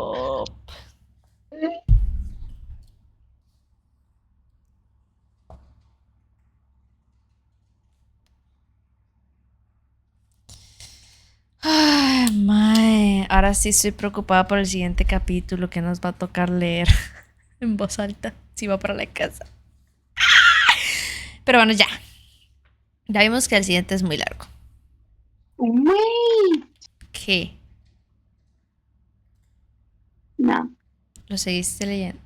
Ay, mae. Ahora sí estoy preocupada por el siguiente capítulo que nos va a tocar leer en voz alta si va para la casa. Pero bueno, ya. Ya vimos que el siguiente es muy largo. Wait. ¿Qué? No. Lo seguiste leyendo.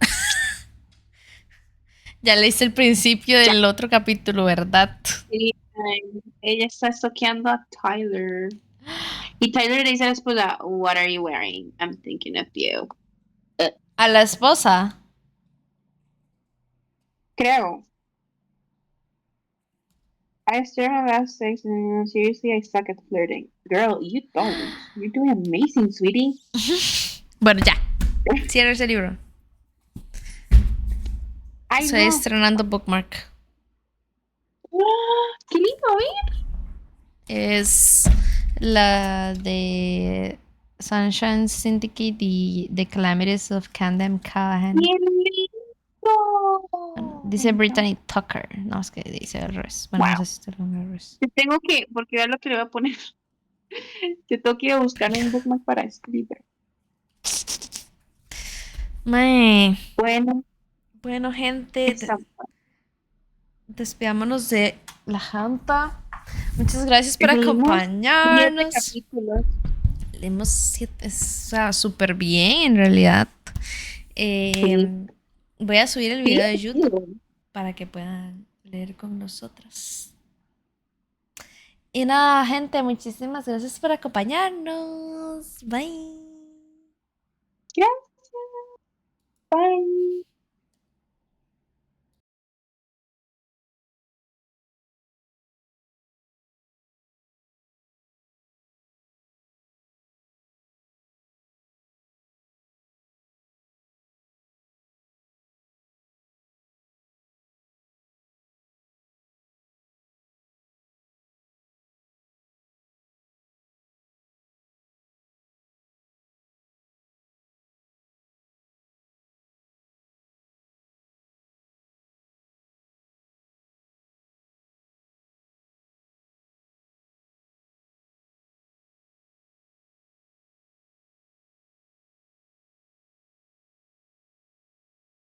Ya leíste el principio del otro capítulo, ¿verdad? Sí, ella está stalkeando a Tyler. Y Tyler le dice a la esposa, "What are you wearing? I'm thinking of you." A la esposa. Creo. I still have last sex and seriously I suck at flirting. Girl, you don't. You're doing amazing, sweetie. Bueno, ya. Cierra ese libro. Ay, Estoy no. estrenando bookmark. ¡Ah! ¡Qué lindo! A ver. Es la de Sunshine Syndicate y The Calamities of Camden Callahan. ¡Qué lindo! Bueno, dice Brittany Tucker. No, es que dice al revés. Bueno, Wow. no sé si está al revés. Te tengo que, porque vea lo que le voy a poner. Te tengo que ir a buscar un bookmark para este libro. Mae. Bueno, Bueno, gente, está. despidámonos de la janta. Muchas gracias por Leímos 7 acompañarnos. capítulos. Leímos 7, o sea, súper bien en realidad. Voy a subir el video de YouTube para que puedan leer con nosotras. Y nada, gente, muchísimas gracias por acompañarnos. Bye. Gracias. Bye.